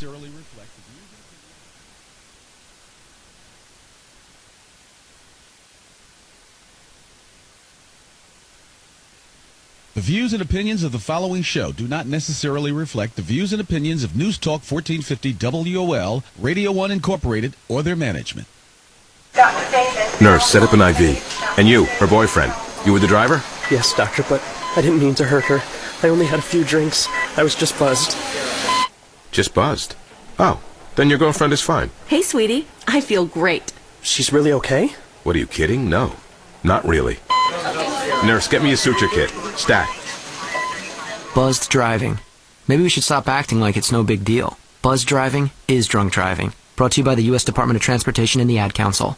necessarily reflect the views. The views and opinions of the following show do not necessarily reflect the views and opinions of News Talk 1450 WOL, Radio 1 Incorporated, or their management. Nurse, set up an IV. And you, her boyfriend. You were the driver? Yes, doctor, but I didn't mean to hurt her. I only had a few drinks. I was just buzzed. Just buzzed? Oh, then your girlfriend is fine. Hey, sweetie. I feel great. She's really okay? What, are you kidding? No, not really. Nurse, get me a suture kit. Stat. Buzzed driving. Maybe we should stop acting like it's no big deal. Buzzed driving is drunk driving. Brought to you by the U.S. Department of Transportation and the Ad Council.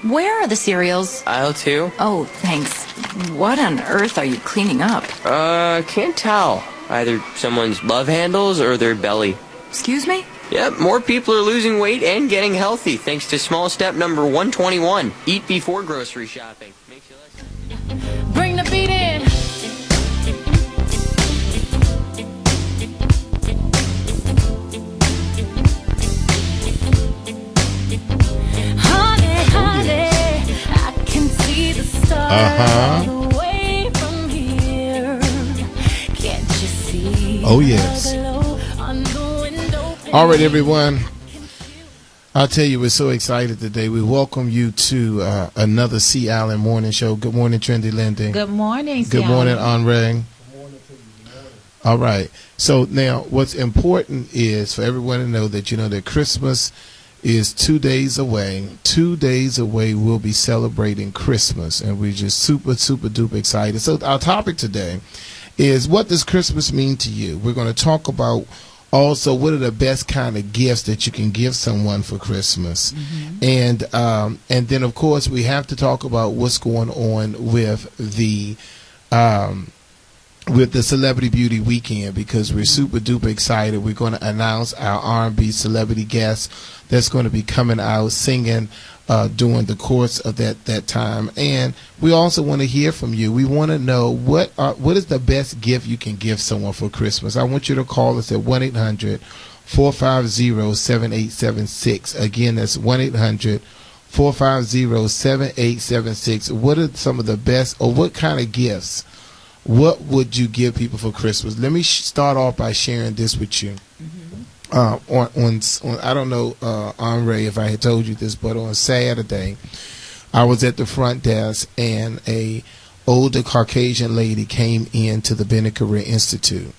Where are the cereals? Aisle 2. Oh, thanks. What on earth are you cleaning up? Can't tell. Either someone's love handles or their belly. Excuse me? Yep, more people are losing weight and getting healthy thanks to small step number 121. Eat before grocery shopping. Makes you less... Bring the beat in. Away from here. Can't you see? Oh, yes. All right, everyone. I'll tell you, we're so excited today. We welcome you to another Sea Island morning show. Good morning, Trendy Lindy. Good morning, Good morning, Henri. All right. So now what's important is for everyone to know that, you know, that Christmas is 2 days away. 2 days away, we'll be celebrating Christmas, and we're just super duper excited. So our topic today is, what does Christmas mean to you? We're going to talk about also what are the best kind of gifts that you can give someone for Christmas. Mm-hmm. And then, of course, we have to talk about what's going on with the Celebrity Beauty Weekend, because we're super duper excited. We're going to announce our R&B celebrity guest that's going to be coming out singing during the course of that time. And we also want to hear from you. We want to know what is the best gift you can give someone for Christmas. I want you to call us at 1-800-450-7876. Again, that's 1-800-450-7876. What are some of the best, or what kind of gifts? What would you give people for Christmas? Let me start off by sharing this with you. Mm-hmm. On I don't know, Henri, if I had told you this, but on Saturday, I was at the front desk, and a older Caucasian lady came into the Bennett Career Institute,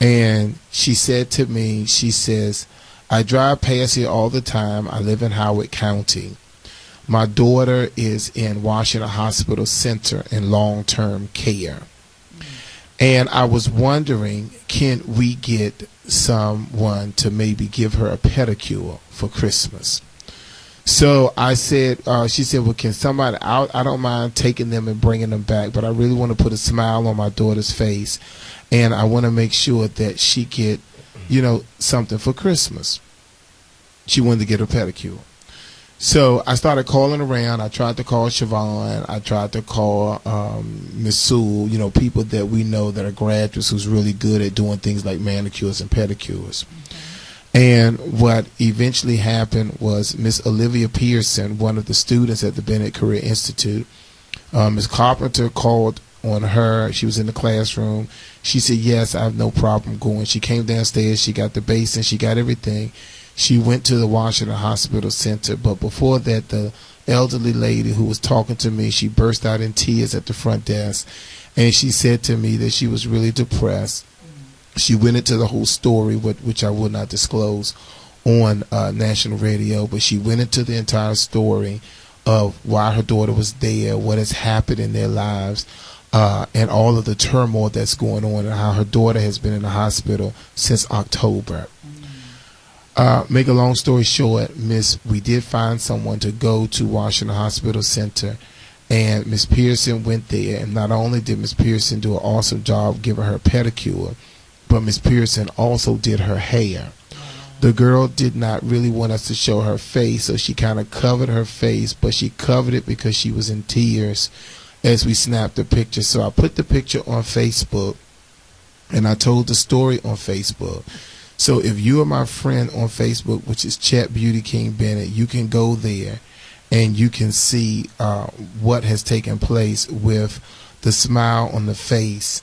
and she said to me, she says, "I drive past here all the time. I live in Howard County. My daughter is in Washington Hospital Center in long-term care. And I was wondering, can we get someone to maybe give her a pedicure for Christmas?" So I said, she said, "Well, can somebody out? I don't mind taking them and bringing them back, but I really want to put a smile on my daughter's face, and I want to make sure that she get, you know, something for Christmas." She wanted to get a pedicure. So I started calling around. I tried to call Siobhan. I tried to call Miss Sewell, you know, people that we know that are graduates who's really good at doing things like manicures and pedicures. And what eventually happened was Miss Olivia Pearson, one of the students at the Bennett Career Institute, Miss Carpenter called on her. She was in the classroom. She said, "Yes, I have no problem going." She came downstairs. She got the basin. She got everything. She went to the Washington Hospital Center, but before that, the elderly lady who was talking to me, she burst out in tears at the front desk, and she said to me that she was really depressed. She went into the whole story, which I will not disclose on national radio, but she went into the entire story of why her daughter was there, what has happened in their lives, and all of the turmoil that's going on, and how her daughter has been in the hospital since October. Make a long story short, we did find someone to go to Washington Hospital Center, and Miss Pearson went there, and not only did Miss Pearson do an awesome job giving her a pedicure, but Miss Pearson also did her hair. The girl did not really want us to show her face, so she kind of covered her face, but she covered it because she was in tears as we snapped the picture. So I put the picture on Facebook, and I told the story on Facebook. So if you are my friend on Facebook, which is Chat Beauty King Bennett, you can go there and you can see what has taken place with the smile on the face,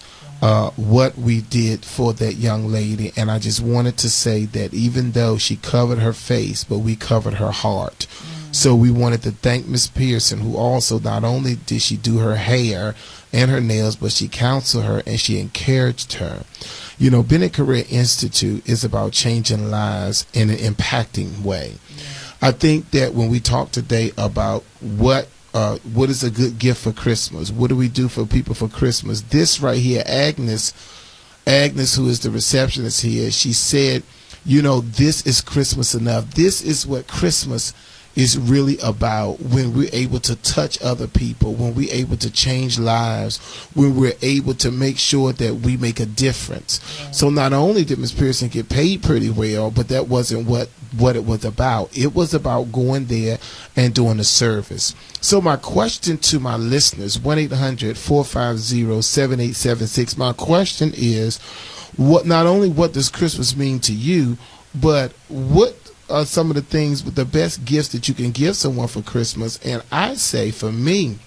what we did for that young lady. And I just wanted to say that even though she covered her face, but we covered her heart. So we wanted to thank Miss Pearson, who also not only did she do her hair and her nails, but she counseled her and she encouraged her. You know, Bennett Career Institute is about changing lives in an impacting way. I think that when we talk today about what is a good gift for Christmas, what do we do for people for Christmas, this right here, Agnes, who is the receptionist here, she said, you know, this is Christmas enough. This is what Christmas is really about, when we're able to touch other people, when we're able to change lives, when we're able to make sure that we make a difference. So not only did Ms. Pearson get paid pretty well, but that wasn't what it was about. It was about going there and doing a service. So my question to my listeners, 1-800-450-7876, my question is, not only what does Christmas mean to you, but what are some of the things, the best gifts that you can give someone for Christmas? And I say, for me,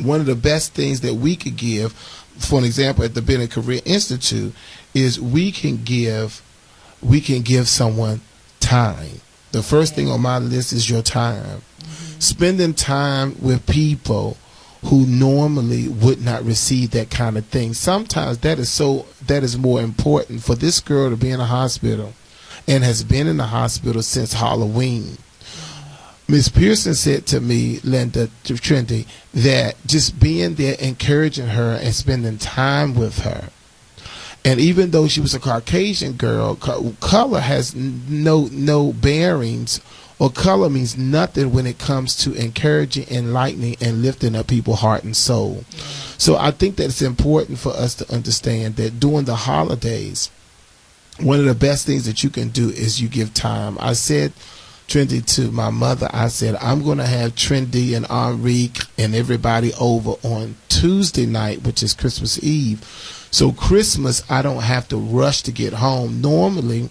one of the best things that we could give, for an example, at the Bennett Career Institute, is we can give someone time. The first thing on my list is your time. Spending time with people who normally would not receive that kind of thing. Sometimes that is more important. For this girl to be in a hospital and has been in the hospital since Halloween. Miss Pearson said to me, Linda, to Trinity, that just being there, encouraging her and spending time with her. And even though she was a Caucasian girl, color has no bearings, or color means nothing when it comes to encouraging, enlightening, and lifting up people's heart and soul. So I think that it's important for us to understand that during the holidays, one of the best things that you can do is you give time. I said, Trendy, to my mother, I said, I'm going to have Trendy and Enrique and everybody over on Tuesday night, which is Christmas Eve. So Christmas, I don't have to rush to get home. Normally,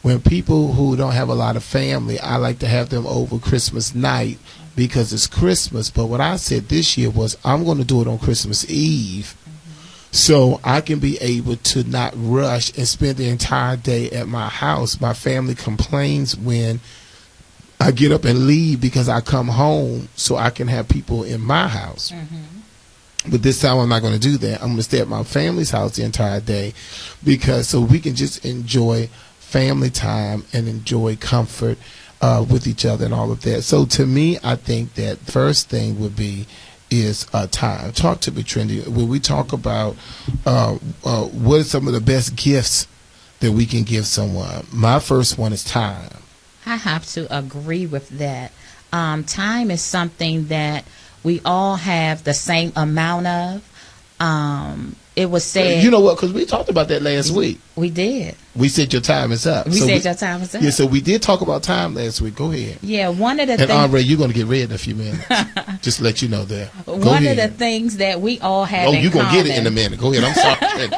when people who don't have a lot of family, I like to have them over Christmas night because it's Christmas. But what I said this year was, I'm going to do it on Christmas Eve. So I can be able to not rush and spend the entire day at my house. My family complains when I get up and leave because I come home so I can have people in my house. But this time I'm not going to do that. I'm going to stay at my family's house the entire day, because so we can just enjoy family time and enjoy comfort with each other and all of that. So to me, I think that first thing would be is time. Talk to me, Trendy. When we talk about what are some of the best gifts that we can give someone, my first one is time. I have to agree with that. Time is something that we all have the same amount of. It was said. You know what? Because we talked about that last week. We did. We said your time is up. Your time is up. Yeah, so we did talk about time last week. Go ahead. Yeah, one of the things. And Andre, you're going to get ready in a few minutes. Just to let you know there. One of the things that we all have in common. Oh, you're going to get it in a minute. Go ahead. I'm sorry.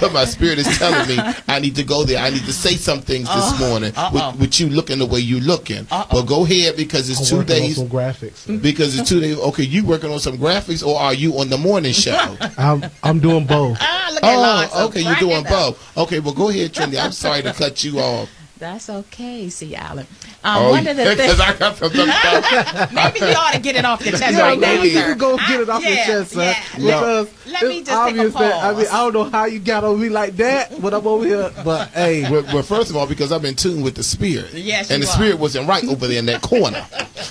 But my spirit is telling me I need to go there. I need to say some things this morning with you looking the way you're looking. But go ahead, because it's 2 days. On some graphics. Because it's 2 days. Okay, you working on some graphics, or are you on the morning show? I'm doing both. Okay, you're doing both. Okay, well, go ahead, Trendy. I'm sorry to cut you off. That's okay, see, Alan. One of the things. I got some stuff. Maybe you ought to get it off your chest right now, You sir. can go get it off your chest, sir. Because let me it's just take a obvious that, I pause. mean, I don't know how you got on me like that when I'm over here, but hey. Well, first of all, because I'm in tune with the spirit. Yes, and the you spirit wasn't right over there in that corner.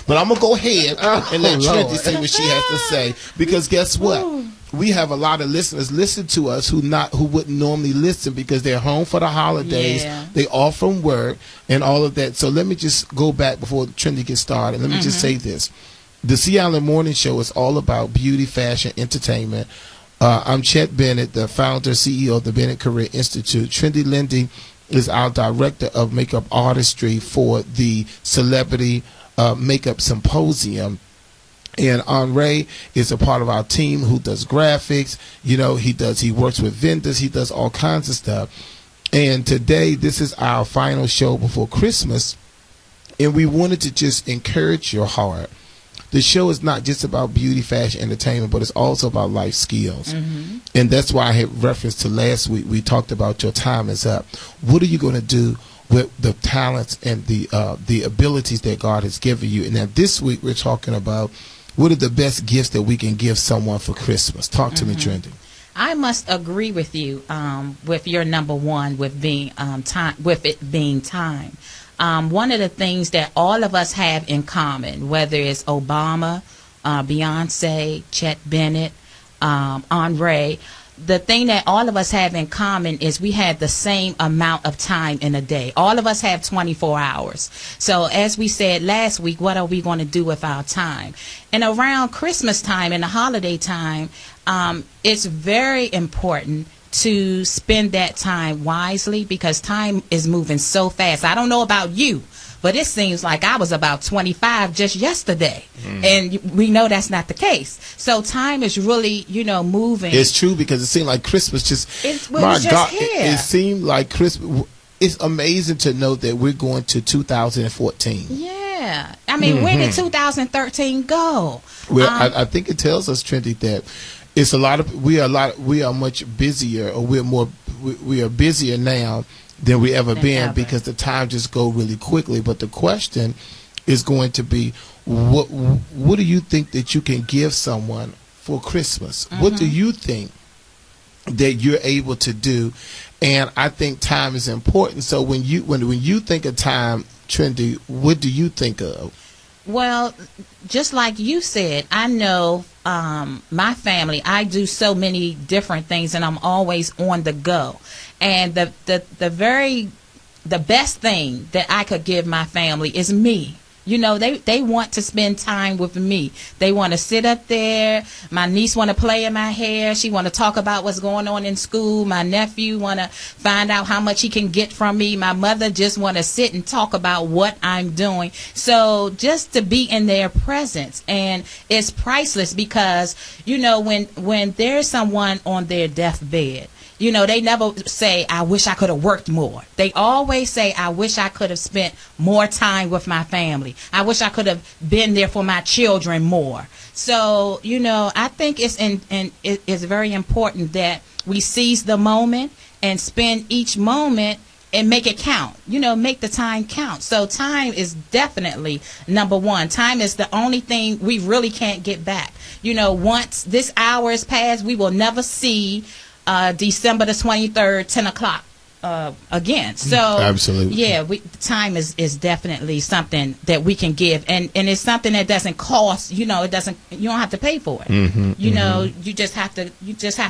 But I'm going to go ahead and let Trendy say what she has to say. Because guess what? We have a lot of listeners listen to us who wouldn't normally listen because they're home for the holidays. Yeah. They off from work and all of that. So let me just go back before Trendy gets started. Let me just say this. The Sea Island Morning Show is all about beauty, fashion, entertainment. I'm Chet Bennett, the founder, CEO of the Bennett Career Institute. Trendy Lindy is our director of makeup artistry for the Celebrity Makeup Symposium. And Henri is a part of our team who does graphics. He works with vendors. He does all kinds of stuff. And today, this is our final show before Christmas. And we wanted to just encourage your heart. The show is not just about beauty, fashion, entertainment, but it's also about life skills. Mm-hmm. And that's why I had reference to last week. We talked about your time is up. What are you going to do with the talents and the abilities that God has given you? And now this week we're talking about what are the best gifts that we can give someone for Christmas. Talk to me, Trendy. I must agree with you with your number one with being time, with it being time. One of the things that all of us have in common, whether it's Obama, Beyonce, Chet Bennett, Henri, the thing that all of us have in common is we have the same amount of time in a day. All of us have 24 hours. So as we said last week, what are we going to do with our time? And around Christmas time and the holiday time, it's very important to spend that time wisely because time is moving so fast. I don't know about you, but it seems like I was about 25 just yesterday. And we know that's not the case. So time is really, moving. It's true because it seemed like Christmas just, my God, it seemed like Christmas. It's amazing to know that we're going to 2014. Yeah. I mean, where did 2013 go? Well, I think it tells us, Trendy, that it's we are much busier, or we are busier now than we ever been because the time just go really quickly. But the question is going to be, what do you think that you can give someone for Christmas? What do you think that you're able to do? And I think time is important. So when you think of time, Trendy, what do you think of? Well, just like you said, I know my family, I do so many different things and I'm always on the go. And the best thing that I could give my family is me. They want to spend time with me. They want to sit up there. My niece want to play in my hair. She want to talk about what's going on in school. My nephew want to find out how much he can get from me. My mother just want to sit and talk about what I'm doing. So just to be in their presence, and it's priceless because, when there's someone on their deathbed, they never say, I wish I could have worked more. They always say, I wish I could have spent more time with my family. I wish I could have been there for my children more. So, I think it's very important that we seize the moment and spend each moment and make it count. Make the time count. So time is definitely number one. Time is the only thing we really can't get back. Once this hour is passed, we will never see December the 23rd, 10 o'clock again. So absolutely, yeah, time is definitely something that we can give, and it's something that doesn't cost. You don't have to pay for it. You just have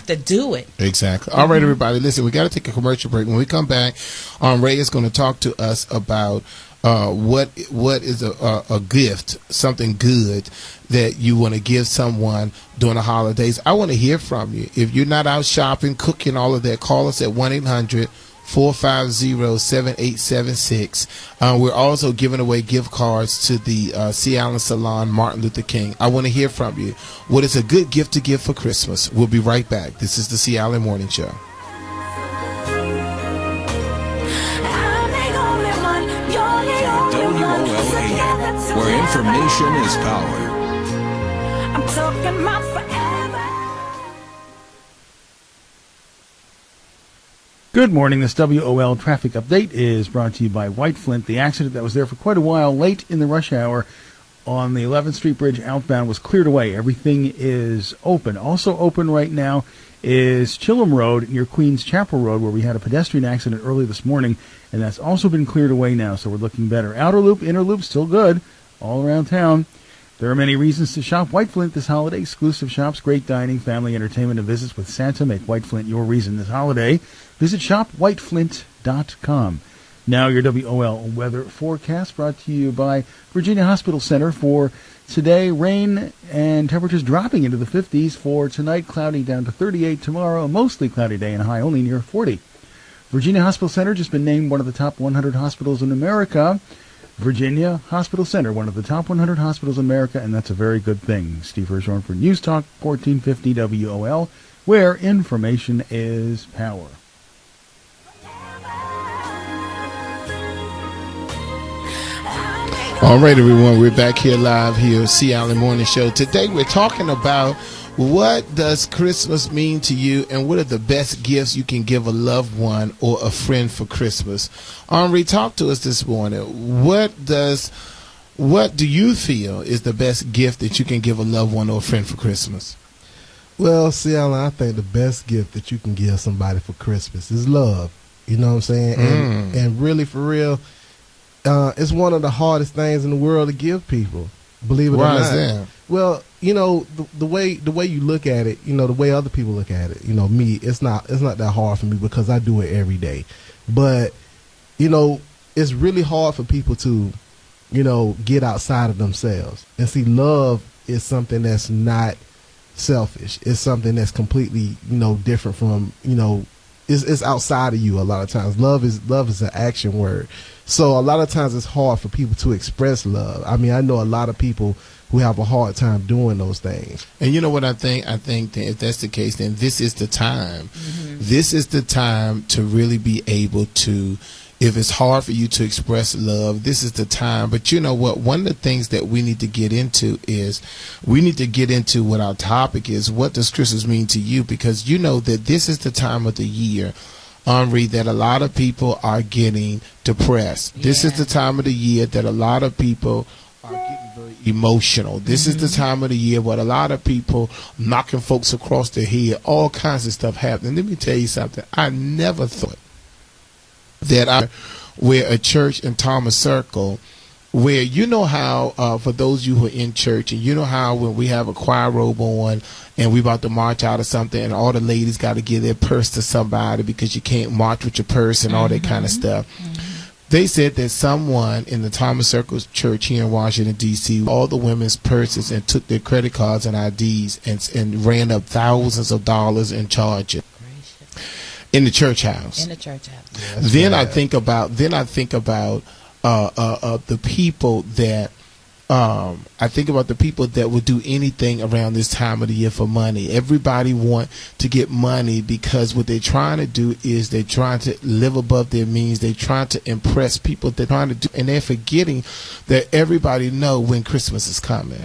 to do it. Exactly. All right, everybody, listen, we got to take a commercial break. When we come back, Ray is going to talk to us about what is a gift, something good that you want to give someone during the holidays. I want to hear from you. If you're not out shopping, cooking, all of that, call us at 1-800-450-7876. We're also giving away gift cards to the Sea Island Salon, Martin Luther King. I want to hear from you. What is a good gift to give for Christmas? We'll be right back. This is the Sea Island Morning Show. WOLAM, where information is power. I'm talking about forever. Good morning. This WOL traffic update is brought to you by White Flint. The accident that was there for quite a while late in the rush hour on the 11th Street Bridge outbound was cleared away. Everything is open. Also open right now is Chilham Road near Queens Chapel Road, where we had a pedestrian accident early this morning, and that's also been cleared away now, so we're looking better. Outer Loop, Inner Loop, still good all around town. There are many reasons to shop White Flint this holiday. Exclusive shops, great dining, family entertainment, and visits with Santa make White Flint your reason this holiday. Visit shopwhiteflint.com. Now your WOL weather forecast brought to you by Virginia Hospital Center for today. Rain and temperatures dropping into the 50s. For tonight, cloudy down to 38. Tomorrow, a mostly cloudy day and a high only near 40. Virginia Hospital Center just been named one of the top 100 hospitals in America. Virginia Hospital Center, one of the top 100 hospitals in America, and that's a very good thing. Steve Hirschhorn for News Talk 1450 WOL, where information is power. All right, everyone, we're back here live here at Sea Island Morning Show. Today we're talking about what does Christmas mean to you and what are the best gifts you can give a loved one or a friend for Christmas. Henri, talk to us this morning. What do you feel is the best gift that you can give a loved one or a friend for Christmas? Well, see, Alan, I think the best gift that you can give somebody for Christmas is love. You know what I'm saying? And really, for real, it's one of the hardest things in the world to give people. Believe it or not. Why is that? Well, you know, the way you look at it, you know, the way other people look at it, you know, me, it's not that hard for me because I do it every day. But, you know, it's really hard for people to, you know, get outside of themselves. And see, love is something that's not selfish. It's something that's completely, you know, different from, you know, it's outside of you a lot of times. Love is an action word. So a lot of times it's hard for people to express love. I mean, I know a lot of people who have a hard time doing those things. And you know what I think? I think that if that's the case, then this is the time. This is the time to really be able to, if it's hard for you to express love, this is the time. But you know what? One of the things that we need to get into is we need to get into what our topic is. What does Christmas mean to you? Because you know that this is the time of the year, Henri, that a lot of people are getting depressed. Yeah. This is the time of the year that a lot of people are getting very emotional. This is the time of the year where a lot of people knocking folks across the head, all kinds of stuff happening. Let me tell you something. I never thought that we're a church in Thomas Circle where, you know how, for those of you who are in church, and you know how when we have a choir robe on and we about to march out or something and all the ladies got to give their purse to somebody because you can't march with your purse and all that kind of stuff. They said that someone in the Thomas Circle Church here in Washington, D.C., all the women's purses and took their credit cards and IDs and ran up thousands of dollars in charges. In the church house. In the church house. Yeah, then I think about the people that I think about the people that would do anything around this time of the year for money. Everybody want to get money because what they're trying to do is they're trying to live above their means. They're trying to impress people. They're trying to do, and they're forgetting that everybody know when Christmas is coming.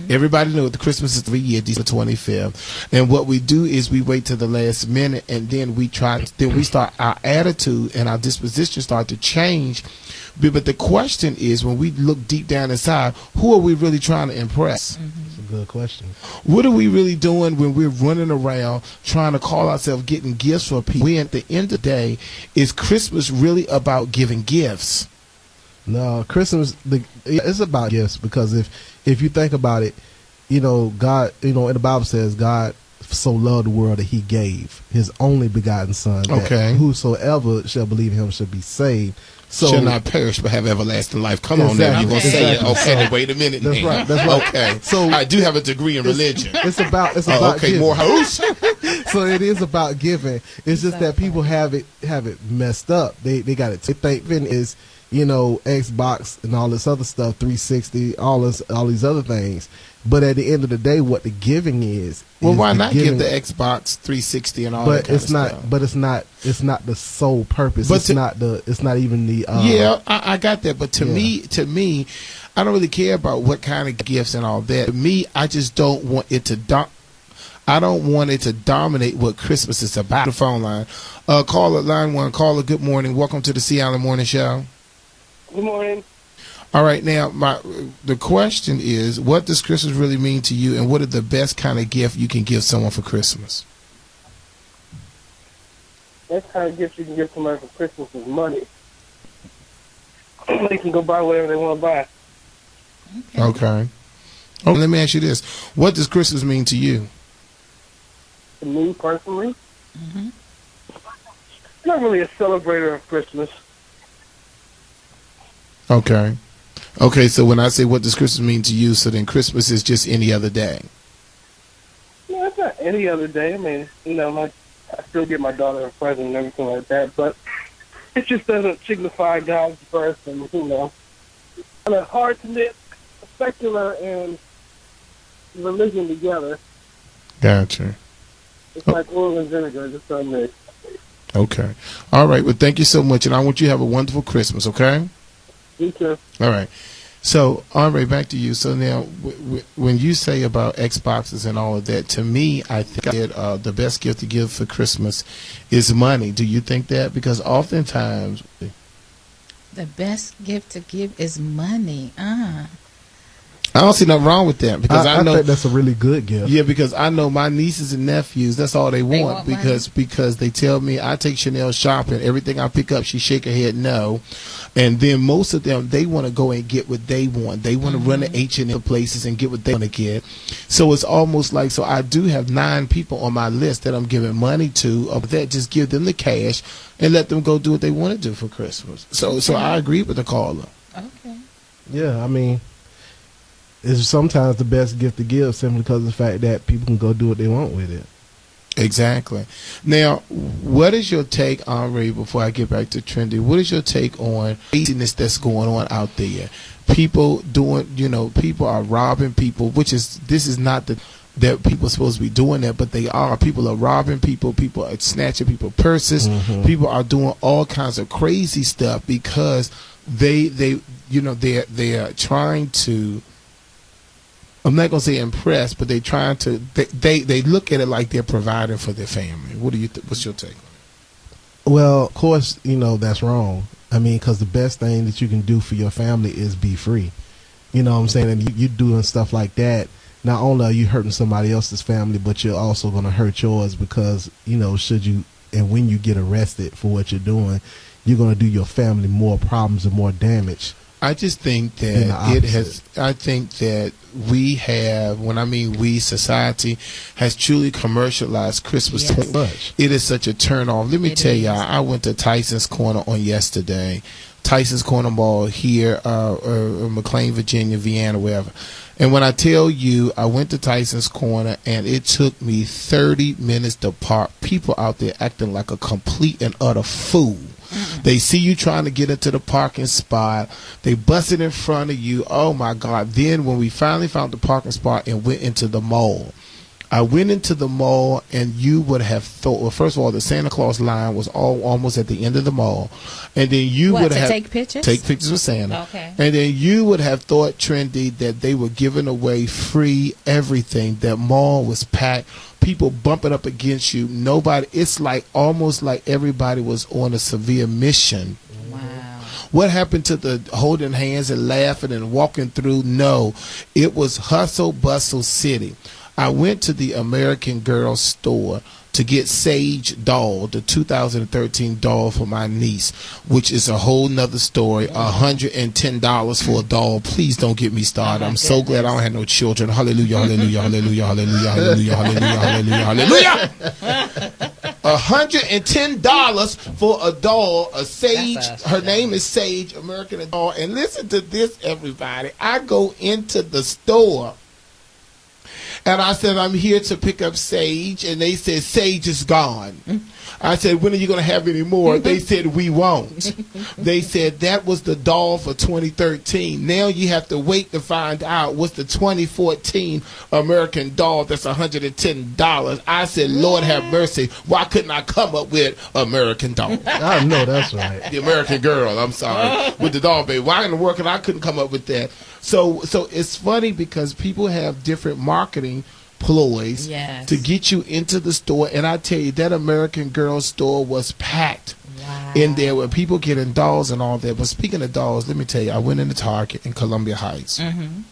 Everybody know that Christmas is every year, December 25th. And what we do is we wait till the last minute, and then we start our attitude and our disposition start to change. But the question is, when we look deep down inside, who are we really trying to impress? That's a good question. What are we really doing when we're running around trying to call ourselves getting gifts for people? We, at the end of the day, is Christmas really about giving gifts? No, Christmas, it's about gifts, because if you think about it, you know, God, you know, in the Bible says God so loved the world that he gave his only begotten son. That whosoever shall believe in him shall be saved. So, shall not perish but have everlasting life. Come on now, you're going to say it. Okay, then wait a minute. That's right. That's right. Okay. So I do have a degree in religion. It's about okay, giving. more house. So it is about giving. It's just that people have it messed up. They got it. They think is, you know, Xbox and all this other stuff, 360, all these other things. But at the end of the day, what the giving is. Well, why not give the Xbox 360 and all that kind of stuff? But it's not the sole purpose. It's not even the. Yeah, I got that. But to me, I don't really care about what kind of gifts and all that. To me, I just don't want it to. I don't want it to dominate what Christmas is about. The phone line, caller line 1, caller. Good morning. Welcome to the Sea Island Morning Show. Good morning. All right, now the question is, what does Christmas really mean to you, and what are the best kind of gift you can give someone for Christmas? Best kind of gift you can give somebody for Christmas is money. They can go buy whatever they want to buy. Okay. Oh, let me ask you this: what does Christmas mean to you? To me personally, I'm not really a celebrator of Christmas. Okay. Okay, so when I say what does Christmas mean to you, so then Christmas is just any other day. No, it's not any other day. I mean, you know, I still get my daughter a present and everything like that, but it just doesn't signify God's birth, and kind of hard to knit secular and religion together. Gotcha. It's like oil and vinegar, just don't mix. Okay. All right. Well, thank you so much, and I want you to have a wonderful Christmas. Okay. You too. All right. So, Andre, back to you. So now, when you say about Xboxes and all of that, to me, I think that the best gift to give for Christmas is money. Do you think that? Because oftentimes, the best gift to give is money. I don't see nothing wrong with that, because I know think that's a really good gift. Yeah, because I know my nieces and nephews, that's all they want because they tell me I take Chanel shopping, everything I pick up, she shake her head no, and then most of them, they want to go and get what they want. They want to run to H&M places and get what they want to get. So it's almost like, so I do have 9 people on my list that I'm giving money to, of that, just give them the cash and let them go do what they want to do for Christmas. So I agree with the caller. Okay. Yeah, I mean, it's sometimes the best gift to give simply because of the fact that people can go do what they want with it. Exactly. Now, what is your take, Henri, before I get back to Trendy, what is your take on craziness that's going on out there? People doing, people are robbing people, this is not that people are supposed to be doing that, but they are. People are robbing people. People are snatching people purses. Mm-hmm. People are doing all kinds of crazy stuff because they are trying to, I'm not gonna say impress, but they trying to. They look at it like they're providing for their family. What do you? What's your take on it? Well, of course, that's wrong. I mean, because the best thing that you can do for your family is be free. You know what I'm saying? And you doing stuff like that. Not only are you hurting somebody else's family, but you're also gonna hurt yours because should you and when you get arrested for what you're doing, you're gonna do your family more problems and more damage. I just think that it has. I think that we have, when I mean we, society has truly commercialized Christmas too much. It is such a turn off. Let me tell y'all, I went to Tyson's Corner on yesterday, Tyson's Corner Mall here, McLean, Virginia, Vienna, wherever. And when I tell you, I went to Tyson's Corner and it took me 30 minutes to park. People out there acting like a complete and utter fool. They see you trying to get into the parking spot. They bust it in front of you. Oh, my God. Then when we finally found the parking spot and went into the mall, I went into the mall and you would have thought, well, first of all, the Santa Claus line was almost at the end of the mall. And then you would have take pictures? Take pictures with Santa. Okay. And then you would have thought, Trendy, that they were giving away free everything. That mall was packed. People bumping up against you. Nobody. It's like almost like everybody was on a severe mission. Wow. What happened to the holding hands and laughing and walking through? No, it was hustle bustle city. I went to the American Girl store to get Sage doll, the 2013 doll for my niece, which is a whole nother story. $110 for a doll. Please don't get me started. I'm so glad I don't have no children. Hallelujah, hallelujah, hallelujah, hallelujah, hallelujah, hallelujah, hallelujah, hallelujah. $110 for a doll, a Sage. Her name is Sage, American doll. And listen to this, everybody. I go into the store. And I said, I'm here to pick up Sage. And they said, Sage is gone. I said, when are you going to have any more? They said, we won't. They said, that was the doll for 2013. Now you have to wait to find out what's the 2014 American doll that's $110. I said, Lord have mercy. Why couldn't I come up with American doll? I know that's right. The American Girl, I'm sorry. With the doll baby. Why in the world I couldn't come up with that? So it's funny because people have different marketing ploys to get you into the store. And I tell you, that American Girl store was packed in there with people getting dolls and all that. But speaking of dolls, let me tell you, I went into Target in Columbia Heights. And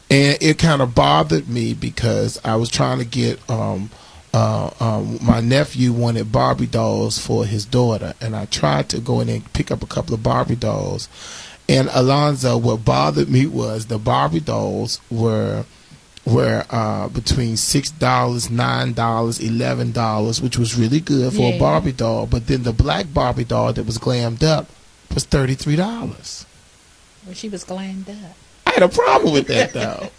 it kind of bothered me because I was trying to get my nephew wanted Barbie dolls for his daughter. And I tried to go in and pick up a couple of Barbie dolls. And Alonzo, what bothered me was the Barbie dolls were between $6, $9, $11, which was really good for a Barbie doll. But then the black Barbie doll that was glammed up was $33. Well, she was glammed up. I had a problem with that though.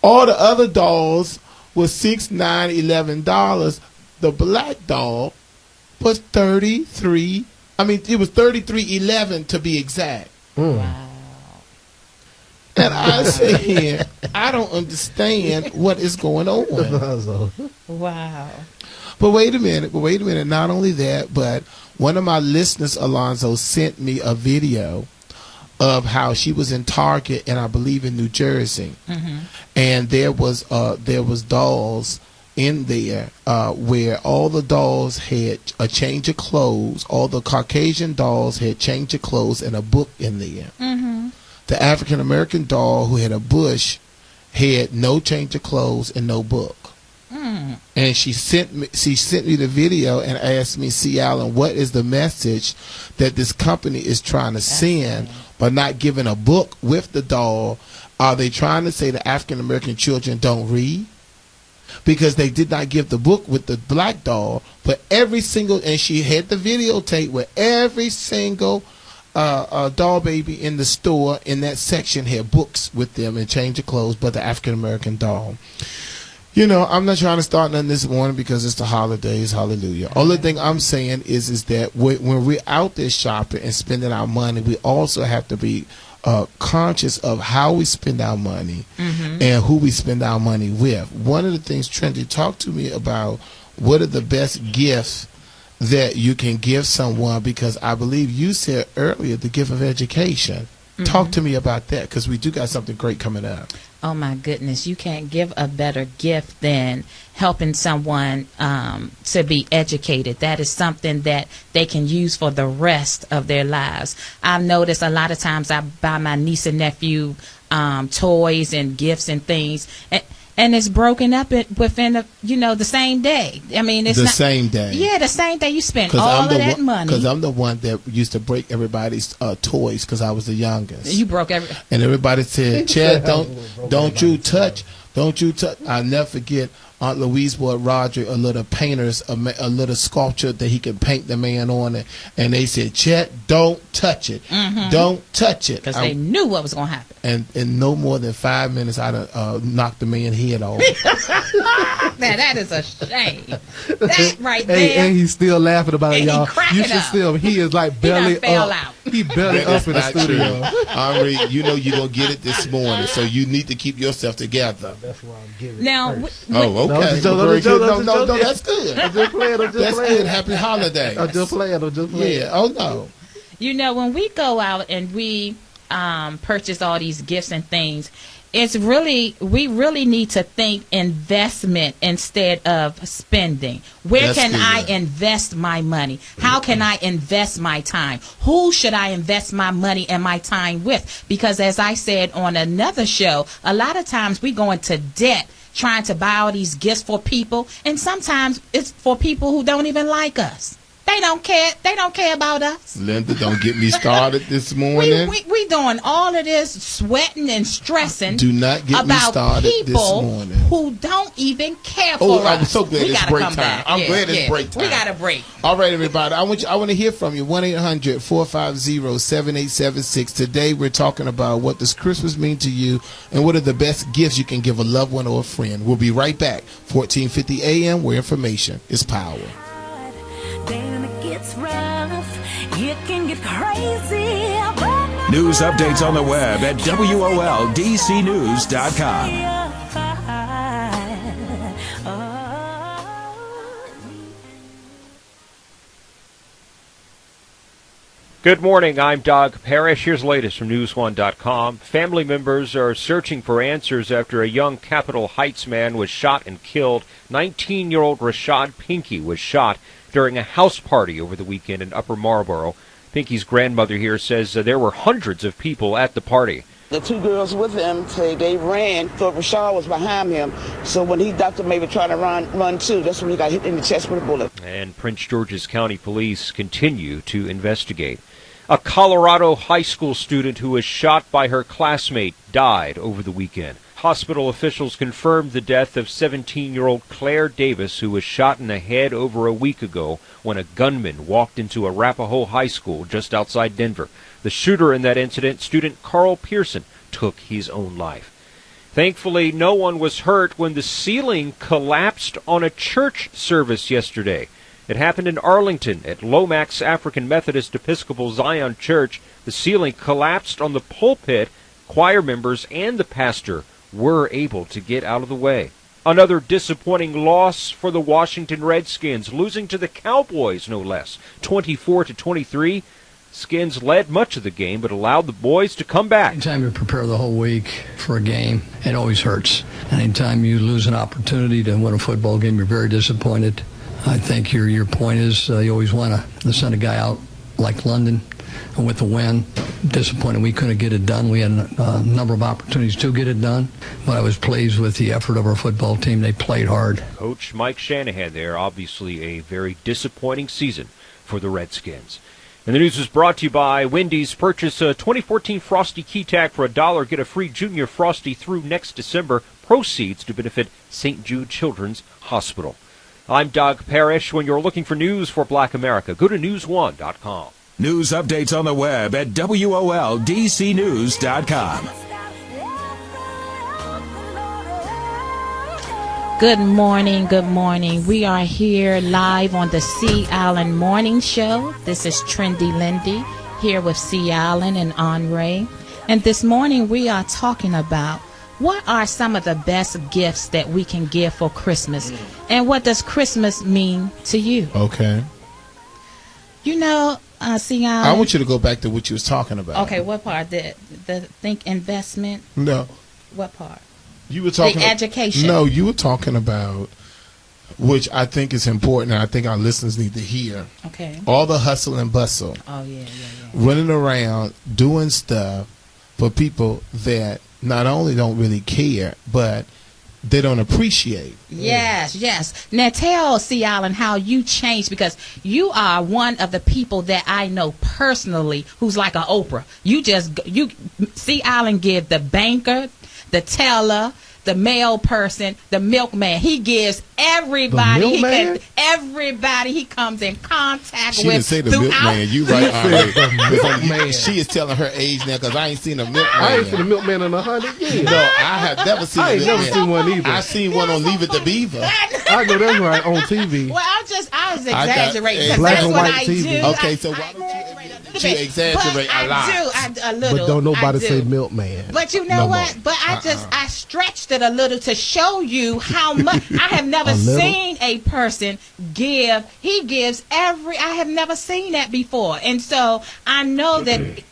All the other dolls was $6, $9, $11. The black doll was 33. I mean, it was 3311 to be exact. Wow. And I said, I don't understand what is going on. Wow. But wait a minute. Not only that, but one of my listeners, Alonzo, sent me a video of how she was in Target, and I believe in New Jersey, and there was dolls in there where all the dolls had a change of clothes. All the Caucasian dolls had change of clothes and a book in there. The African American doll who had a bush had no change of clothes and no book. And she sent me the video and asked me, "See, Alan, what is the message that this company is trying to send by not giving a book with the doll? Are they trying to say that African American children don't read? Because they did not give the book with the black doll, but every single," and she had the videotape where every single doll baby in the store in that section had books with them and change of clothes, but the African American doll. You know, I'm not trying to start nothing this morning because it's the holidays. Hallelujah. Only thing I'm saying is that when we're out there shopping and spending our money, we also have to be conscious of how we spend our money and who we spend our money with. One of the things, Trendy, talk to me about what are the best gifts that you can give someone, because I believe you said earlier the gift of education. Talk to me about that, because we do got something great coming up. Oh my goodness, you can't give a better gift than helping someone to be educated. That is something that they can use for the rest of their lives. I've noticed a lot of times I buy my niece and nephew toys and gifts and things, and it's broken up within the same day. I mean, it's same day. Yeah, the same day. You spend all of that money. Because I'm the one that used to break everybody's toys because I was the youngest. You broke and everybody said, "Chad, don't you touch." I'll never forget. Aunt Louise bought Roger a little a little sculpture that he could paint the man on it, and they said, "Chet, don't touch it, don't touch it," because they knew what was going to happen. And in no more than 5 minutes, I knocked the man's head off. Now that is a shame. That right there. And he's still laughing about it, y'all. You should still. He is like belly up. He belly up in the studio. Henri, you know you're gonna get it this morning, so you need to keep yourself together. That's why I'm giving. Now, okay. No, that's good. I'm just playing. That's good. Happy holidays. I'm just playing. Yeah. Oh no. You know, when we go out and we purchase all these gifts and things, we really need to think investment instead of spending. Where can I invest my money? How can I invest my time? Who should I invest my money and my time with? Because as I said on another show, a lot of times we go into debt trying to buy all these gifts for people, and sometimes it's for people who don't even like us. They don't care. They don't care about us. Linda, don't get me started this morning. We doing all of this sweating and stressing. Do not get me started this morning. Who don't even care for us. I'm so glad it's break time. I'm glad it's break time. We got a break. All right, everybody. I want to hear from you. 1-800-450-7876. Today we're talking about what does Christmas mean to you, and what are the best gifts you can give a loved one or a friend. We'll be right back. 1450 AM, where information is power. It can get crazy. News updates on the web at WOLDCnews.com. Good morning, I'm Doug Parrish. Here's the latest from News1.com. Family members are searching for answers after a young Capitol Heights man was shot and killed. 19-year-old Rashad Pinky was shot during a house party over the weekend in Upper Marlboro. Pinky's grandmother here says there were hundreds of people at the party. The two girls with him, they ran, thought Rashad was behind him. So when he ducked him, maybe trying to run too, that's when he got hit in the chest with a bullet. And Prince George's County Police continue to investigate. A Colorado high school student who was shot by her classmate died over the weekend. Hospital officials confirmed the death of 17-year-old Claire Davis, who was shot in the head over a week ago when a gunman walked into Arapahoe High School just outside Denver. The shooter in that incident, student Carl Pearson, took his own life. Thankfully, no one was hurt when the ceiling collapsed on a church service yesterday. It happened in Arlington at Lomax African Methodist Episcopal Zion Church. The ceiling collapsed on the pulpit. Choir members and the pastor were able to get out of the way. Another disappointing loss for the Washington Redskins, losing to the Cowboys, no less, 24-23. Skins led much of the game, but allowed the boys to come back. Anytime you prepare the whole week for a game, it always hurts. Anytime you lose an opportunity to win a football game, you're very disappointed. I think your point is you always want to send a guy out like London with a win. Disappointed we couldn't get it done. We had a number of opportunities to get it done, but I was pleased with the effort of our football team. They played hard. Coach Mike Shanahan there, obviously a very disappointing season for the Redskins. And the news was brought to you by Wendy's. Purchase a 2014 Frosty Key Tag for $1. Get a free Junior Frosty through next December. Proceeds to benefit St. Jude Children's Hospital. I'm Doug Parrish. When you're looking for news for Black America, go to news1.com. News updates on the web at WOLDCnews.com. Good morning, good morning. We are here live on the C. Allen Morning Show. This is Trendy Lindy here with C. Allen and Henri. And this morning we are talking about what are some of the best gifts that we can give for Christmas? And what does Christmas mean to you? Okay. You know, C. Allen, I want you to go back to what you was talking about. Okay, what part? The think investment? No. What part? You were talking the education. No, you were talking about, which I think is important, and I think our listeners need to hear. Okay. All the hustle and bustle. Oh, yeah. Running around, doing stuff for people that not only don't really care, but they don't appreciate. Yes. Now tell C. Allen how you changed, because you are one of the people that I know personally who's like an Oprah. C. Allen give the banker, the teller, the mail person, the milkman. He gives everybody. Everybody he comes in contact she with. She didn't say the milkman. You right? She is telling her age now, because I ain't seen a milkman. I ain't seen a milkman in 100 years. No, I have never seen. I ain't never seen one either. I seen one on Leave It to Beaver. I know that's right, on TV. Well, I was exaggerating, because black that's and what white I TV. do. Okay, so why don't you exaggerate a lot? I do a little. But don't nobody say milkman. But you know what? But I stretched it a little to show you how much. I have never seen a person give. He gives I have never seen that before. And so I know that,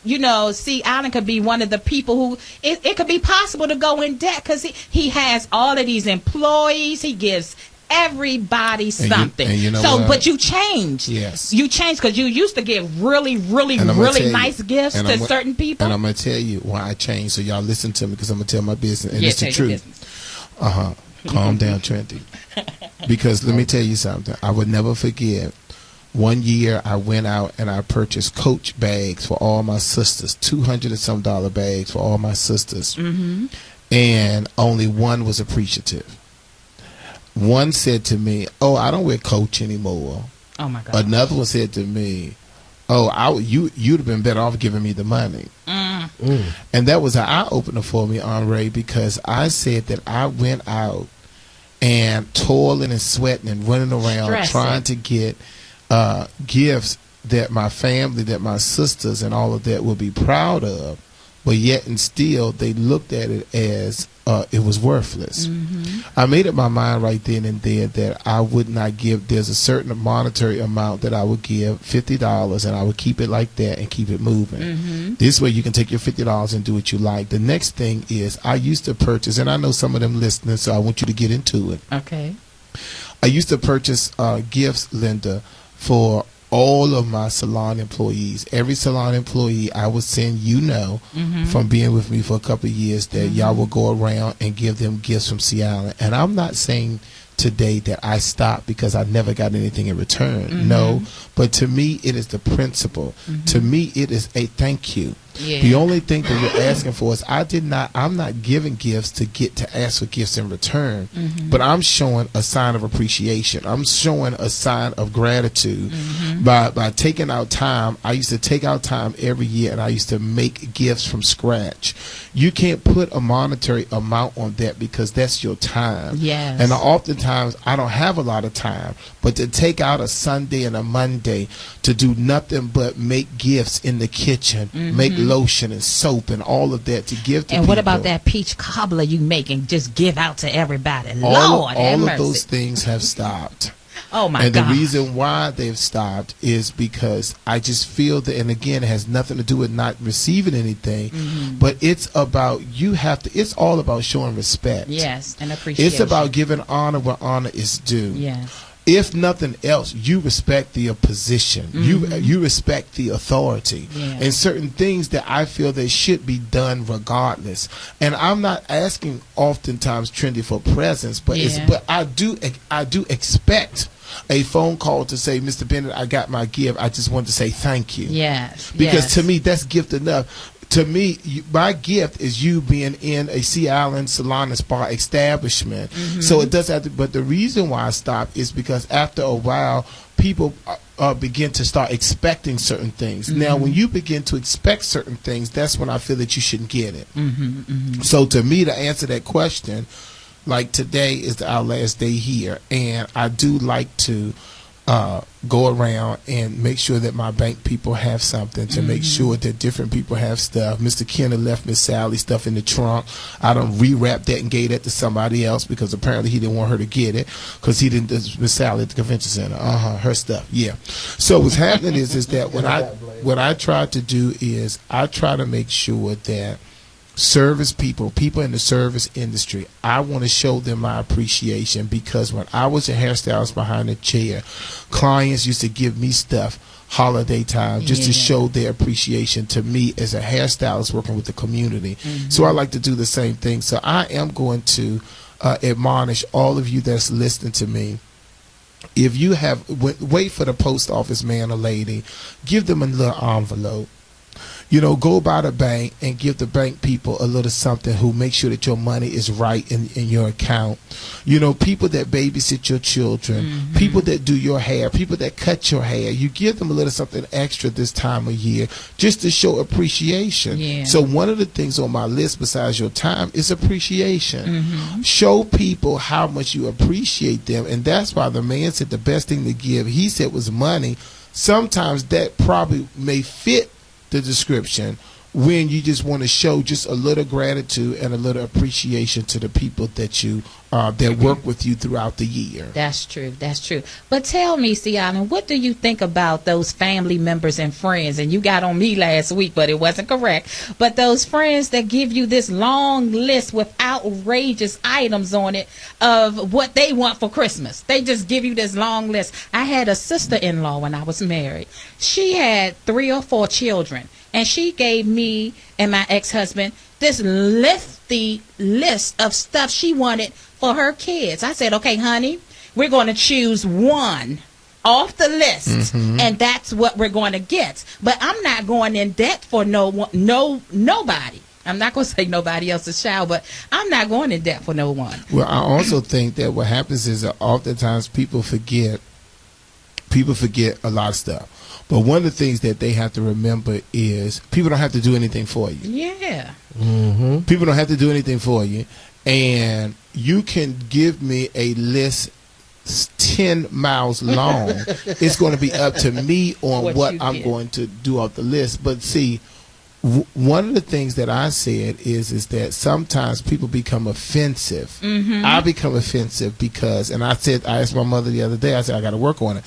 C. Allen could be one of the people who, it could be possible to go in debt, because he has all of these employees. He gives everybody something. But you changed. Yes. You changed, because you used to give really, really, really nice gifts to certain people. And I'm going to tell you why I changed, so y'all listen to me, because I'm going to tell my business. And it's the truth. Calm down, Trendy. Because let me tell you something. I would never forget. One year I went out and I purchased Coach bags for all my sisters, $200 and some bags for all my sisters. Mm-hmm. And only one was appreciative. One said to me, "Oh, I don't wear Coach anymore." Oh my God. Another one said to me, "Oh, you'd have been better off giving me the money." And that was an eye opener for me, Henri, because I said that I went out and toiling and sweating and running around trying to get gifts that my family, that my sisters and all of that would be proud of, but yet and still they looked at it as it was worthless. Mm-hmm. I made up my mind right then and there that I would not give. There's a certain monetary amount that I would give, $50, and I would keep it like that and keep it moving. Mm-hmm. This way you can take your $50 and do what you like. The next thing is, I used to purchase, and I know some of them listening, so I want you to get into it. Okay. I used to purchase gifts, Linda, for all of my salon employees. Every salon employee I would send, from being with me for a couple of years, that y'all will go around and give them gifts from C. Allen. And I'm not saying today that I stopped because I never got anything in return. No, but to me it is the principle. To me it is a thank you. Yeah. The only thing that you're asking for is I'm not giving gifts to get to ask for gifts in return, but I'm showing a sign of appreciation. I'm showing a sign of gratitude by taking out time. I used to take out time every year, and I used to make gifts from scratch. You can't put a monetary amount on that because that's your time. Yes. And oftentimes I don't have a lot of time, but to take out a Sunday and a Monday to do nothing but make gifts in the kitchen, make lotion and soap and all of that to give to And people. what about that peach cobbler you make and just give out to everybody? All Lord, have of mercy. those things have stopped. Oh my And God. the reason why they've stopped is because I just feel that, and again, it has nothing to do with not receiving anything, but it's about, it's all about showing respect. Yes, and appreciation. It's about giving honor where honor is due. Yes. If nothing else, you respect the position. You respect the authority. Yeah. And certain things that I feel that should be done regardless. And I'm not asking oftentimes, Trendy, for presents, but but I do expect a phone call to say, Mr. Bennett, I got my gift. I just want to say thank you. Yes. Because to me, that's gift enough. To me, my gift is you being in a Sea Island salon and spa establishment. So it does have to, but the reason why I stopped is because after a while, people begin to start expecting certain things. Now, when you begin to expect certain things, that's when I feel that you shouldn't get it. So to me, to answer that question, like today is our last day here, and I do like to go around and make sure that my bank people have something, to make sure that different people have stuff. Mr. Kenner left Miss Sally stuff in the trunk. I done rewrapped that and gave that to somebody else because apparently he didn't want her to get it because he didn't. Miss Sally at the convention center, her stuff. Yeah. So what's happening is that what I try to do is I try to make sure that service people in the service industry, I want to show them my appreciation, because when I was a hairstylist behind the chair, clients used to give me stuff holiday time just to show their appreciation to me as a hairstylist working with the community. So I like to do the same thing. So I am going to admonish all of you that's listening to me. If you have, wait for the post office man or lady, give them a little envelope. You know, go by the bank and give the bank people a little something who make sure that your money is right in your account. You know, people that babysit your children, people that do your hair, people that cut your hair, you give them a little something extra this time of year just to show appreciation. Yeah. So one of the things on my list besides your time is appreciation. Show people how much you appreciate them. And that's why the man said the best thing to give, he said, was money. Sometimes that probably may fit the description when you just want to show just a little gratitude and a little appreciation to the people that you that work with you throughout the year. That's true. That's true. But tell me, C. Allen, what do you think about those family members and friends? And you got on me last week, but it wasn't correct. But those friends that give you this long list with outrageous items on it of what they want for Christmas. They just give you this long list. I had a sister-in-law when I was married. She had 3 or 4 children, and she gave me and my ex-husband this lengthy list of stuff she wanted for her kids. I said, okay, honey, we're going to choose one off the list, and that's what we're going to get. But I'm not going in debt for nobody. I'm not going to say nobody else's child, but I'm not going in debt for no one. Well, I also think that what happens is that oftentimes people forget a lot of stuff. But one of the things that they have to remember is people don't have to do anything for you. Yeah. People don't have to do anything for you. And you can give me a list 10 miles long. It's going to be up to me on what I'm going to do off the list. But see, one of the things that I said is that sometimes people become offensive. I become offensive because, and I asked my mother the other day, I said, I got to work on it.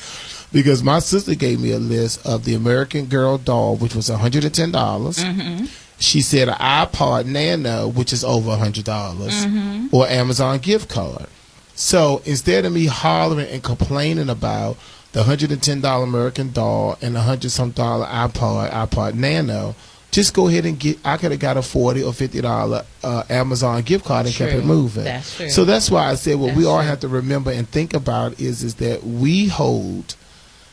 Because my sister gave me a list of the American Girl doll, which was $110. She said an iPod Nano, which is over $100, or Amazon gift card. So instead of me hollering and complaining about the $110 American doll and the $100-some iPod Nano, just go ahead and get. I could have got a $40 or $50 Amazon gift card and kept it moving. That's true. So that's why I said what we all have to remember and think about is that we hold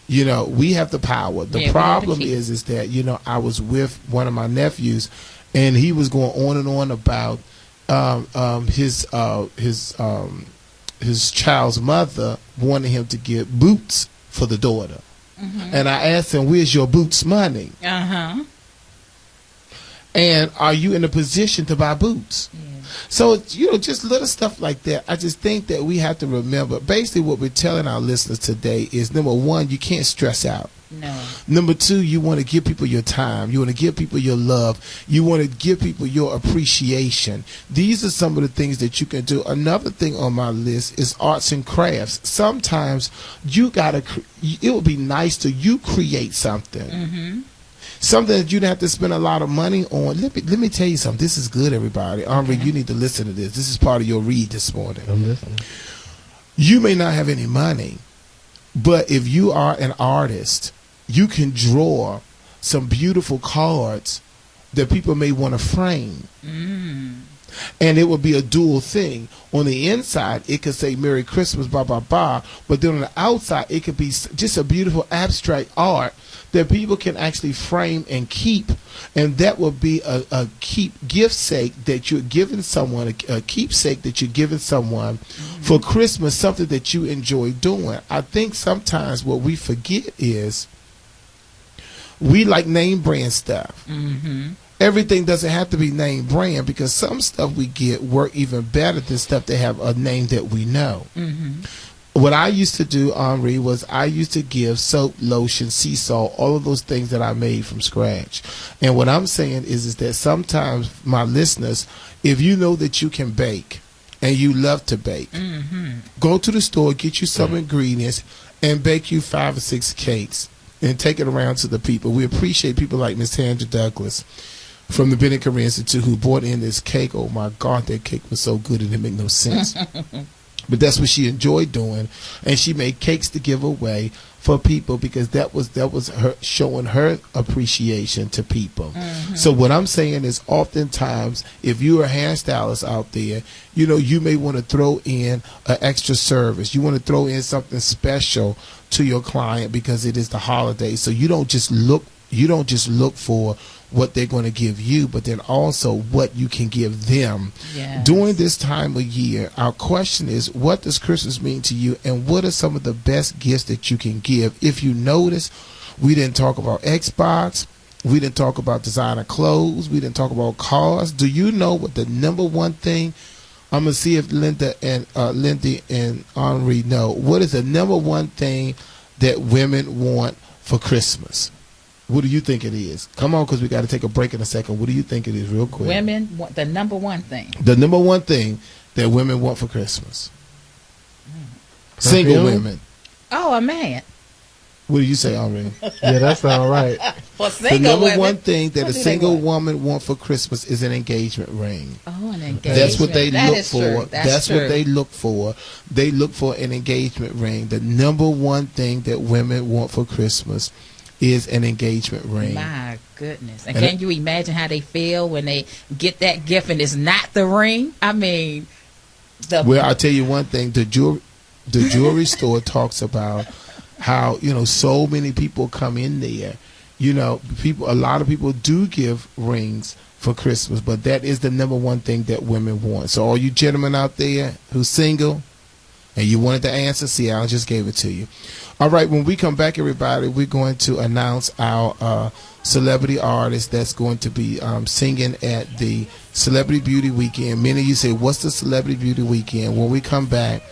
You know, we have the power. The Yeah, problem is that, you know, I was with one of my nephews, and he was going on and on about his child's mother wanted him to get boots for the daughter. And I asked him, where's your boots money? And are you in a position to buy boots? So, you know, just little stuff like that. I just think that we have to remember, basically what we're telling our listeners today is, number one, you can't stress out. No. Number two, you want to give people your time. You want to give people your love. You want to give people your appreciation. These are some of the things that you can do. Another thing on my list is arts and crafts. Sometimes you gotta. It would be nice to you create something. Something that you don't have to spend a lot of money on. Let me tell you something. This is good, everybody. Henri, you need to listen to this. This is part of your read this morning. I'm listening. You may not have any money, but if you are an artist, you can draw some beautiful cards that people may want to frame. And it would be a dual thing. On the inside, it could say Merry Christmas, blah, blah, blah. But then on the outside, it could be just a beautiful abstract art that people can actually frame and keep. And that would be a gift-sake that you're giving someone, a keepsake that you're giving someone for Christmas, something that you enjoy doing. I think sometimes what we forget is we like name brand stuff. Everything doesn't have to be name brand, because some stuff we get work even better than stuff that have a name that we know. What I used to do, Henri, was I used to give soap, lotion, sea salt, all of those things that I made from scratch. And what I'm saying is that sometimes, my listeners, if you know that you can bake and you love to bake, go to the store, get you some ingredients, and bake you 5 or 6 cakes and take it around to the people. We appreciate people like Miss Tandra Douglas from the Bennett Career Institute, who brought in this cake. Oh my God, that cake was so good it didn't make no sense. But that's what she enjoyed doing, and she made cakes to give away for people, because that was her showing her appreciation to people. So what I'm saying is, oftentimes, if you're a hairstylist out there, you know, you may want to throw in an extra service. You want to throw in something special to your client because it is the holiday. So you don't just look for what they're going to give you, but then also what you can give them. During this time of year, our question is, what does Christmas mean to you, and what are some of the best gifts that you can give? If you notice, we didn't talk about Xbox, we didn't talk about designer clothes, we didn't talk about cars. Do you know what the number one thing? I'm gonna see if Lindy and Henri know. What is the number one thing that women want for Christmas? What do you think it is? Come on, because we got to take a break in a second. What do you think it is, real quick? Women want the number one thing. The number one thing that women want for Christmas. Single women. Oh, a man. What do you say, Henri? Yeah, that sounds right. For single the number women, one thing that a single woman wants for Christmas is an engagement ring. Oh, an engagement. That's what they That look is for. true. That's true. what they look for. They look for an engagement ring. The number one thing that women want for Christmas is an engagement ring. My goodness. And can you imagine how they feel when they get that gift and it's not the ring? I mean, well, I'll tell you one thing. The jewelry store talks about how, you know, so many people come in there. You know, a lot of people do give rings for Christmas, but that is the number one thing that women want. So all you gentlemen out there who's single and you wanted the answer, see, I just gave it to you. All right, when we come back, everybody, we're going to announce our celebrity artist that's going to be singing at the Celebrity Beauty Weekend. Many of you say, what's the Celebrity Beauty Weekend? When we come back,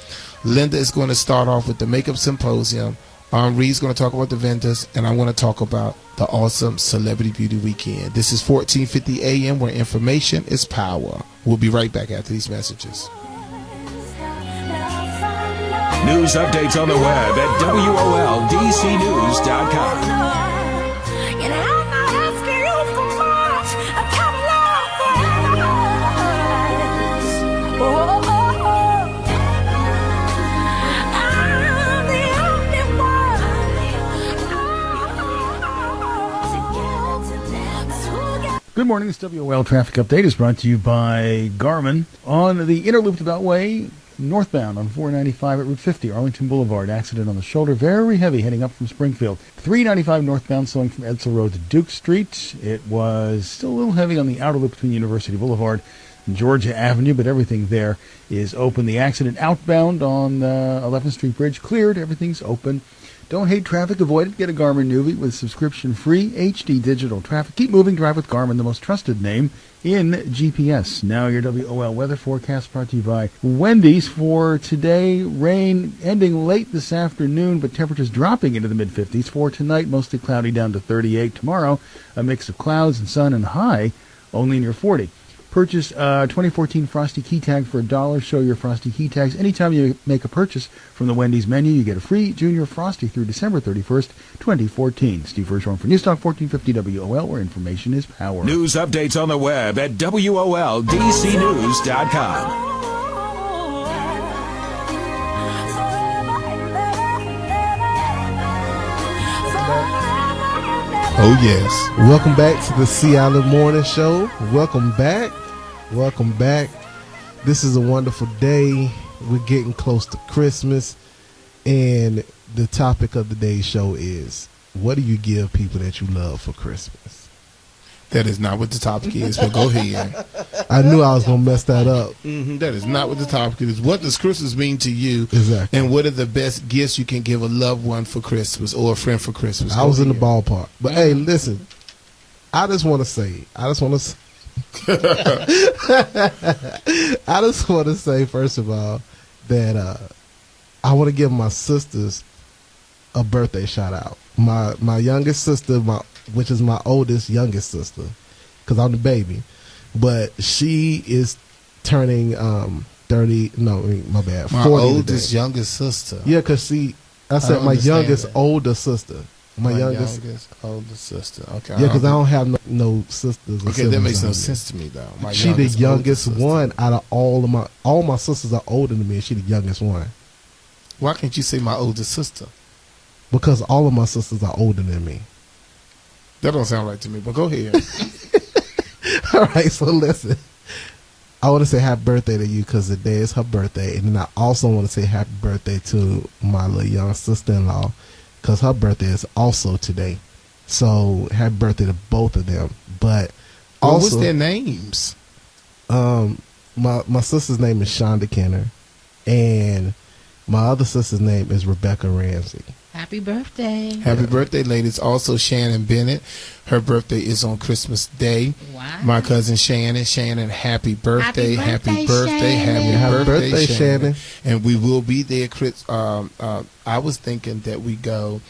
Linda is going to start off with the Makeup Symposium. Henri's going to talk about the vendors, and I'm going to talk about the awesome Celebrity Beauty Weekend. This is 1450 AM, where information is power. We'll be right back after these messages. News updates on the web at WOLDCnews.com. Good morning. This WOL Traffic Update is brought to you by Garmin. On the Inner Loop Beltway, northbound on 495 at Route 50, Arlington Boulevard. Accident on the shoulder, very heavy, heading up from Springfield. 395 northbound, slowing from Edsel Road to Duke Street. It was still a little heavy on the outer loop between University Boulevard and Georgia Avenue, but everything there is open. The accident outbound on 11th Street Bridge cleared. Everything's open. Don't hate traffic, avoid it. Get a Garmin Nuvie with subscription-free HD digital traffic. Keep moving, drive with Garmin, the most trusted name in GPS. Now your WOL weather forecast brought to you by Wendy's for today. Rain ending late this afternoon, but temperatures dropping into the mid-50s. For tonight, mostly cloudy down to 38. Tomorrow, a mix of clouds and sun and high only near 40. Purchase 2014 Frosty Key Tag for $1. Show your Frosty Key Tags. Anytime you make a purchase from the Wendy's menu, you get a free Junior Frosty through December 31st, 2014. Steve Hirschhorn for Newstalk 1450 WOL, where information is power. News updates on the web at WOLDCnews.com. Oh, yes. Welcome back to the Sea Island Morning Show. Welcome back. Welcome back. This is a wonderful day. We're getting close to Christmas. And the topic of the day's show is, what do you give people that you love for Christmas? That is not what the topic is, but go ahead. I knew I was going to mess that up. That is not what the topic is. What does Christmas mean to you? Exactly. And what are the best gifts you can give a loved one for Christmas or a friend for Christmas? I was in the ballpark. But, hey, listen, I just want to say, first of all, that I want to give my sisters a birthday shout out. My youngest sister, which is my youngest sister, because I'm the baby, but she is turning 30. No, my bad. My 40 oldest today. Youngest sister. Yeah, because I said my youngest older sister. My youngest older sister. Okay. Yeah, because I don't have no sisters. Okay, that makes no sense to me though. She the youngest one out of all my sisters are older than me, and she the youngest one. Why can't you say my oldest sister? Because all of my sisters are older than me. That don't sound right to me, but go ahead. All right, so listen. I want to say happy birthday to you because today is her birthday. And then I also want to say happy birthday to my little young sister-in-law because her birthday is also today. So happy birthday to both of them. But also, what's their names? My sister's name is Shonda Kenner. And my other sister's name is Rebecca Ramsey. Happy birthday. Happy birthday, ladies. Also, Shannon Bennett. Her birthday is on Christmas Day. Wow. My cousin Shannon. Shannon, happy birthday. Happy birthday. Happy birthday, Shannon. And we will be there. I was thinking that we go.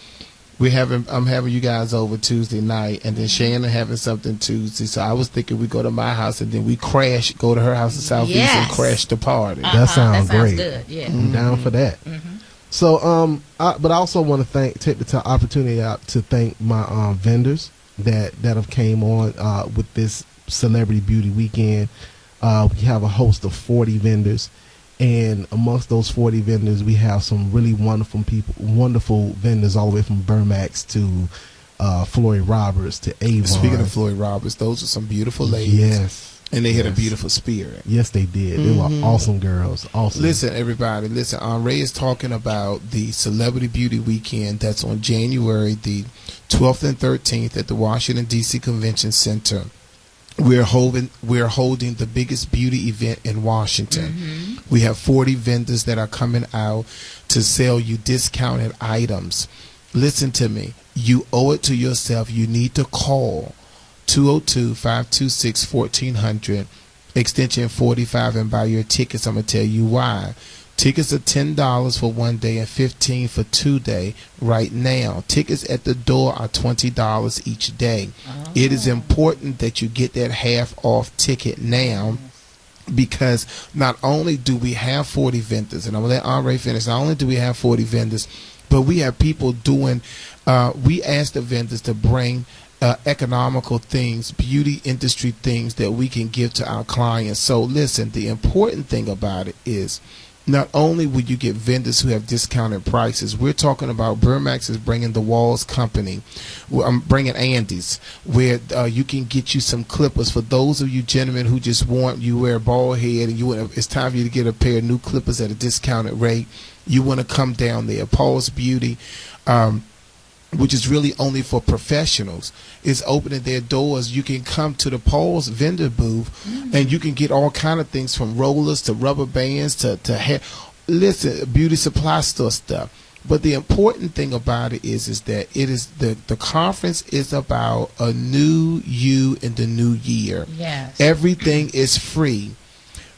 I'm having you guys over Tuesday night, and then Shannon having something Tuesday. So I was thinking we go to my house, and then we go to her house in Southeast and crash the party. That sounds great. Good. Yeah. I'm down for that. Mm-hmm. So, but I also want to take the opportunity out to thank my vendors that have came on with this Celebrity Beauty Weekend. We have a host of 40 vendors, and amongst those 40 vendors, we have some really wonderful vendors all the way from Burmax to Floyd Roberts to Avon. Speaking of Floyd Roberts, those are some beautiful ladies. Yes. And they had a beautiful spirit. Yes, they did. They were awesome girls. Awesome. Listen, everybody. Listen, Ray is talking about the Celebrity Beauty Weekend that's on January the 12th and 13th at the Washington, D.C. Convention Center. We're holding the biggest beauty event in Washington. We have 40 vendors that are coming out to sell you discounted items. Listen to me. You owe it to yourself. You need to call 202-526-1400, extension 45, and buy your tickets. I'm going to tell you why. Tickets are $10 for 1 day and $15 for 2 days right now. Tickets at the door are $20 each day. Oh. It is important that you get that half off ticket now, because not only do we have 40 vendors, and I'm going to let Andre finish, not only do we have 40 vendors, but we have people doing, we ask the vendors to bring economical things, beauty industry things that we can give to our clients. So listen, the important thing about it is not only will you get vendors who have discounted prices, we're talking about Burmax is bringing the Walls Company. I'm bringing Andy's, where you can get you some clippers for those of you gentlemen who just want, you wear a bald head and it's time for you to get a pair of new clippers at a discounted rate. You want to come down there. Paul's Beauty, which is really only for professionals, is opening their doors. You can come to the Paul's vendor booth and you can get all kind of things from rollers to rubber bands to hair. Listen, beauty supply store stuff. But the important thing about it is that it is the conference is about a new you in the new year. Yes. Everything is free.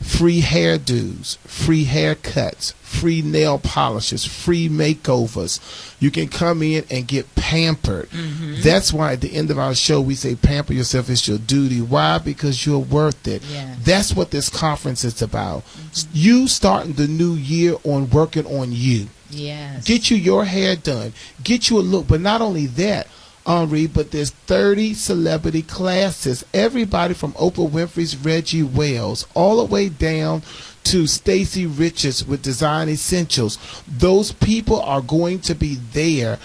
Free hairdos, free haircuts, free nail polishes, free makeovers. You can come in and get pampered. That's why at the end of our show we say pamper yourself, it's your duty. Why? Because you're worth it. Yes. That's what this conference is about. You starting the new year on working on you. Yes. Get you your hair done. Get you a look. But not only that, Henri, but there's 30 celebrity classes. Everybody from Oprah Winfrey's Reggie Wells all the way down to Stacey Richards with Design Essentials. Those people are going to be there.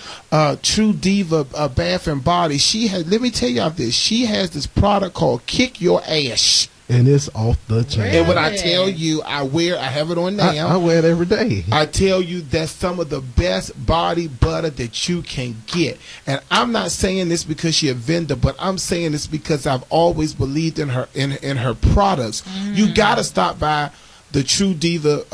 True Diva Bath and Body. Let me tell y'all this. She has this product called Kick Your Ash. And it's off the chain. And when I tell you, I have it on now. I wear it every day. I tell you, that's some of the best body butter that you can get. And I'm not saying this because she's a vendor, but I'm saying this because I've always believed in her in her products. You got to stop by the True Diva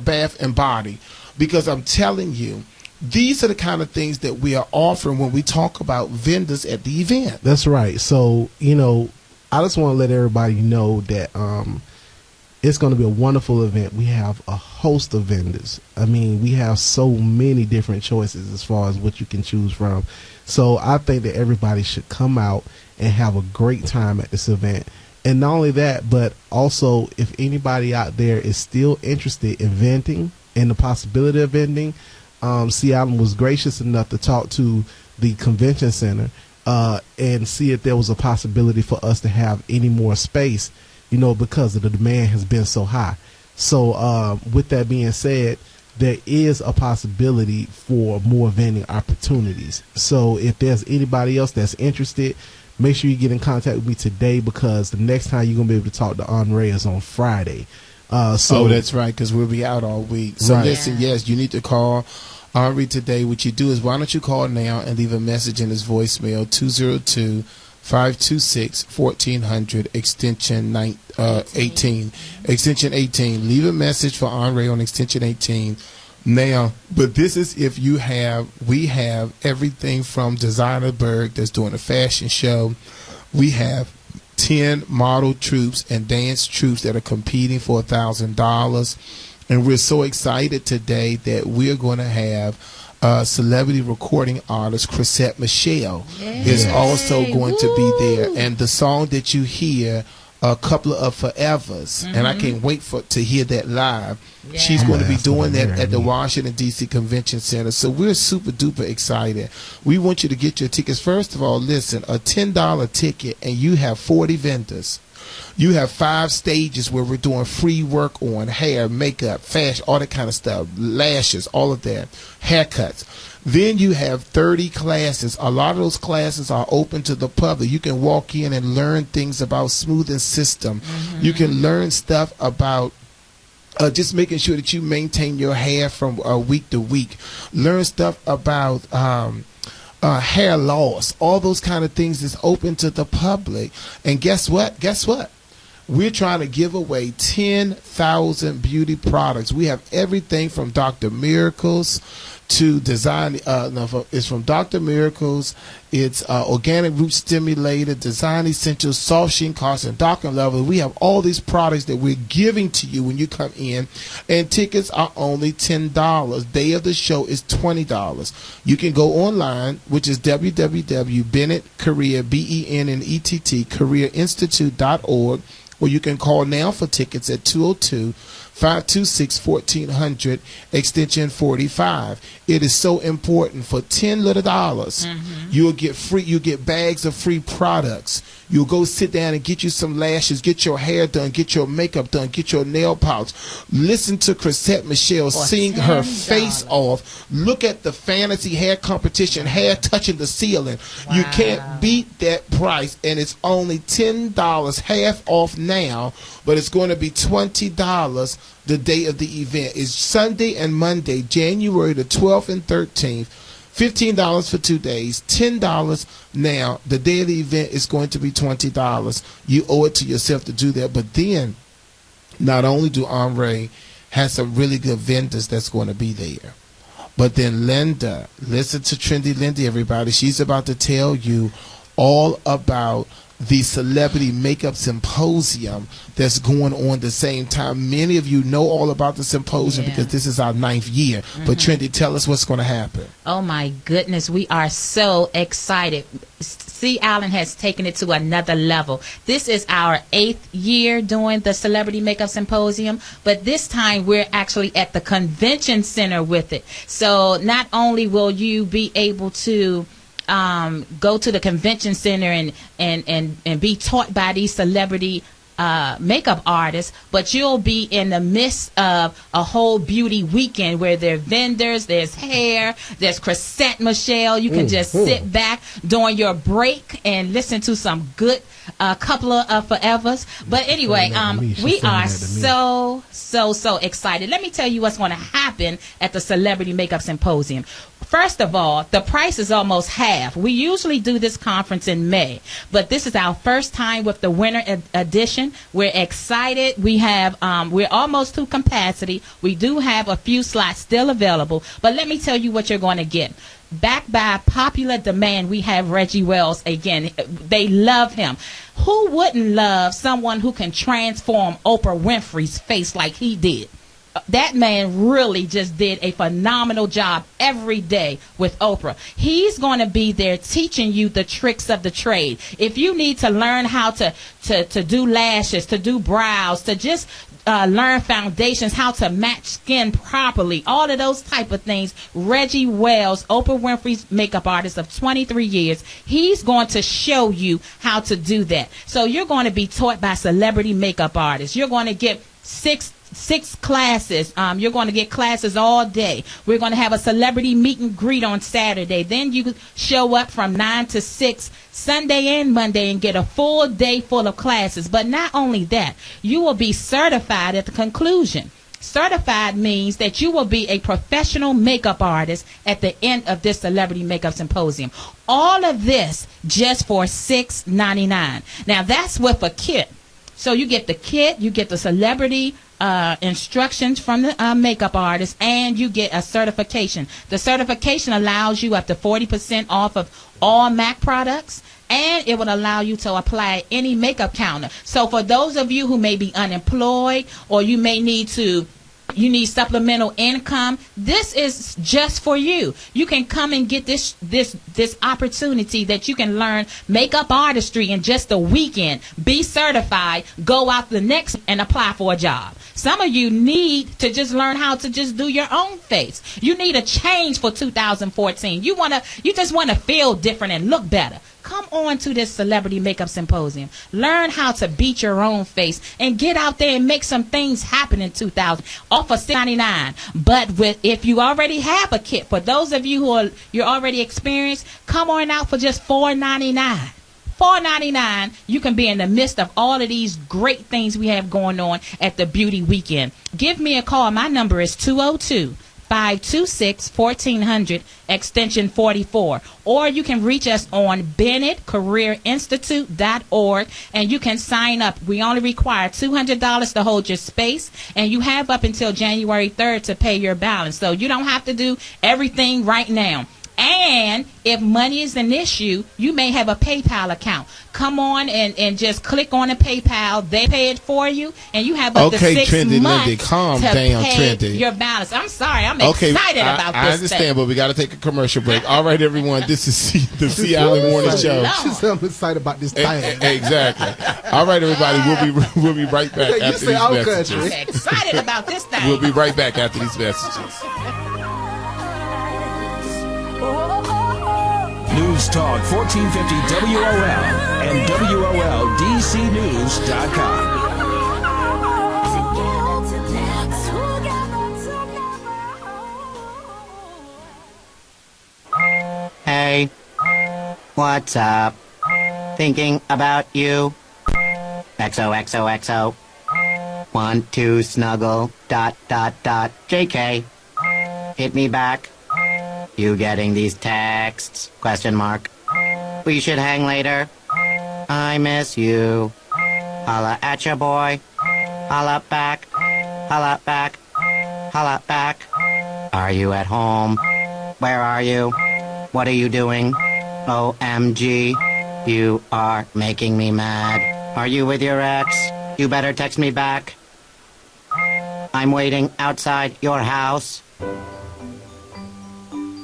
Bath and Body, because I'm telling you, these are the kind of things that we are offering when we talk about vendors at the event. That's right. So, I just want to let everybody know that it's going to be a wonderful event. We have a host of vendors. I mean, we have so many different choices as far as what you can choose from. So I think that everybody should come out and have a great time at this event. And not only that, but also if anybody out there is still interested in vending and the possibility of vending, Seattle was gracious enough to talk to the convention center and see if there was a possibility for us to have any more space, because of the demand has been so high. So with that being said, there is a possibility for more vending opportunities. So if there's anybody else that's interested, make sure you get in contact with me today, because the next time you're going to be able to talk to Andre is on Friday. So that's right, because we'll be out all week. So listen, yes, you need to call Henri today. What you do is, why don't you call now and leave a message in his voicemail, 202-526-1400, extension 18. Extension 18. Leave a message for Henri on extension 18. Now, but this is if we have everything from Designer Berg that's doing a fashion show. We have 10 model troops and dance troops that are competing for $1,000. And we're so excited today that we're going to have celebrity recording artist Chrisette Michelle is also going to be there. And the song that you hear, A Couple of Forevers, and I can't wait to hear that live. She's going to be doing that at the Washington, D.C. Convention Center. So we're super duper excited. We want you to get your tickets. First of all, listen, a $10 ticket and you have 40 vendors. You have 5 stages where we're doing free work on hair, makeup, fashion, all that kind of stuff, lashes, all of that, haircuts. Then you have 30 classes. A lot of those classes are open to the public. You can walk in and learn things about smoothing system. You can learn stuff about just making sure that you maintain your hair from week to week. Learn stuff about hair loss, all those kind of things is open to the public. And guess what? We're trying to give away 10,000 beauty products. We have everything from Dr. Miracles to design. It's from Dr. Miracles. It's organic root stimulator, Design Essentials, soft sheen cotton, Dock and Level. We have all these products that we're giving to you when you come in, and tickets are only $10. Day of the show is $20. You can go online, which is www.Bennett Career, BENNETT, careerinstitute.org. or you can call now for tickets at 202-526-1400 extension 45. It is so important. For $10 little, you'll get free. You get bags of free products. You'll go sit down and get you some lashes, get your hair done, get your makeup done, get your nail polish. Listen to Chrisette Michelle sing her face off. Look at the fantasy hair competition, hair touching the ceiling. Wow. You can't beat that price, and it's only $10, half off now, but it's going to be $20 the day of the event. It's Sunday and Monday, January the 12th and 13th. $15 for 2 days, $10 now. The day of the event is going to be $20. You owe it to yourself to do that. But then, not only do Ombre have some really good vendors that's going to be there, but then Linda, listen to Trendy Linda, everybody. She's about to tell you all about the Celebrity Makeup Symposium that's going on the same time. Many of you know all about the symposium because this is our 9th year. But Trendy, tell us what's going to happen. Oh my goodness, we are so excited. C. Allen has taken it to another level. This is our 8th year doing the Celebrity Makeup Symposium, but this time we're actually at the convention center with it. So not only will you be able to go to the convention center and be taught by these celebrity makeup artists, but you'll be in the midst of a whole beauty weekend where there are vendors, there's hair, there's Chrisette Michelle. You can just sit back during your break and listen to some good couple of forevers. But anyway, we are so excited. Let me tell you what's going to happen at the Celebrity Makeup Symposium. First of all, the price is almost half. We usually do this conference in May, but this is our first time with the winter edition. We're excited. We have we're almost to capacity. We do have a few slots still available, but let me tell you what you're going to get. Backed by popular demand, we have Reggie Wells again. They love him. Who wouldn't love someone who can transform Oprah Winfrey's face like he did? That man really just did a phenomenal job every day with Oprah. He's going to be there teaching you the tricks of the trade. If you need to learn how to do lashes, to do brows, to just learn foundations, how to match skin properly, all of those type of things, Reggie Wells, Oprah Winfrey's makeup artist of 23 years, he's going to show you how to do that. So you're going to be taught by celebrity makeup artists. You're going to get six classes. You're going to get classes all day. We're going to have a celebrity meet and greet on Saturday. Then you show up from 9 to 6 Sunday and Monday and get a full day full of classes. But not only that, you will be certified at the conclusion. Certified means that you will be a professional makeup artist at the end of this Celebrity Makeup Symposium. All of this just for $6.99. Now that's with a kit. So you get the kit, you get the celebrity instructions from the makeup artist, and you get a certification. The certification allows you up to 40% off of all MAC products, and it will allow you to apply any makeup counter. So for those of you who may be unemployed, or you may need supplemental income, this is just for you. You can come and get this opportunity that you can learn makeup artistry in just a weekend, be certified, go out the next and apply for a job. Some of you need to just learn how to just do your own face. You need a change for 2014. You just want to feel different and look better. Come on to this Celebrity Makeup Symposium. Learn how to beat your own face and get out there and make some things happen in 2000. All for $6.99. But if you already have a kit, for those of you you're already experienced, come on out for just $4.99. $4.99. You can be in the midst of all of these great things we have going on at the Beauty Weekend. Give me a call. My number is 202-526-1400 extension 44, or you can reach us on BennettCareerInstitute.org, and you can sign up. We only require $200 to hold your space, and you have up until January 3rd to pay your balance, so you don't have to do everything right now. And if money is an issue, you may have a PayPal account. Come on and just click on a PayPal. They pay it for you, and you have up to 6 Trendy months Lindy, calm to down, pay Trendy. your balance. I'm sorry. I'm excited about this. I understand, but we got to take a commercial break. All right, everyone. This is the C. Allen Morning Show. I'm excited about this thing. Exactly. All right, everybody. We'll be right back after these messages. I'm excited about this thing. We'll be right back after these messages. News Talk 1450 WOL and WOLDCnews.com. Hey, what's up? Thinking about you. XOXOXO. Want to snuggle. ... JK. Hit me back. You getting these texts? ? We should hang later. I miss you. Holla at ya, boy. Holla back. Holla back. Holla back. Are you at home? Where are you? What are you doing? OMG. You are making me mad. Are you with your ex? You better text me back. I'm waiting outside your house.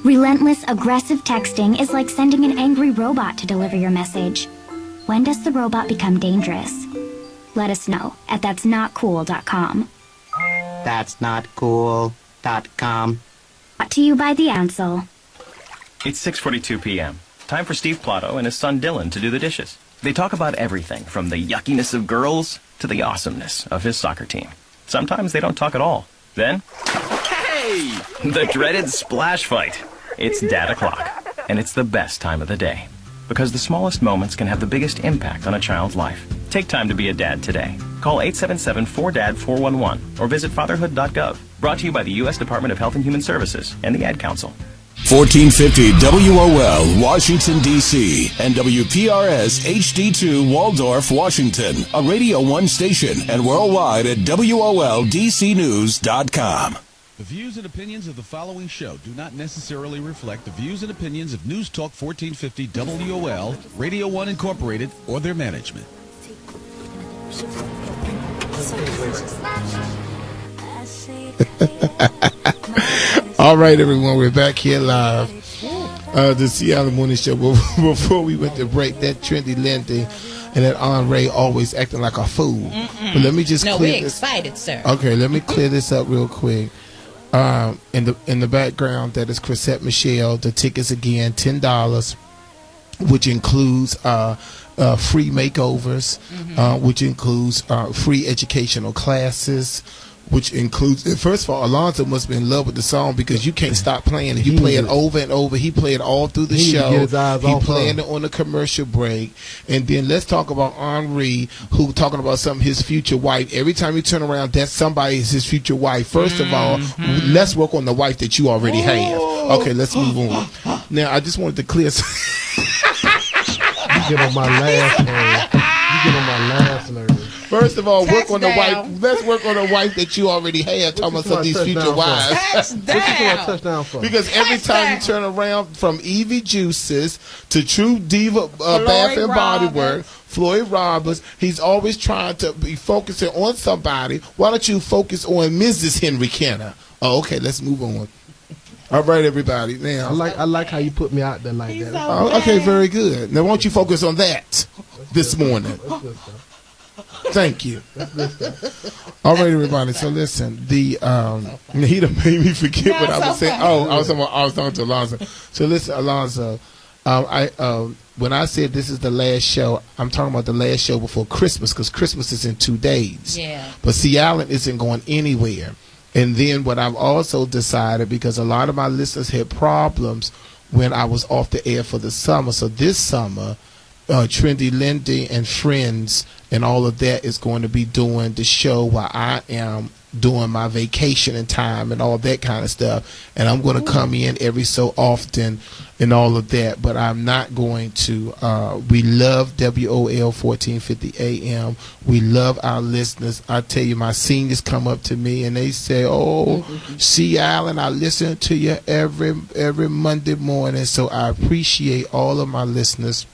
Relentless, aggressive texting is like sending an angry robot to deliver your message. When does the robot become dangerous? Let us know at that'snotcool.com. That'snotcool.com. Brought to you by The Ansel. It's 6:42 p.m. Time for Steve Plato and his son Dylan to do the dishes. They talk about everything from the yuckiness of girls to the awesomeness of his soccer team. Sometimes they don't talk at all. Then, hey! The dreaded splash fight. It's Dad o'clock, and it's the best time of the day. Because the smallest moments can have the biggest impact on a child's life. Take time to be a dad today. Call 877-4DAD-411 or visit fatherhood.gov. Brought to you by the U.S. Department of Health and Human Services and the Ad Council. 1450 WOL, Washington, D.C. and WPRS HD2 Waldorf, Washington. A Radio 1 station and worldwide at WOLDCnews.com. The views and opinions of the following show do not necessarily reflect the views and opinions of News Talk 1450 WOL, Radio 1 Incorporated, or their management. All right, everyone, we're back here live. The Seattle Morning Show. Before we went to break, that Trendy Lindy and that Andre always acting like a fool. But let me just we're clear this. excited, sir. Okay, let me clear this up real quick. In the background, that is Chrisette Michelle. The tickets again, $10, which includes free makeovers, which includes free educational classes, which includes, first of all, Alonzo must be in love with the song because you can't stop playing it. You play it over and over. He played it all through the show. He playing it on the commercial break. And then let's talk about Henri, who talking about some of his future wife. Every time you turn around, that somebody is his future wife. First of all, let's work on the wife that you already have. Okay, let's move on. Now, I just wanted to clear some. You get on my last nerve. You get on my last nerve. First of all, work on the wife. Let's work on the wife that you already have. Talking about some of these future wives. Touchdown for? Because every time you turn around, from Evie Juices to True Diva Bath and Body Works, Floyd Roberts, he's always trying to be focusing on somebody. Why don't you focus on Mrs. Henry Kenner? Oh, okay, let's move on. All right, everybody. Now, I like how you put me out there like that. Oh, okay, very good. Now, why don't you focus on that this morning? Thank you. All right, everybody. So listen, he done made me forget what I was saying. Oh, I was talking to Alonzo. So listen, Alonzo, when I said this is the last show, I'm talking about the last show before Christmas, because Christmas is in 2 days. Yeah. But C. Allen isn't going anywhere. And then what I've also decided, because a lot of my listeners had problems when I was off the air for the summer. So this summer, Trendy Lindy and friends and all of that is going to be doing the show while I am during my vacation and time and all that kind of stuff. And I'm going to come in every so often and all of that. But I'm not going to. We love WOL 1450 AM. We love our listeners. I tell you, my seniors come up to me and they say, "Oh, C. Allen, I listen to you every Monday morning." So I appreciate all of my listeners.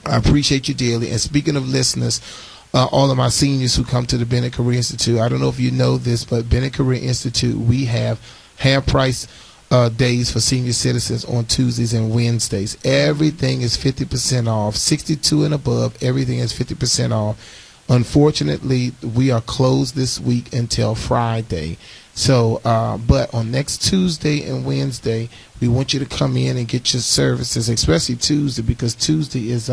I appreciate you dearly. And speaking of listeners, all of my seniors who come to the Bennett Career Institute, I don't know if you know this, but Bennett Career Institute, we have half price days for senior citizens on Tuesdays and Wednesdays. Everything is 50% off. 62 and above, everything is 50% off. Unfortunately, we are closed this week until Friday. So, but on next Tuesday and Wednesday, we want you to come in and get your services, especially Tuesday, because Tuesday is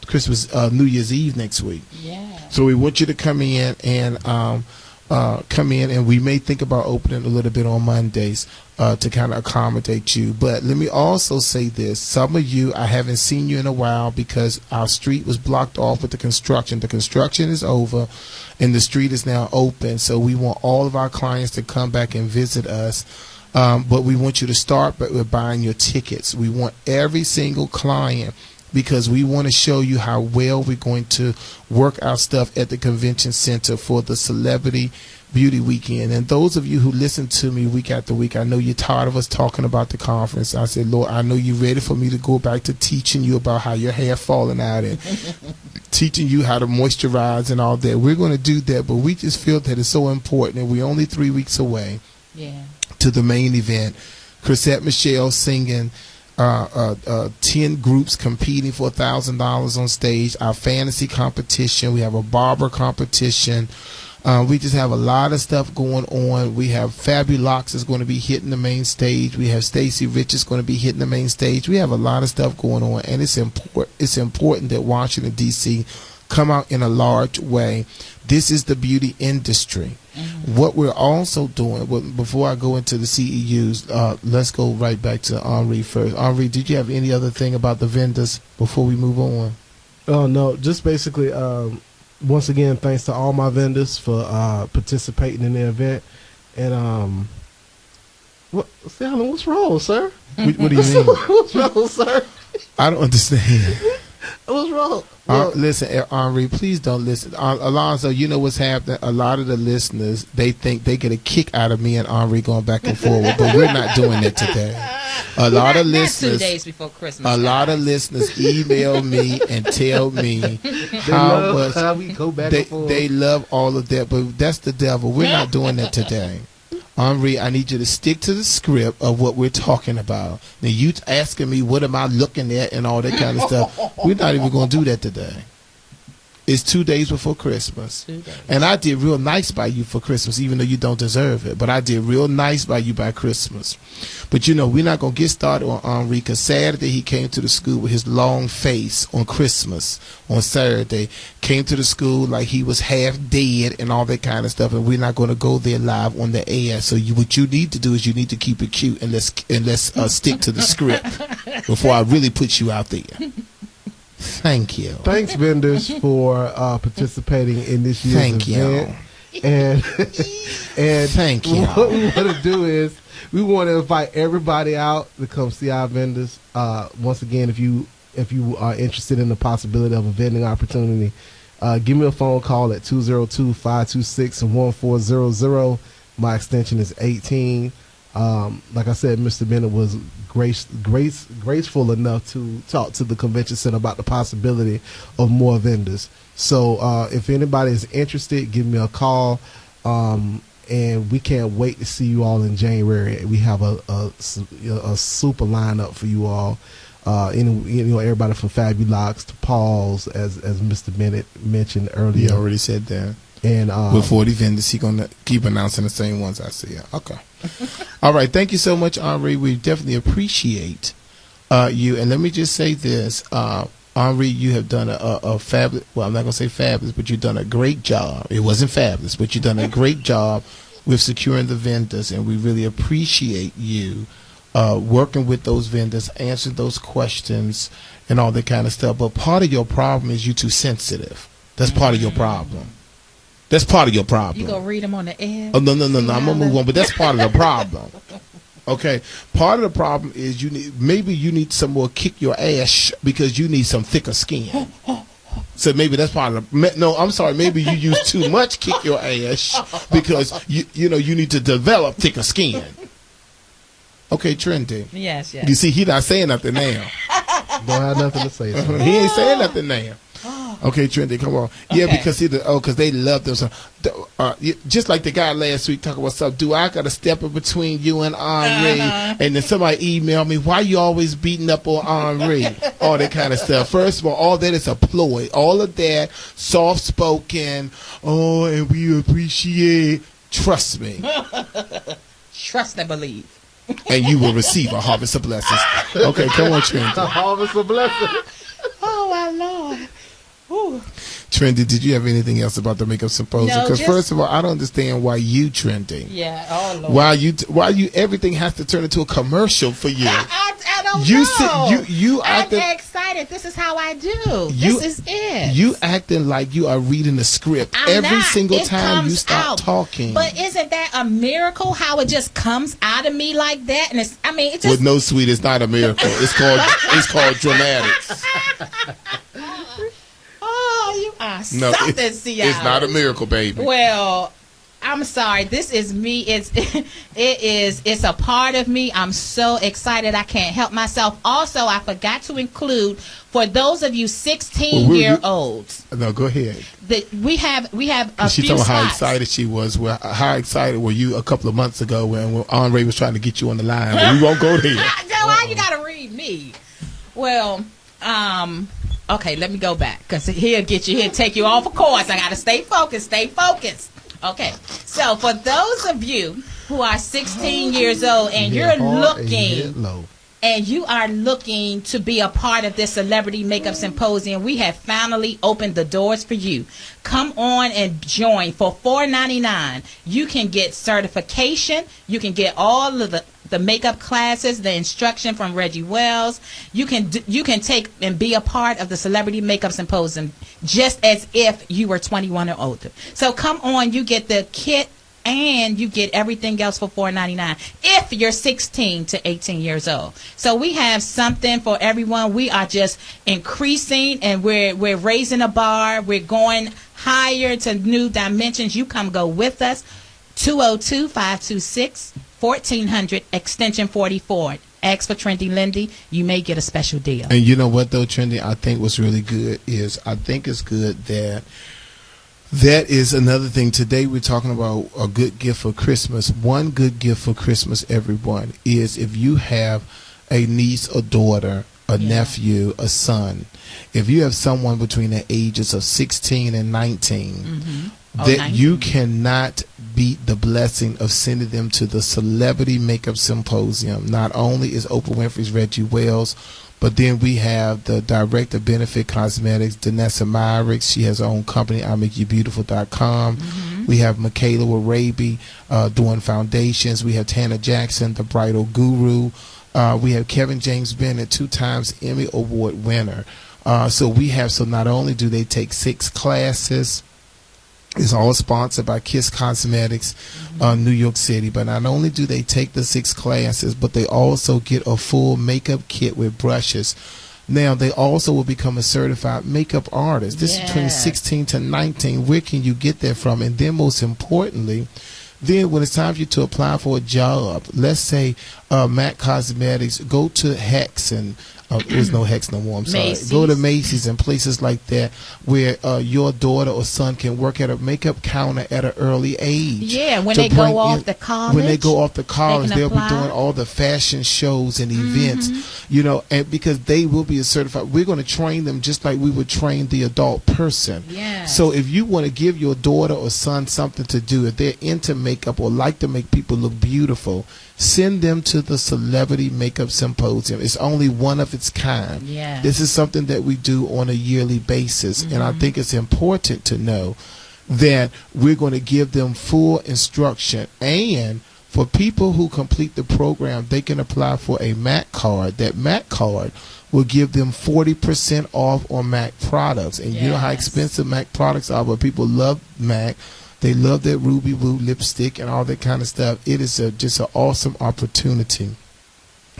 Christmas, New Year's Eve next week. Yeah. So we want you to come in and and we may think about opening a little bit on Mondays to kind of accommodate you. But let me also say this. Some of you, I haven't seen you in a while because our street was blocked off with the construction. The construction is over and the street is now open. So we want all of our clients to come back and visit us. But we want you to start with buying your tickets. We want every single client, because we want to show you how well we're going to work our stuff at the convention center for the Celebrity Beauty Weekend. And those of you who listen to me week after week, I know you're tired of us talking about the conference. I said, Lord, I know you're ready for me to go back to teaching you about how your hair falling out and teaching you how to moisturize and all that. We're going to do that, but we just feel that it's so important, and we're only 3 weeks away to the main event. Chrisette Michelle singing, 10 groups competing for $1,000 on stage, our fantasy competition, we have a barber competition, we just have a lot of stuff going on. We have Fabulox is going to be hitting the main stage, we have Stacey Rich is going to be hitting the main stage. We have a lot of stuff going on, and it's important that Washington D.C. come out in a large way. This is the beauty industry. What we're also doing, before I go into the CEUs, let's go right back to Henri first. Henri, did you have any other thing about the vendors before we move on? Oh, no, just basically, once again, thanks to all my vendors for participating in the event. And, what's wrong, sir? What do you mean? What's wrong, sir? I don't understand. What's wrong? Listen, Henri, please don't listen. Alonzo, you know what's happening? A lot of the listeners, they think they get a kick out of me and Henri going back and forward, but we're not doing that today. A lot of listeners, 2 days before Christmas. A lot of listeners email me and tell me how we go back and forth. They love all of that, but that's the devil. We're not doing that today. Henri, I need you to stick to the script of what we're talking about. Now, you asking me what am I looking at and all that kind of stuff. We're not even going to do that today. It's 2 days before Christmas. 2 days. And I did real nice by you for Christmas, even though you don't deserve it. But I did real nice by you by Christmas. But, you know, we're not going to get started on Henri, because Saturday he came to the school with his long face on Christmas. On Saturday, came to the school like he was half dead and all that kind of stuff. And we're not going to go there live on the air. So what you need to do is you need to keep it cute and let's stick to the script before I really put you out there. Thank you. Thanks, vendors, for participating in this year's event. And thank you. What we want to do is we want to invite everybody out to come see our vendors. Once again, if you are interested in the possibility of a vending opportunity, give me a phone call at 202-526-1400. My extension is 18. Like I said, Mr. Bennett was graceful enough to talk to the convention center about the possibility of more vendors. So if anybody is interested, give me a call. And we can't wait to see you all in January. We have a super lineup for you all. Everybody from Fabulox to Paul's, as Mr. Bennett mentioned earlier. He already said that. And with 40 vendors, he's going to keep announcing the same ones I see. Okay. All right. Thank you so much, Henri. We definitely appreciate you. And let me just say this. Henri, you have done a fabulous, well, I'm not going to say fabulous, but you've done a great job. It wasn't fabulous, but you've done a great job with securing the vendors, and we really appreciate you working with those vendors, answering those questions, and all that kind of stuff. But part of your problem is you're too sensitive. That's part of your problem. That's part of your problem. You gonna read them on the air? Oh, no. I'm gonna move on, but that's part of the problem. Okay, part of the problem is maybe you need some more kick your ass because you need some thicker skin. So maybe that's part of the. No, I'm sorry. Maybe you use too much kick your ass because you need to develop thicker skin. Okay, Trendy. Yes. You see, he not saying nothing now. Don't have nothing to say. So. He ain't saying nothing now. Okay, Trendy, come on. Yeah, because because they love them. So, just like the guy last week talking about stuff. Do I got to step in between you and Henri? And then somebody emailed me, why you always beating up on Henri? All that kind of stuff. First of all that is a ploy. All of that soft spoken. Oh, and we appreciate. Trust me. Trust and believe. And you will receive a harvest of blessings. Okay, come on, Trendy. A harvest of blessings. Oh my Lord. Ooh. Trendy, did you have anything else about the makeup symposium? No, Because first of all, I don't understand why you trending. Yeah, oh Lord. Why you everything has to turn into a commercial for you. I don't know. You I'm excited. This is how I do. This is it. You acting like you are reading the script every single time you start talking. But isn't that a miracle? How it just comes out of me like that? And it's just with no sweet. It's not a miracle. It's called dramatics. Oh, you are something, Ciara. It's not a miracle, baby. Well, I'm sorry. This is me. It's a part of me. I'm so excited I can't help myself. Also, I forgot to include for those of you 16-year-olds. No, go ahead. We have a she few told me spots. how excited she was. Well, how excited were you a couple of months ago when Henri was trying to get you on the line? Well, we won't go there. Why you gotta read me? Well, okay, let me go back because he'll take you off of course. I gotta stay focused. Okay, so for those of you who are 16 years old and you are looking to be a part of this Celebrity Makeup Symposium, we have finally opened the doors for you. Come on and join for $4.99. You can get certification. You can get all of the makeup classes, the instruction from Reggie Wells. You can take and be a part of the Celebrity Makeup Symposium just as if you were 21 or older. So come on, you get the kit and you get everything else for $4.99 if you're 16 to 18 years old. So we have something for everyone. We are just increasing and we're raising the bar. We're going higher to new dimensions. You come go with us. 202-526-1400 extension 44. Ask for Trendy Lindy. You may get a special deal. And you know what though, Trendy? I think what's really good is it's good that is another thing. Today we're talking about a good gift for Christmas. One good gift for Christmas, everyone, is if you have a niece, a daughter, a nephew, a son. If you have someone between the ages of 16 and 19, you cannot beat the blessing of sending them to the Celebrity Makeup Symposium. Not only is Oprah Winfrey's Reggie Wells, but then we have the director of Benefit Cosmetics, Danessa Myrick. She has her own company, IMakeYouBeautiful.com. We have Michaela Warabi doing foundations. We have Tana Jackson, the bridal guru. We have Kevin James Bennett, 2 times Emmy Award winner. So not only do they take 6 classes, it's all sponsored by Kiss Cosmetics, New York City. But not only do they take the 6 classes, but they also get a full makeup kit with brushes. Now, they also will become a certified makeup artist. This is between 16 to 19. Where can you get that from? And then most importantly, then when it's time for you to apply for a job, let's say MAC Cosmetics, go to Hex and there's no Hex no more, I'm sorry. Macy's. Go to Macy's and places like that where your daughter or son can work at a makeup counter at an early age. Yeah, when they go off to college. When they go off to college, they'll apply. be doing all the fashion shows and events, and because they will be a certified, we're going to train them just like we would train the adult person. Yeah. So if you want to give your daughter or son something to do, if they're into makeup or like to make people look beautiful, send them to the Celebrity Makeup Symposium. It's only one of its kind. Yeah. This is something that we do on a yearly basis, and I think it's important to know that we're going to give them full instruction. And for people who complete the program, they can apply for a MAC card. That MAC card will give them 40% off on MAC products. And you know how expensive MAC products are, but people love MAC. They love that Ruby Woo lipstick and all that kind of stuff. It is just an awesome opportunity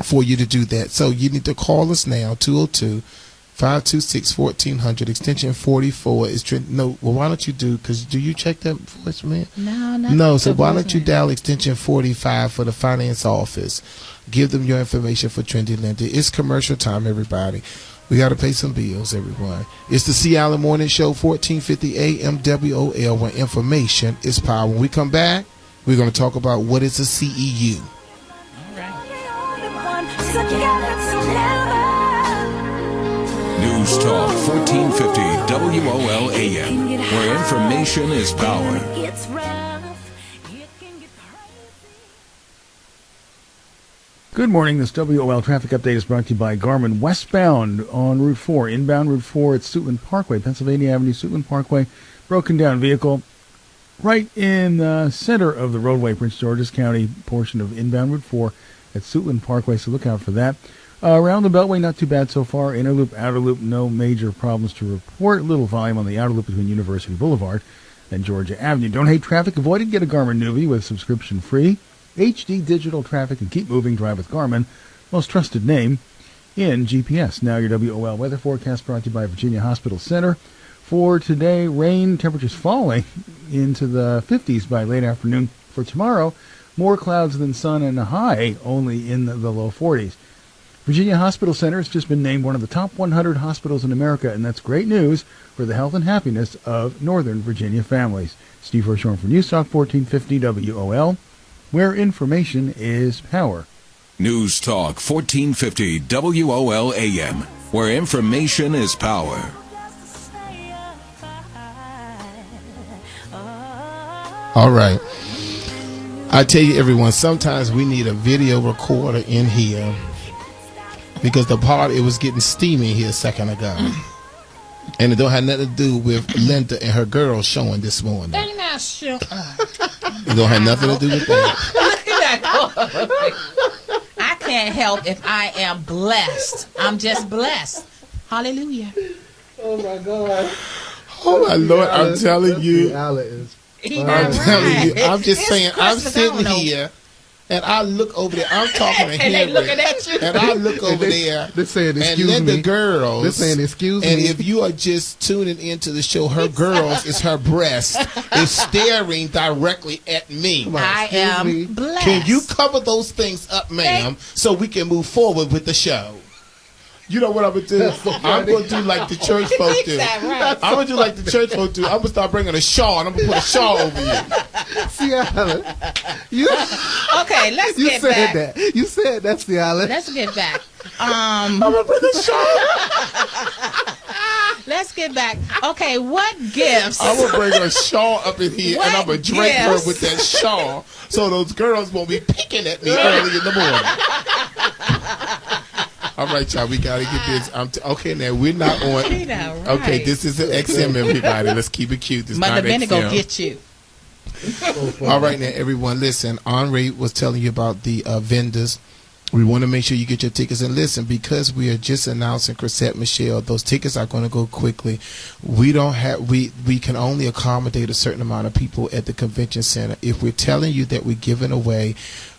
for you to do that. So you need to call us now, 202-526-1400, extension 44 is no. Well, why don't you because do you check that voice, man? No. So why don't you dial extension 45 for the finance office? Give them your information for Trendy Lender. It's commercial time, everybody. We got to pay some bills, everyone. It's the C. Allen Morning Show, 1450 AM WOL, where information is power. When we come back, we're going to talk about what is a CEU. News Talk 1450 WOL AM, where information is power. Good morning. This WOL traffic update is brought to you by Garmin. Westbound on Route 4, inbound Route 4 at Suitland Parkway, Pennsylvania Avenue, Suitland Parkway. Broken down vehicle right in the center of the roadway, Prince George's County portion of inbound Route 4 at Suitland Parkway, so look out for that. Around the Beltway, not too bad so far. Inner loop, outer loop, no major problems to report. Little volume on the outer loop between University Boulevard and Georgia Avenue. Don't hate traffic. Avoid it. Get a Garmin Nuvie with subscription free. HD digital traffic, and keep moving. Drive with Garmin, most trusted name in GPS. Now your WOL weather forecast brought to you by Virginia Hospital Center. For today, rain, temperatures falling into the 50s by late afternoon. For tomorrow, more clouds than sun and a high only in the low 40s. Virginia Hospital Center has just been named one of the top 100 hospitals in America, and that's great news for the health and happiness of Northern Virginia families. Steve Hirshhorn for News Talk 1450 WOL, where information is power. News Talk 1450 WOL AM, where information is power. All right. I tell you, everyone, sometimes we need a video recorder in here because it was getting steamy here a second ago. And it don't have nothing to do with Linda and her girls showing this morning. They not sure. It don't have nothing to do with that. I can't help if I am blessed. I'm just blessed. Hallelujah. Oh my God. Oh my Lord, I'm telling you. I'm telling you. I'm just saying, I'm sitting here. And I look over there. I'm talking to Henry. And they looking at you. And I look over there. They're saying, excuse me. And then the girls. They're saying, excuse me. And if you are just tuning into the show, her girls is her breast is staring directly at me. I am blessed. Can you cover those things up, ma'am, so we can move forward with the show? You know what I'm going to do? I'm going to do like the church folk do. I'm going to do like the church folk do. I'm going to start bringing a shawl, and I'm going to put a shawl over you. See, Alan, okay, let's get back. That. You said that, see, Alan. Let's get back. I'm going to bring a shawl. Let's get back. Okay, what gifts? I'm going to bring a shawl up in here, and I'm going to drape her with that shawl so those girls won't be picking at me early in the morning. All right, y'all, we got to get this. Okay, now, we're not on. Right. Okay, this is an XM, everybody. Let's keep it cute. This Mother Benny XM. go get you. All right, now, everyone, listen. Henri was telling you about the vendors. We want to make sure you get your tickets. And listen, because we are just announcing Chrisette Michelle, those tickets are going to go quickly. We can only accommodate a certain amount of people at the convention center. If we're telling you that we're giving away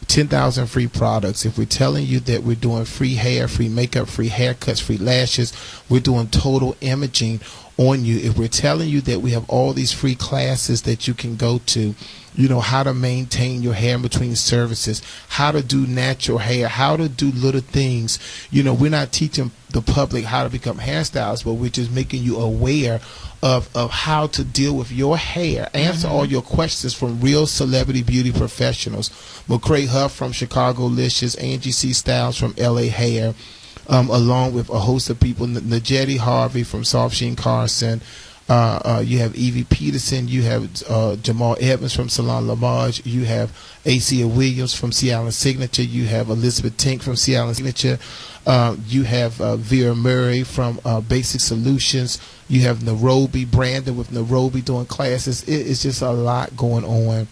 10,000 free products, if we're telling you that we're doing free hair, free makeup, free haircuts, free lashes, we're doing total imaging on you, if we're telling you that we have all these free classes that you can go to, you know, how to maintain your hair in between services, how to do natural hair, how to do little things. You know, we're not teaching the public how to become hairstylists, but we're just making you aware of how to deal with your hair. Answer all your questions from real celebrity beauty professionals. McCray Huff from Chicago Licious, Angie C. Styles from LA Hair, along with a host of people, Najetti Harvey from Soft Sheen Carson. You have Evie Peterson. You have Jamal Edmonds from Salon Lamage. You have Acia Williams from Sea Island Signature. You have Elizabeth Tink from Sea Island Signature. You have Vera Murray from Basic Solutions. You have Nairobi, Brandon with Nairobi doing classes. It's just a lot going on.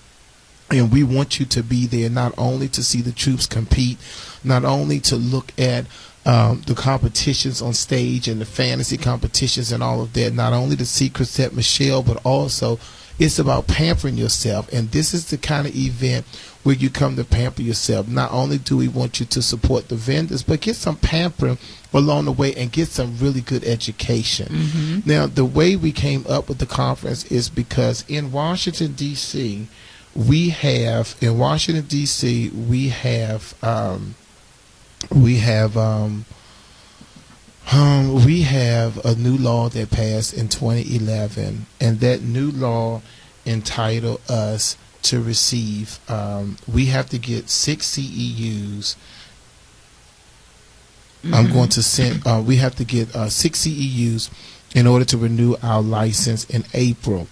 And we want you to be there, not only to see the troops compete, not only to look at the competitions on stage and the fantasy competitions and all of that, not only to see Chrisette Michelle, but also It's about pampering yourself. And this is the kind of event where you come to pamper yourself. Not only do we want you to support the vendors, but get some pampering along the way and get some really good education. Now, the way we came up with the conference is because in Washington, D.C., we have a new law that passed in 2011, and that new law entitled us to receive, we have to get 6 CEUs. We have to get 6 CEUs in order to renew our license in April.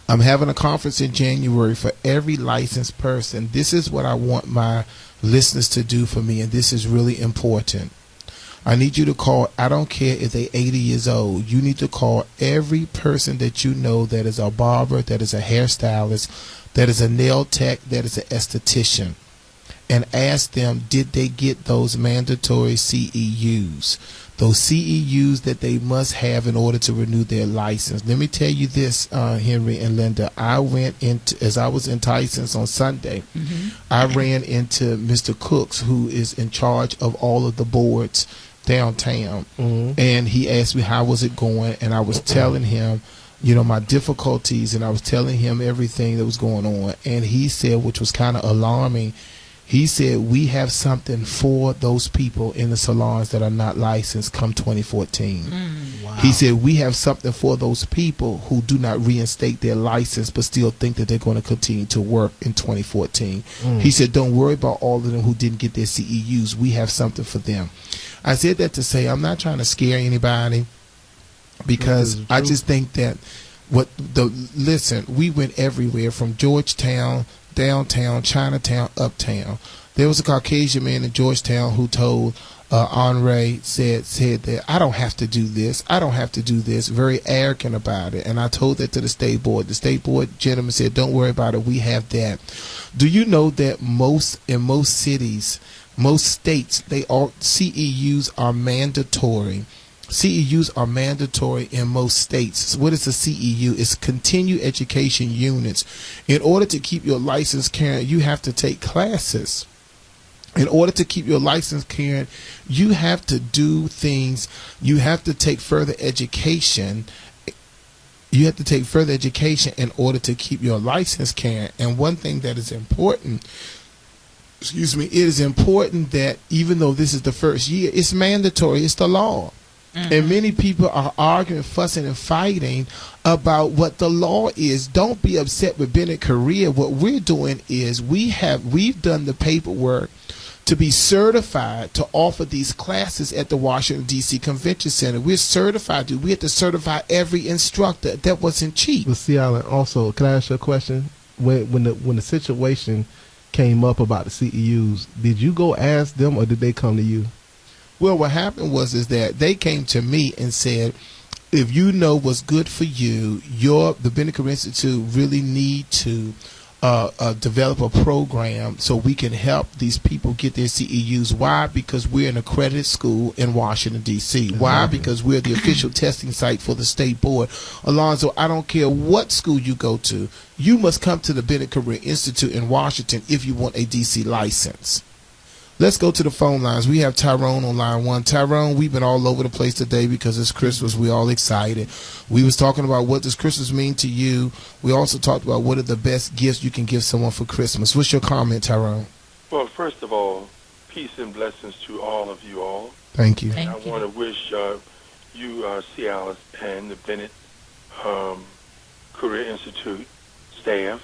I'm having a conference in January for every licensed person. This is what I want my listeners to do for me, and this is really important. I need you to call, I don't care if they're 80 years old, you need to call every person that you know that is a barber, that is a hairstylist, that is a nail tech, that is an esthetician, and ask them, did they get those mandatory CEUs? Those CEUs that they must have in order to renew their license. Let me tell you this, Henry and Linda. As I was in Tyson's on Sunday, I ran into Mr. Cooks, who is in charge of all of the boards downtown, and he asked me how was it going, and I was telling him, my difficulties, and I was telling him everything that was going on, and he said, which was kind of alarming, he said, we have something for those people in the salons that are not licensed come 2014. Wow. He said, we have something for those people who do not reinstate their license but still think that they're going to continue to work in 2014. He said, don't worry about all of them who didn't get their CEUs. We have something for them. I said that to say I'm not trying to scare anybody, because I just think that listen, we went everywhere from Georgetown, downtown, Chinatown, uptown. There was a Caucasian man in Georgetown who told Henri, said that I don't have to do this. I don't have to do this. Very arrogant about it. And I told that to the state board. The state board gentleman said, don't worry about it. We have that. Do you know that in most cities, most states, CEUs are mandatory. CEUs are mandatory in most states. What is a CEU? It's continued education units. In order to keep your license current, you have to take classes. In order to keep your license current, you have to do things. You have to take further education. You have to take further education in order to keep your license current. And one thing that is important, it is important that even though this is the first year, it's mandatory. It's the law. And many people are arguing, fussing, and fighting about what the law is. Don't be upset with Bennett Career. What we're doing is we've done the paperwork to be certified to offer these classes at the Washington, D.C. Convention Center. We're certified. We had to certify every instructor. That wasn't cheap. But see, Alan, also, can I ask you a question? When the situation came up about the CEUs, did you go ask them, or did they come to you? Well, what happened is that they came to me and said, if you know what's good for you, the Bennett Career Institute really need to develop a program so we can help these people get their CEUs. Why? Because we're an accredited school in Washington, D.C. Why? Because we're the official testing site for the state board. Alonzo, I don't care what school you go to, you must come to the Bennett Career Institute in Washington if you want a D.C. license. Let's go to the phone lines. We have Tyrone on line 1. Tyrone, we've been all over the place today because it's Christmas. We're all excited. We was talking about what does Christmas mean to you. We also talked about what are the best gifts you can give someone for Christmas. What's your comment, Tyrone? Well, first of all, peace and blessings to all of you all. Thank you. I want to wish you, Cialis, and the Bennett Career Institute staff,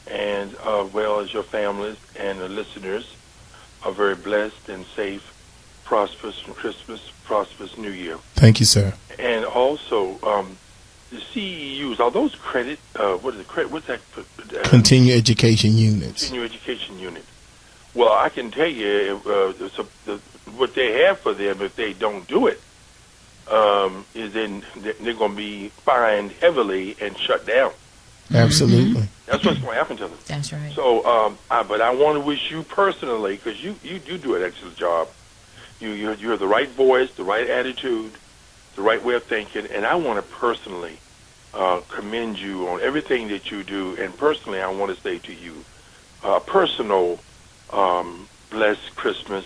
and well as your families and the listeners, are very blessed and safe, prosperous from Christmas, prosperous New Year. Thank you, sir. And also, the CEUs, are those credit, what is it, credit, what's that? Continuing education units. Continuing education unit. Well, I can tell you what they have for them if they don't do it, is then they're going to be fined heavily and shut down. Absolutely. That's what's going to happen to them. That's right. So, but I want to wish you personally, because you do an excellent job. You're the right voice, the right attitude, the right way of thinking, and I want to personally commend you on everything that you do. And personally, I want to say to you, personal blessed Christmas,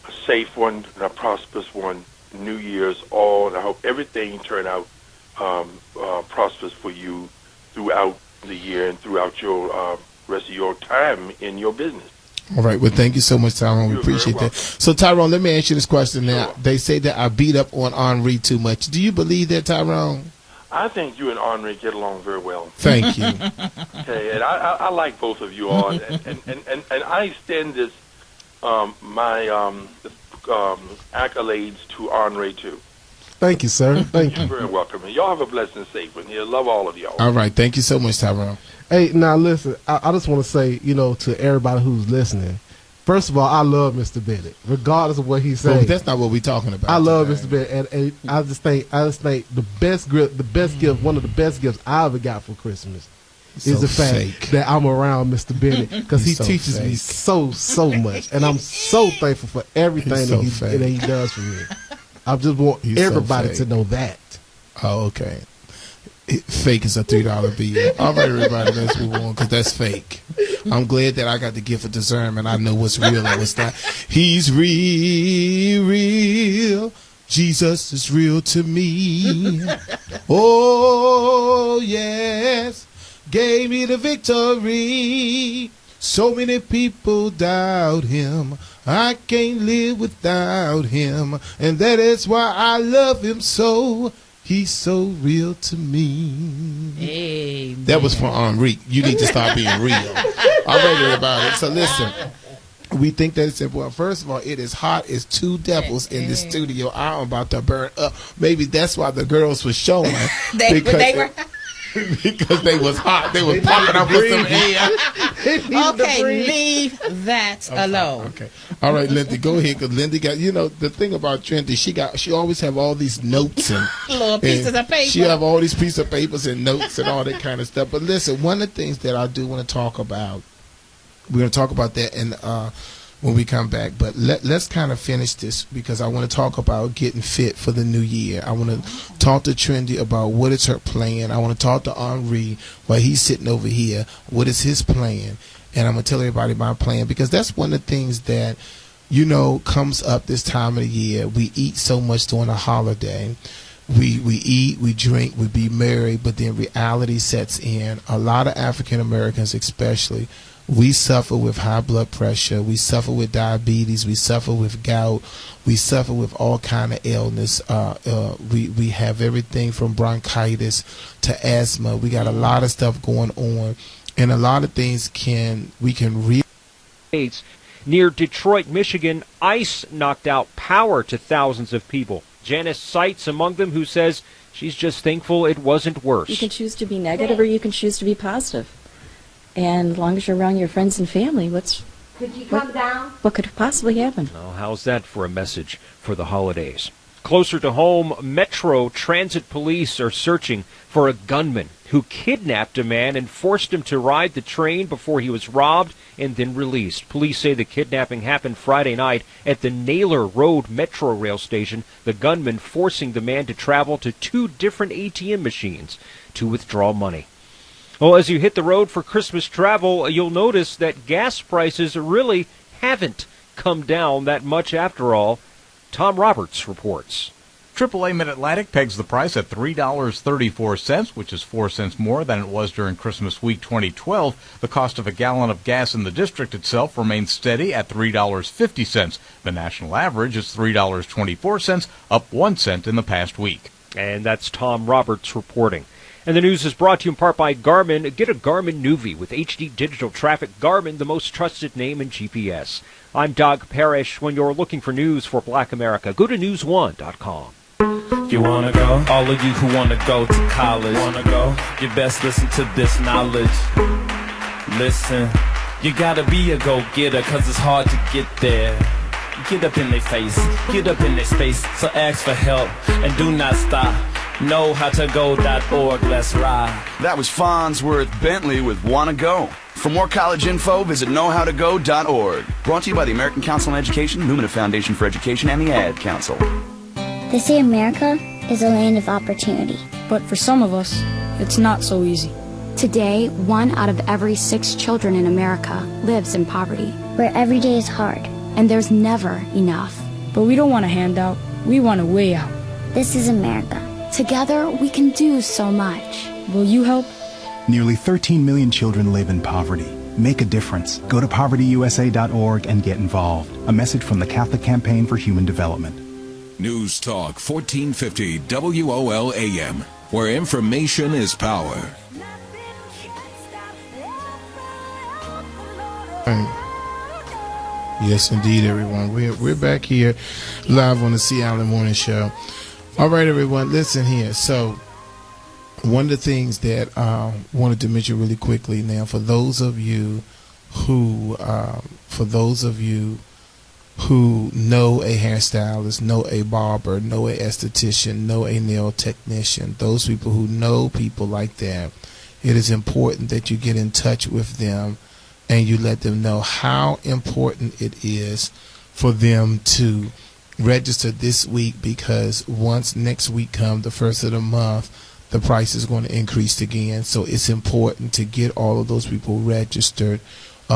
a safe one, and a prosperous one, New Year's all, and I hope everything turn out prosperous for you throughout the year and throughout your rest of your time in your business. All right. Well, thank you so much, Tyrone. We appreciate that. So, Tyrone, let me ask you this question now. They say that I beat up on Henri too much. Do you believe that, Tyrone? I think you and Henri get along very well. Thank you. Okay, and I like both of you all, and I extend this my accolades to Henri too. Thank you, sir. Thank you. You're very welcome. And y'all have a blessed and safe one. Here, love all of y'all. All right. Thank you so much, Tyrone. Hey, now listen, I just want to say, to everybody who's listening, first of all, I love Mr. Bennett, regardless of what he's saying. Well, that's not what we're talking about. I love Mr. Bennett, and I just think the best gift, one of the best gifts I ever got for Christmas is the fact that I'm around Mr. Bennett, because he teaches me so much, and I'm so thankful for everything that he does for me. I just want everybody to know that. Oh, okay. Fake is a $3 bill. All right, everybody, let's move on, because that's fake. I'm glad that I got the gift of discernment. I know what's real and what's not. He's real. Jesus is real to me. Oh, yes. Gave me the victory. So many people doubt him. I can't live without him. And that is why I love him so. He's so real to me. Amen. That was for Henri. You need to start being real. All right, everybody. So listen. We think that it's simple. Well, first of all, it is hot as two devils in the studio. I'm about to burn up. Maybe that's why the girls were showing. Because they was hot. They was popping up with some air. Okay, leave that alone. Okay. All right, Lindy, go ahead. Because Lindy got, the thing about Trinity, she always have all these notes and little pieces of paper. She have all these pieces of papers and notes and all that kind of stuff. But listen, one of the things that I do want to talk about, we're going to talk about that when we come back. But let's kind of finish this, because I want to talk about getting fit for the new year. I want to talk to Trendy about what is her plan. I want to talk to Henri while he's sitting over here. What is his plan? And I'm going to tell everybody my plan, because that's one of the things that, comes up this time of the year. We eat so much during the holiday. We eat, we drink, we be merry, but then reality sets in. A lot of African Americans especially, we suffer with high blood pressure. We suffer with diabetes. We suffer with gout. We suffer with all kind of illness. We have everything from bronchitis to asthma. We got a lot of stuff going on, and a lot of things we can read. Near Detroit, Michigan, ice knocked out power to thousands of people. Janice Seitz among them, who says she's just thankful it wasn't worse. You can choose to be negative, or you can choose to be positive. And as long as you're around your friends and family, could you calm down? What could possibly happen? Oh, how's that for a message for the holidays? Closer to home, Metro Transit Police are searching for a gunman who kidnapped a man and forced him to ride the train before he was robbed and then released. Police say the kidnapping happened Friday night at the Naylor Road Metro Rail Station, the gunman forcing the man to travel to 2 different ATM machines to withdraw money. Well, as you hit the road for Christmas travel, you'll notice that gas prices really haven't come down that much after all. Tom Roberts reports. AAA Mid-Atlantic pegs the price at $3.34, which is 4 cents more than it was during Christmas week 2012. The cost of a gallon of gas in the district itself remains steady at $3.50. The national average is $3.24, up 1 cent in the past week. And that's Tom Roberts reporting. And the news is brought to you in part by Garmin. Get a Garmin Nuvi with HD digital traffic. Garmin, the most trusted name in GPS. I'm Doug Parrish. When you're looking for news for Black America, go to newsone.com. You wanna go? All of you who wanna go to college, wanna go? You best listen to this knowledge. Listen, you gotta be a go-getter, cause it's hard to get there. Get up in their face, get up in their space, so ask for help and do not stop. Knowhowtogo.org, let's ride. That was Farnsworth Bentley with Wanna Go. For more college info, visit knowhowtogo.org. Brought to you by the American Council on Education, Lumina Foundation for Education, and the Ad Council. They say America is a land of opportunity. But for some of us, it's not so easy. Today, 1 out of every 6 children in America lives in poverty, where every day is hard, and there's never enough. But we don't want a handout. We want a way out. This is America. Together, we can do so much. Will you help? Nearly 13 million children live in poverty. Make a difference. Go to povertyusa.org and get involved. A message from the Catholic Campaign for Human Development. News Talk 1450 WOL AM, where information is power. Yes, indeed, everyone. We're back here live on the Sea Island Morning Show. All right, everyone, listen here. So, one of the things that I wanted to mention really quickly now, for those of you who know a hairstylist, know a barber, know a esthetician, know a nail technician, those people who know people like that, it is important that you get in touch with them and you let them know how important it is for them to register this week, because once next week comes, the first of the month, the price is going to increase again. So it's important to get all of those people registered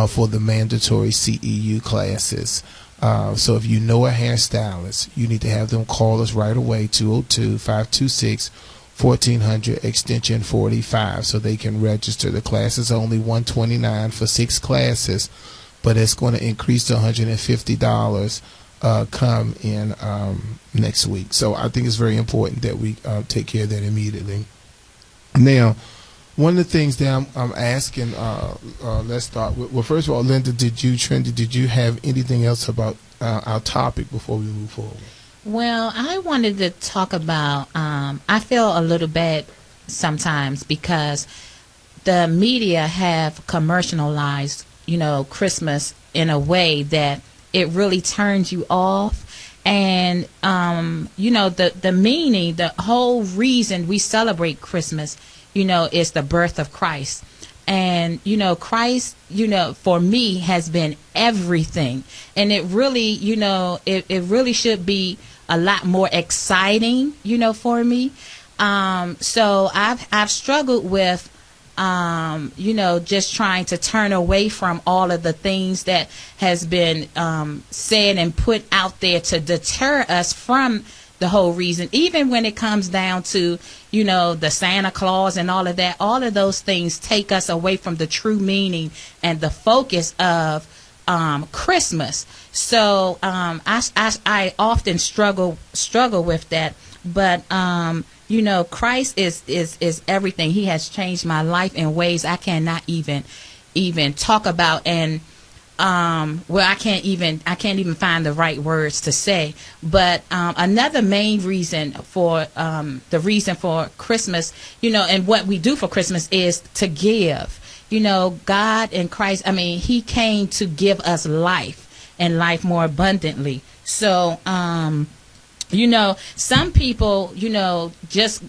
for the mandatory CEU classes. So if you know a hairstylist, you need to have them call us right away, 202-526-1400 extension 45, so they can register. The class is only $129 for 6 classes, but it's going to increase to $150 come in next week. So I think it's very important that we take care of that immediately. Now, one of the things that I'm asking, let's start with, well, first of all, Linda, Trendy, did you have anything else about our topic before we move forward? Well, I wanted to talk about, I feel a little bad sometimes because the media have commercialized, Christmas in a way that it really turns you off. And, the meaning, the whole reason we celebrate Christmas, is the birth of Christ. And, Christ, for me has been everything. And it really, it really should be a lot more exciting, for me. So I've struggled with, just trying to turn away from all of the things that has been said and put out there to deter us from the whole reason. Even when it comes down to, the Santa Claus and all of that, all of those things take us away from the true meaning and the focus of Christmas. So I often struggle with that. But Christ is everything. He has changed my life in ways I cannot even talk about, and I can't even find the right words to say. But another main reason for the reason for Christmas, and what we do for Christmas is to give. God and Christ, He came to give us life and life more abundantly. So some people, just,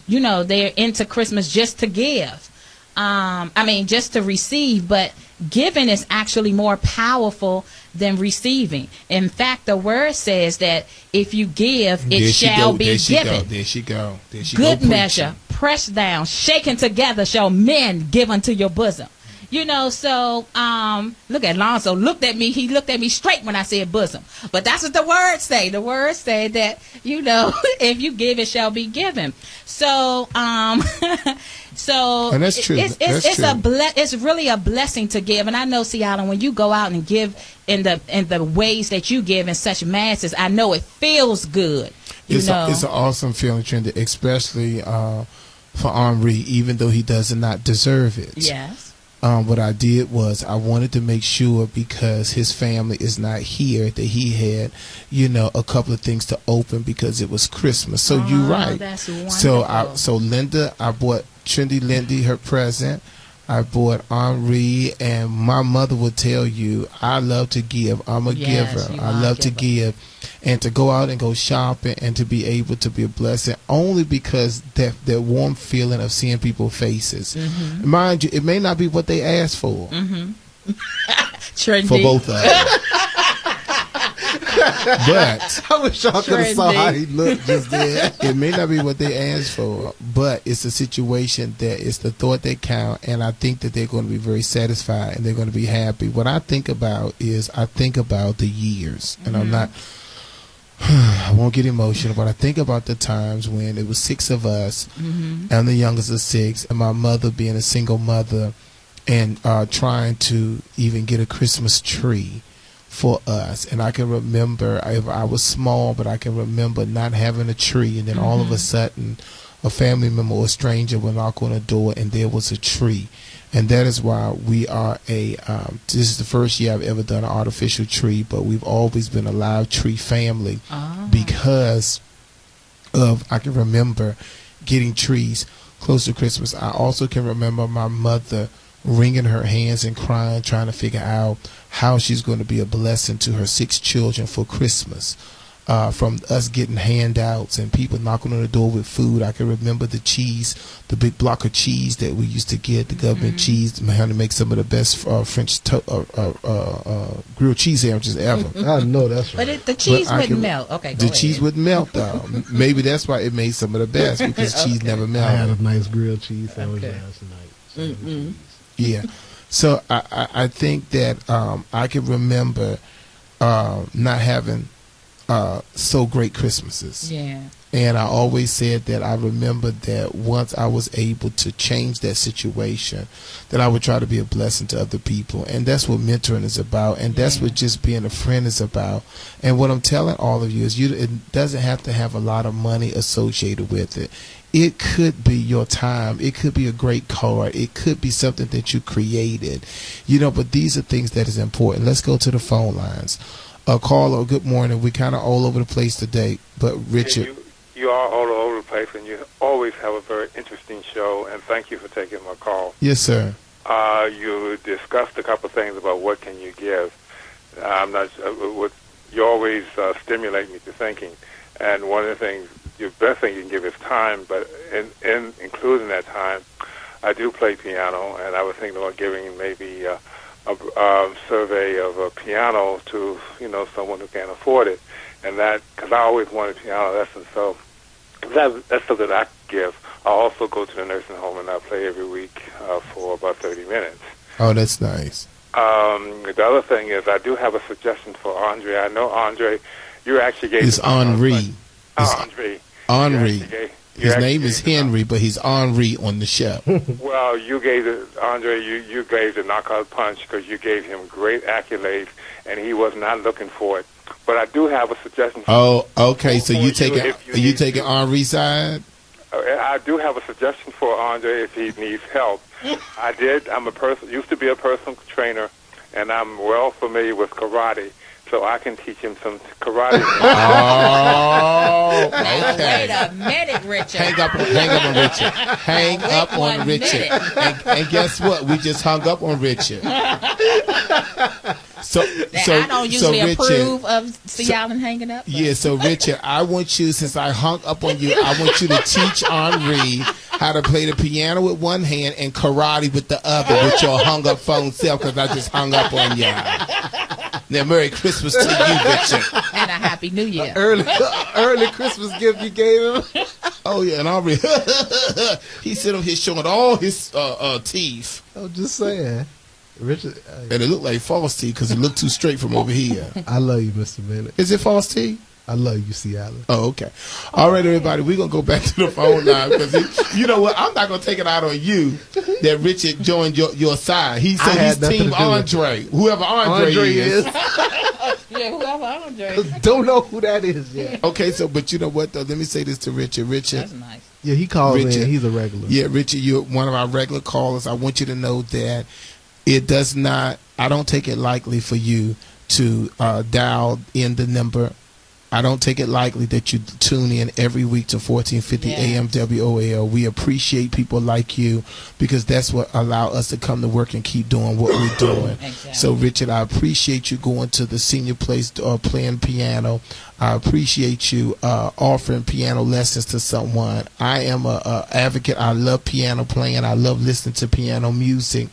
they're into Christmas just to give. Just to receive, but giving is actually more powerful than receiving. In fact, the word says that if you give, it shall be given. There she go. Good measure, pressed down, shaken together, shall men give unto your bosom. So look at Lonzo. He looked at me straight when I said bosom. But that's what the words say. The words say that, if you give, it shall be given. So so and that's true. It's really a blessing to give. And I know, Seattle, when you go out and give in the ways that you give in such masses, I know it feels good. It's an awesome feeling, Trendy, especially for Henri, even though he does not deserve it. Yes. What I did was I wanted to make sure, because his family is not here, that he had, a couple of things to open because it was Christmas. So you're right. That's wonderful. So Linda, I bought Trendy Lindy her present. I bought Henri, and my mother would tell you, I love to give. I'm a giver. I love to give. And to go out and go shopping and to be able to be a blessing, only because that warm feeling of seeing people's faces. Mm-hmm. Mind you, it may not be what they asked for. Mm-hmm. For both of them. But I wish y'all could have saw how he looked just then. it may not be what they asked for, but it's a situation that it's the thought that count, and I think that they're going to be very satisfied and they're going to be happy. What I think about is I think about the years, and I'm not. I won't get emotional, but I think about the times when it was 6 of us, and the youngest of 6, and my mother being a single mother, and trying to even get a Christmas tree for us. And I can remember, I was small, but I can remember not having a tree, and then all of a sudden a family member or a stranger would knock on the door and there was a tree. And that is why we are this is the first year I've ever done an artificial tree, but we've always been a live tree family because of, I can remember getting trees close to Christmas. I also can remember my mother wringing her hands and crying, trying to figure out how she's going to be a blessing to her 6 children for Christmas. From us getting handouts and people knocking on the door with food. I can remember the cheese, the big block of cheese that we used to get, the government cheese, how to make some of the best French grilled cheese sandwiches ever. I know that's right. But the cheese wouldn't melt. Okay, go the ahead. cheese wouldn't melt, though. Maybe that's why it made some of the best, because cheese never I melted. had a nice grilled cheese sandwich last night. Yeah. So I think that I can remember not having so great Christmases. Yeah. And I always said that I remember that once I was able to change that situation, that I would try to be a blessing to other people. And that's what mentoring is about. And that's what just being a friend is about. And what I'm telling all of you is it doesn't have to have a lot of money associated with it. It could be your time. It could be a great card. It could be something that you created. But these are things that is important. Let's go to the phone lines. Carlo, good morning. We're kind of all over the place today, but Richard. Yeah, you are all over the place, and you always have a very interesting show, and thank you for taking my call. Yes, sir. You discussed a couple of things about what can you give. I'm not. You always stimulate me to thinking, and one of the things, your best thing you can give is time, but in including that time, I do play piano, and I was thinking about giving maybe a survey of a piano to someone who can't afford it, and that because I always wanted piano lessons, so that's something I give. I also go to the nursing home and I play every week for about 30 minutes. Oh, that's nice. The other thing is I do have a suggestion for Andre. I know Andre, you actually gave. It's Henri. Andre. Henri. His name is Henry, but he's Henri on the show. Well, you gave Andre. You gave the knockout punch because you gave him great accolades, and he was not looking for it. But I do have a suggestion. Oh, okay. So you taking Henri's side? I do have a suggestion for Andre if he needs help. I'm used to be a personal trainer, and I'm well familiar with karate. So I can teach him some karate. Oh, okay. Wait a minute, Richard. Hang up on Richard. Hang up on Richard. And guess what? We just hung up on Richard. So I don't usually approve of y'all hanging up. Yeah, so Richard, I want you, since I hung up on you, I want you to teach Henri how to play the piano with one hand and karate with the other with your hung up phone self, because I just hung up on y'all. Now, Merry Christmas to you, Richard. And a Happy New Year. Early Christmas gift you gave him. Oh, yeah, and Henri, he sit up here showing all his teeth. I'm just saying. Richard. And it looked like false teeth because it looked too straight from over here. I love you, Mr. Bennett. Is it false teeth? I love you, Seattle. Oh, okay. All right, everybody, we're going to go back to the phone line because you know what? I'm not going to take it out on you that Richard joined your side. He's Team Andre. Whoever Andre is. Yeah, whoever Andre. Don't know who that is yet. Okay, but you know what, though? Let me say this to Richard. Richard. That's nice. Yeah, he calls in. He's a regular. Yeah, Richard, you're one of our regular callers. I want you to know that I don't take it lightly for you to dial in the number. I don't take it lightly that you tune in every week to 1450 AM WOAL. We appreciate people like you because that's what allow us to come to work and keep doing what we're doing. Exactly. So, Richard, I appreciate you going to the senior place playing piano. I appreciate you offering piano lessons to someone. I am a advocate. I love piano playing. I love listening to piano music.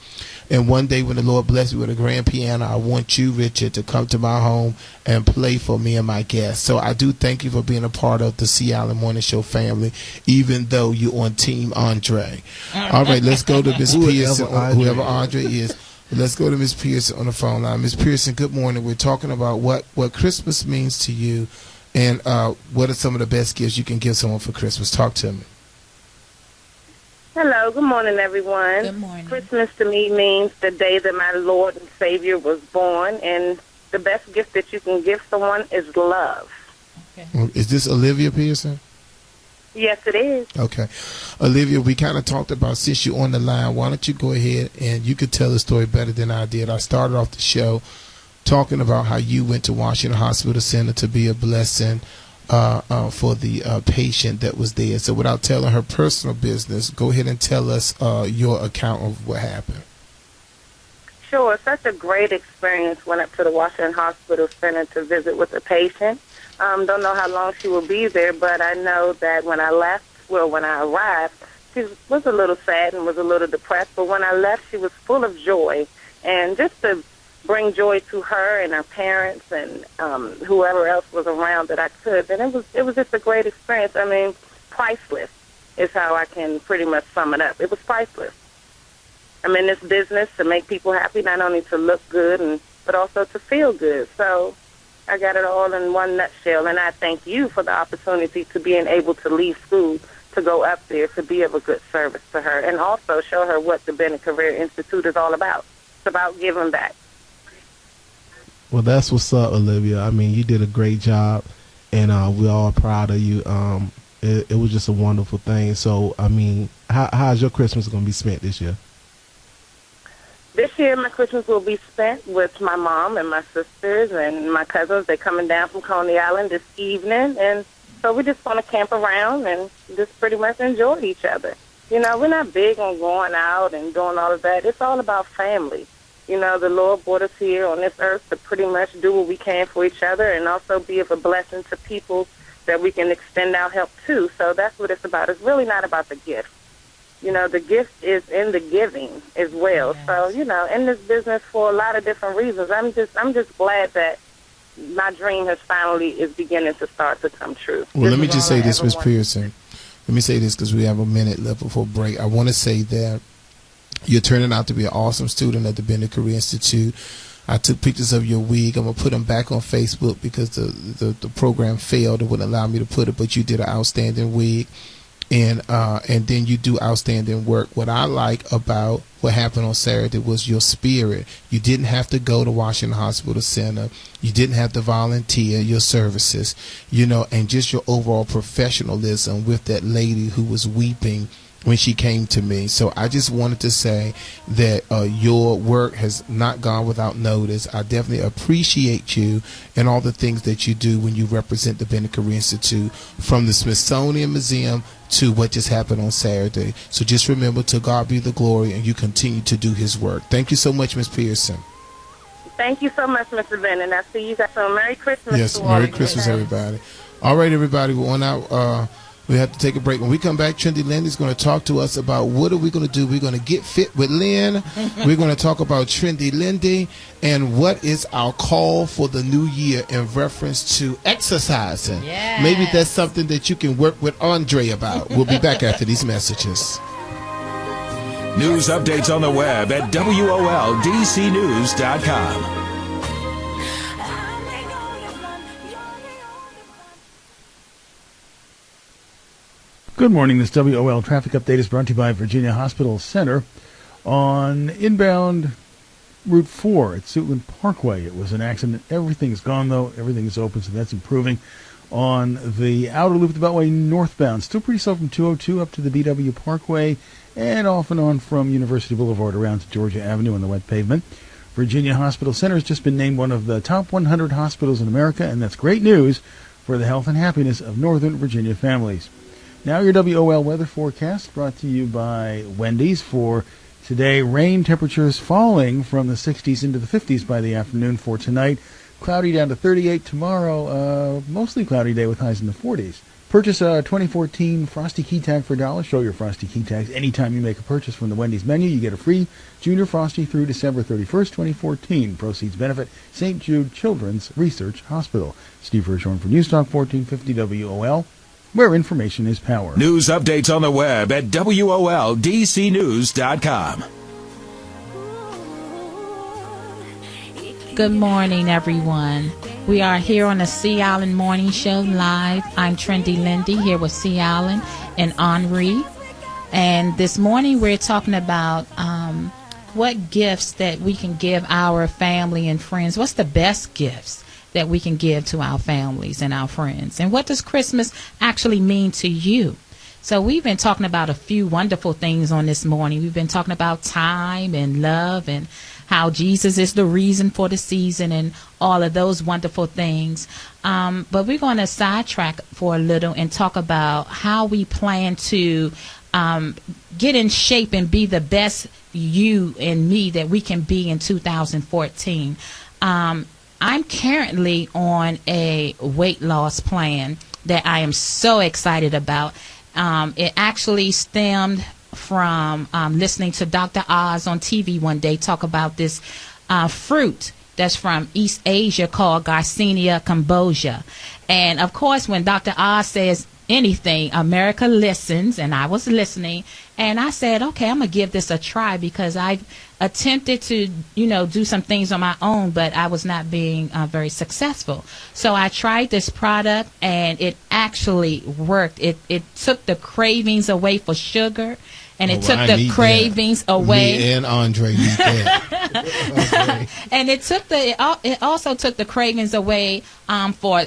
And one day when the Lord bless me with a grand piano, I want you, Richard, to come to my home and play for me and my guests. So I do thank you for being a part of the Sea Island Morning Show family, even though you're on Team Andre. All right, let's go to Miss Pearson, whoever Andre is. Let's go to Miss Pearson on the phone line. Miss Pearson, good morning. We're talking about what Christmas means to you, and what are some of the best gifts you can give someone for Christmas. Talk to me. Hello, good morning, everyone. Good morning. Christmas to me means the day that my Lord and Savior was born, and the best gift that you can give someone is love. Is this Olivia Pearson? Yes, it is. Okay. Olivia, we kind of talked about, since you're on the line, why don't you go ahead and you could tell the story better than I did. I started off the show talking about how you went to Washington Hospital Center to be a blessing for the patient that was there. So without telling her personal business, go ahead and tell us your account of what happened. Sure. Such a great experience. Went up to the Washington Hospital Center to visit with a patient. Don't know how long she will be there, but I know that when I arrived, she was a little sad and was a little depressed, but when I left, she was full of joy. And just to bring joy to her and her parents and whoever else was around that I could, and it was just a great experience. I mean, priceless is how I can pretty much sum it up. It was priceless. I'm in this business to make people happy, not only to look good, but also to feel good. So I got it all in one nutshell, and I thank you for the opportunity to being able to leave school to go up there to be of a good service to her, and also show her what the Bennett Career Institute is all about. It's about giving back. Well, that's what's up, Olivia. I mean, you did a great job, and we're all proud of you. It was just a wonderful thing. So, I mean, how's your Christmas going to be spent this year? This year, my Christmas will be spent with my mom and my sisters and my cousins. They're coming down from Coney Island this evening, and so we just want to camp around and just pretty much enjoy each other. You know, we're not big on going out and doing all of that. It's all about family. You know, the Lord brought us here on this earth to pretty much do what we can for each other and also be of a blessing to people that we can extend our help to. So that's what it's about. It's really not about the gift. You know, the gift is in the giving as well. Yes. So, you know, in this business for a lot of different reasons, I'm just glad that my dream has finally is beginning to start to come true. Well, let me just say this, Ms. Pearson. Let me say this because we have a minute left before break. I want to say that you're turning out to be an awesome student at the Bennett Career Institute. I took pictures of your wig. I'm going to put them back on Facebook because the program failed. It wouldn't allow me to put it, but you did an outstanding wig. And then you do outstanding work. What I like about what happened on Saturday was your spirit. You didn't have to go to Washington Hospital Center. You didn't have to volunteer your services, you know, and just your overall professionalism with that lady who was weeping when she came to me. So I just wanted to say that your work has not gone without notice. I definitely appreciate you and all the things that you do when you represent the Bennett Career Institute, from the Smithsonian Museum to what just happened on Saturday. So just remember, to God be the glory, and you continue to do his work. Thank you so much, Ms. Pearson. Thank you so much, Mr. Bennett. I see you guys. So Merry Christmas. Yes, Merry Christmas, everybody. All right, everybody, we're on out. We have to take a break. When we come back, Trinity Lindy is going to talk to us about what are we going to do. We're going to get fit with Lynn. We're going to talk about Trinity Lindy and what is our call for the new year in reference to exercising. Yes. Maybe that's something that you can work with Andre about. We'll be back after these messages. News updates on the web at WOLDCnews.com. Good morning. This WOL traffic update is brought to you by Virginia Hospital Center. On inbound Route 4 at Suitland Parkway, it was an accident. Everything's gone, though. Everything is open, so that's improving. On the outer loop of the Beltway northbound, still pretty slow from 202 up to the BW Parkway and off and on from University Boulevard around to Georgia Avenue on the wet pavement. Virginia Hospital Center has just been named one of the top 100 hospitals in America, and that's great news for the health and happiness of Northern Virginia families. Now your WOL weather forecast brought to you by Wendy's for today. Rain, temperatures falling from the 60s into the 50s by the afternoon. For tonight, cloudy down to 38. Tomorrow, mostly cloudy day with highs in the 40s. Purchase a 2014 Frosty Key Tag for $1. Show your Frosty Key Tags anytime you make a purchase from the Wendy's menu. You get a free Junior Frosty through December 31st, 2014. Proceeds benefit St. Jude Children's Research Hospital. Steve Hirschhorn for News Talk 1450 WOL, where information is power. News updates on the web at WOLDCnews.com. Good morning, everyone. We are here on the Sea Island Morning Show live. I'm Trendy Lindy here with Sea Island and Henri. And this morning we're talking about what gifts that we can give our family and friends. What's the best gifts that we can give to our families and our friends? And what does Christmas actually mean to you? So we've been talking about a few wonderful things on this morning. We've been talking about time and love and how Jesus is the reason for the season and all of those wonderful things. But we're going to sidetrack for a little and talk about how we plan to get in shape and be the best you and me that we can be in 2014. I'm currently on a weight loss plan that I am so excited about. It actually stemmed from listening to Dr. Oz on TV one day talk about this fruit that's from East Asia called Garcinia cambogia. And of course, when Dr. Oz says anything, America listens, and I was listening, and I said, okay, I'm gonna give this a try, because I've attempted to, do some things on my own, but I was not being very successful. So I tried this product, and it actually worked. It took the cravings away for sugar, and it took the cravings away. Me and Andre need that. And it also took the cravings away for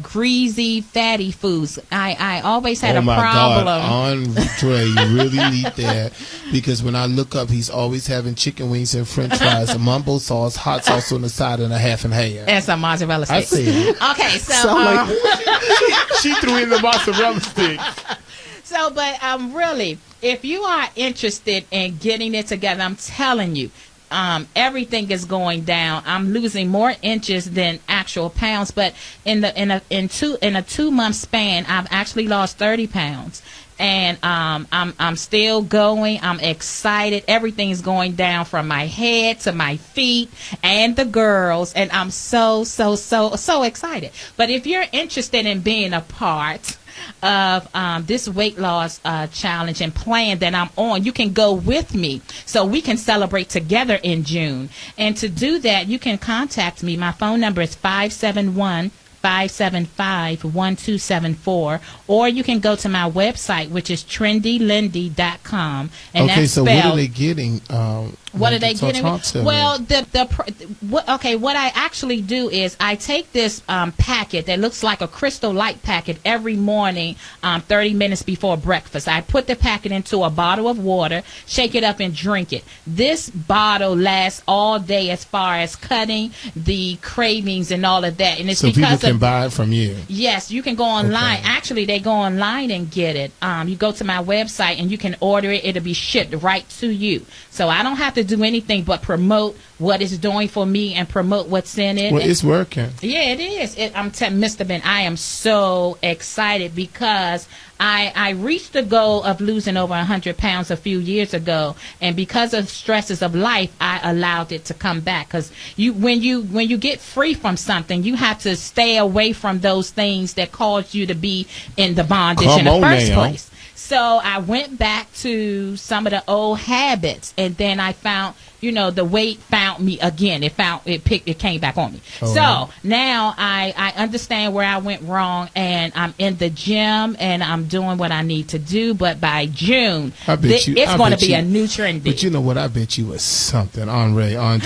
greasy, fatty foods. I always had a problem. God, Andre, you really need that, because when I look up, he's always having chicken wings and French fries, a mumbo sauce, hot sauce on the side, and a half and half. And some mozzarella sticks. I see it. Okay, so she threw in the mozzarella sticks. So, but really, if you are interested in getting it together, I'm telling you, everything is going down. I'm losing more inches than actual pounds, but in a 2-month span, I've actually lost 30 pounds. And I'm still going. I'm excited. Everything's going down from my head to my feet and the girls, and I'm so excited. But if you're interested in being a part of this weight loss challenge and plan that I'm on, you can go with me so we can celebrate together in June. And to do that, you can contact me. My phone number is 571-575-1274, or you can go to my website, which is trendylindy.com. And okay, that's so spelled, what are they getting? What are they getting? Well, what so because people can buy it from you. Yes, you can go online. Okay. Actually, they go online and get it. You go to my website and you can order it. It'll be shipped right to you. So I don't have to do anything but promote what it's doing for me and promote what's in it. Well, it's working. Yeah, it is. I'm telling Mr. Ben, I am so excited because I reached the goal of losing over 100 pounds a few years ago, and because of stresses of life, I allowed it to come back. Because when you get free from something, you have to stay away from those things that caused you to be in the bondage in the first place. So I went back to some of the old habits, and then I found, the weight found me again. It came back on me. Oh, so now I understand where I went wrong, and I'm in the gym, and I'm doing what I need to do. But by June, it's going to be a new trendy. But you know what? I bet you was something, Andre. I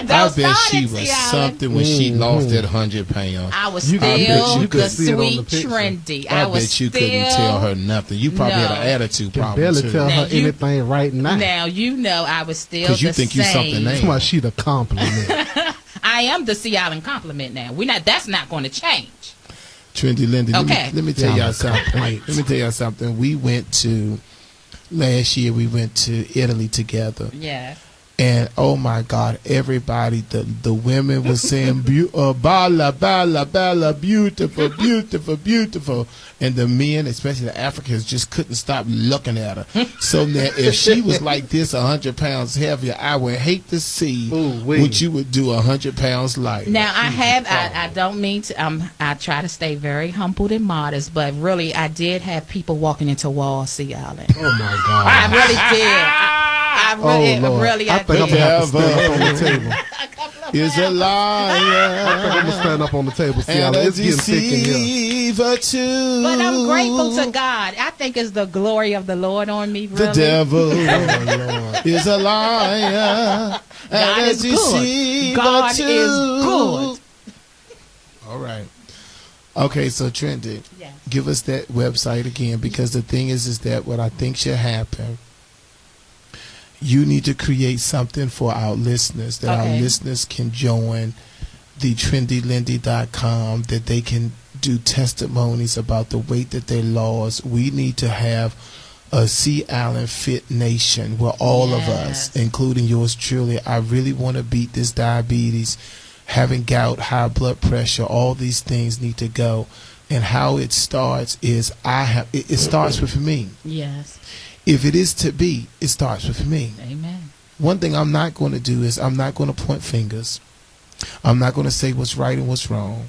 bet she was something when she lost that 100 pounds. I was still the sweet trendy. I bet you couldn't tell her nothing. You probably had an attitude problem. Barely tell her anything right now. Now I was still the same. You something. That's why she the compliment. I am the Sea Island compliment now. That's not going to change. Trendy Lindy. Okay. Let me tell y'all something. Last year we went to Italy together. Yes. And oh my God, everybody, the women were saying, "Bala, bala, bala, beautiful, beautiful, beautiful," and the men, especially the Africans, just couldn't stop looking at her. So now, if she was like this, 100 pounds heavier, I would hate to see what you would do 100 pounds lighter. Now I don't mean to. I try to stay very humbled and modest, but really, I did have people walking into walls, Sea Island. Oh my God! I really did. I think I'm gonna have to stand up on the table. Is a liar. I think I'm gonna stand up on the table. See, it's getting thick in here. But I'm grateful to God. I think it's the glory of the Lord on me. Really. The devil is a liar. God is good. God is good. All right. Okay, so Trendy, give us that website again, because the thing is that what I think should happen, you need to create something for our listeners, that our listeners can join the trendylindy.com, that they can do testimonies about the weight that they lost. We need to have a Sea Island Fit Nation where all of us, including yours truly, I really want to beat this diabetes, having gout, high blood pressure, all these things need to go. And how it starts is it starts with me. Yes. If it is to be, it starts with me. Amen. One thing I'm not going to do is I'm not going to point fingers. I'm not going to say what's right and what's wrong.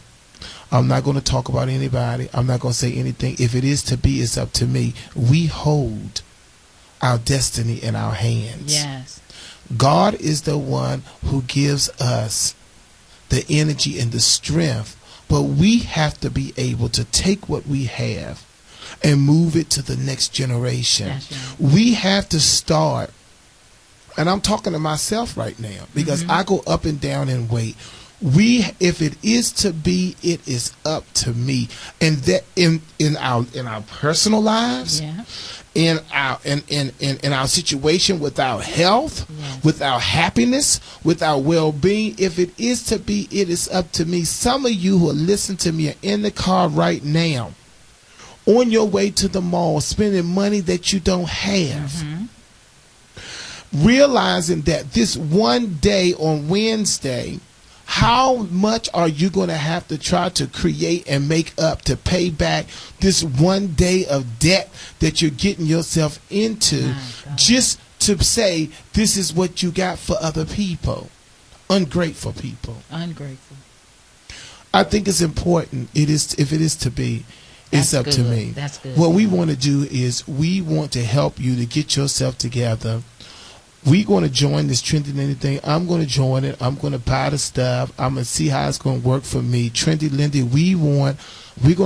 I'm not going to talk about anybody. I'm not going to say anything. If it is to be, it's up to me. We hold our destiny in our hands. Yes. God is the one who gives us the energy and the strength, but we have to be able to take what we have and move it to the next generation. Right. We have to start, and I'm talking to myself right now, because I go up and down in weight. If it is to be, it is up to me. And that in our personal lives, in our situation with our health, with our happiness, with our well-being, if it is to be, it is up to me. Some of you who are listening to me are in the car right now, on your way to the mall, spending money that you don't have. Realizing that this one day on Wednesday, how much are you going to have to try to create and make up to pay back this one day of debt that you're getting yourself into, just to say this is what you got for other people? Ungrateful people. Ungrateful. I think it's important. If it is to be, it's up to me. That's good. What we want to do is we want to help you to get yourself together. We're going to join this Trendy Lindy thing. I'm going to join it. I'm going to buy the stuff. I'm going to see how it's going to work for me. Trendy Lindy,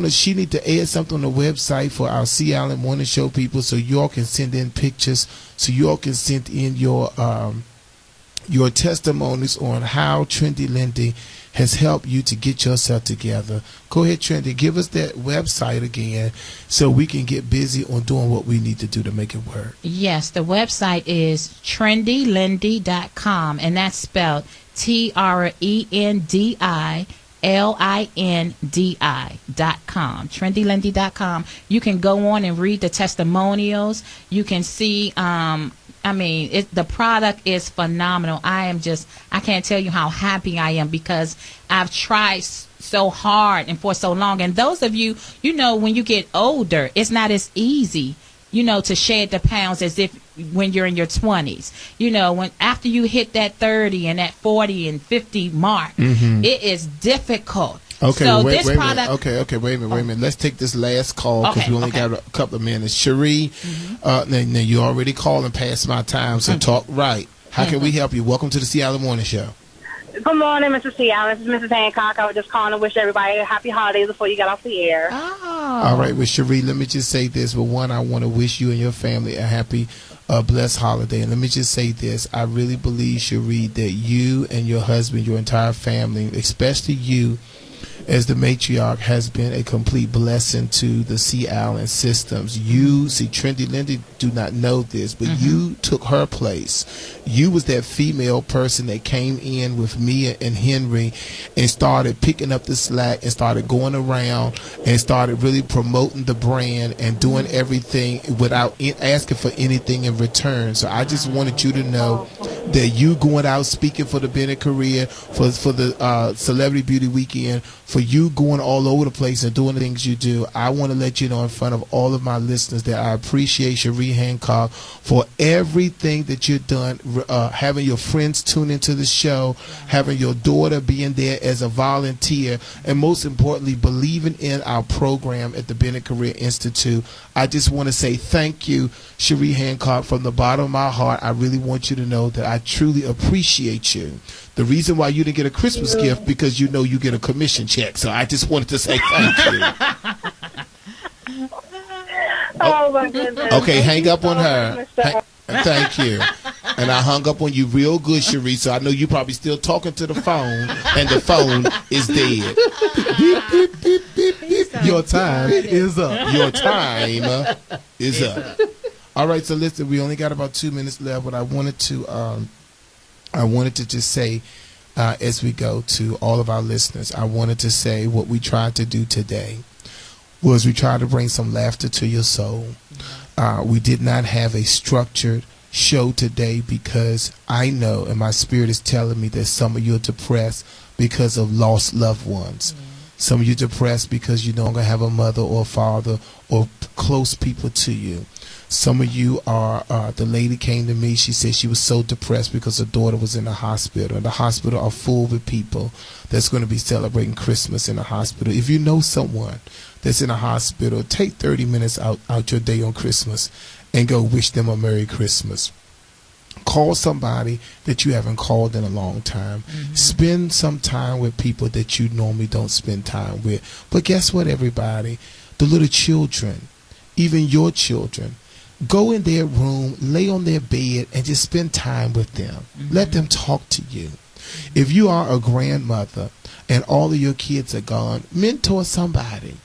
she need to add something on the website for our Sea Island Morning Show people, so y'all can send in pictures, so y'all can send in your testimonies on how Trendy Lindy has helped you to get yourself together. Go ahead, Trendy, give us that website again so we can get busy on doing what we need to do to make it work. Yes, the website is trendylindy.com, and that's spelled TRENDILINDI.com. trendylindy.com. You can go on and read the testimonials. You can see the product is phenomenal. I can't tell you how happy I am, because I've tried so hard and for so long. And those of you, when you get older, it's not as easy, to shed the pounds as if when you're in your 20s. When after you hit that 30 and that 40 and 50 mark, it is difficult. Okay, so wait a minute. Let's take this last call, because we only got a couple of minutes. Cherie, now you already called and past my time, so talk right. How can we help you? Welcome to the Sea Island Morning Show. Good morning, Mr. Sea Island. This is Mrs. Hancock. I was just calling to wish everybody a happy holidays before you got off the air. All right, well, Cherie, let me just say this. Well, one, I want to wish you and your family a happy, blessed holiday. And let me just say this. I really believe, Cherie, that you and your husband, your entire family, especially you, as the matriarch, has been a complete blessing to the Sea Island systems. You see, Trendy Lindy do not know this, but you took her place. You was that female person that came in with Mia and Henry and started picking up the slack and started going around and started really promoting the brand and doing everything without asking for anything in return. So I just wanted you to know that you going out speaking for the Bennett career, for the Celebrity Beauty Weekend, for you going all over the place and doing the things you do. I want to let you know in front of all of my listeners that I appreciate Cherie Hancock for everything that you've done, having your friends tune into the show, having your daughter being there as a volunteer, and most importantly, believing in our program at the Bennett Career Institute. I just want to say thank you, Cherie Hancock, from the bottom of my heart. I really want you to know that I truly appreciate you. The reason why you didn't get a Christmas gift because you know you get a commission check. So I just wanted to say thank you. Oh my goodness. Okay, hang up on her. Thank you. And I hung up on you real good, Cherie, so I know you probably still talking to the phone, and the phone is dead. Beep, beep, beep, beep, beep. Your time is up. Your time is up. All right, so listen, we only got about 2 minutes left, but I wanted to just say, as we go to all of our listeners, I wanted to say what we tried to do today was we tried to bring some laughter to your soul. We did not have a structured show today because I know, and my spirit is telling me that some of you are depressed because of lost loved ones. Some of you are depressed because you no longer have a mother or a father or close people to you. Some of you are, the lady came to me, she said she was so depressed because her daughter was in the hospital. And the hospital are full with people that's going to be celebrating Christmas in the hospital. If you know someone that's in a hospital, take 30 minutes out your day on Christmas and go wish them a Merry Christmas. Call somebody that you haven't called in a long time. Spend some time with people that you normally don't spend time with. But guess what, everybody? The little children, even your children, go in their room, lay on their bed, and just spend time with them. Let them talk to you. If you are a grandmother and all of your kids are gone, mentor somebody.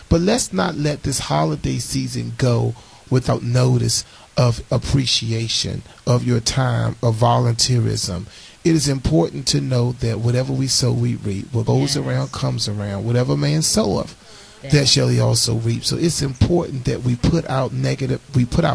But let's not let this holiday season go without notice of appreciation of your time, of volunteerism. It is important to know that whatever we sow, we reap. What goes around comes around. Whatever man soweth, that shall he also reap. So it's important that we put out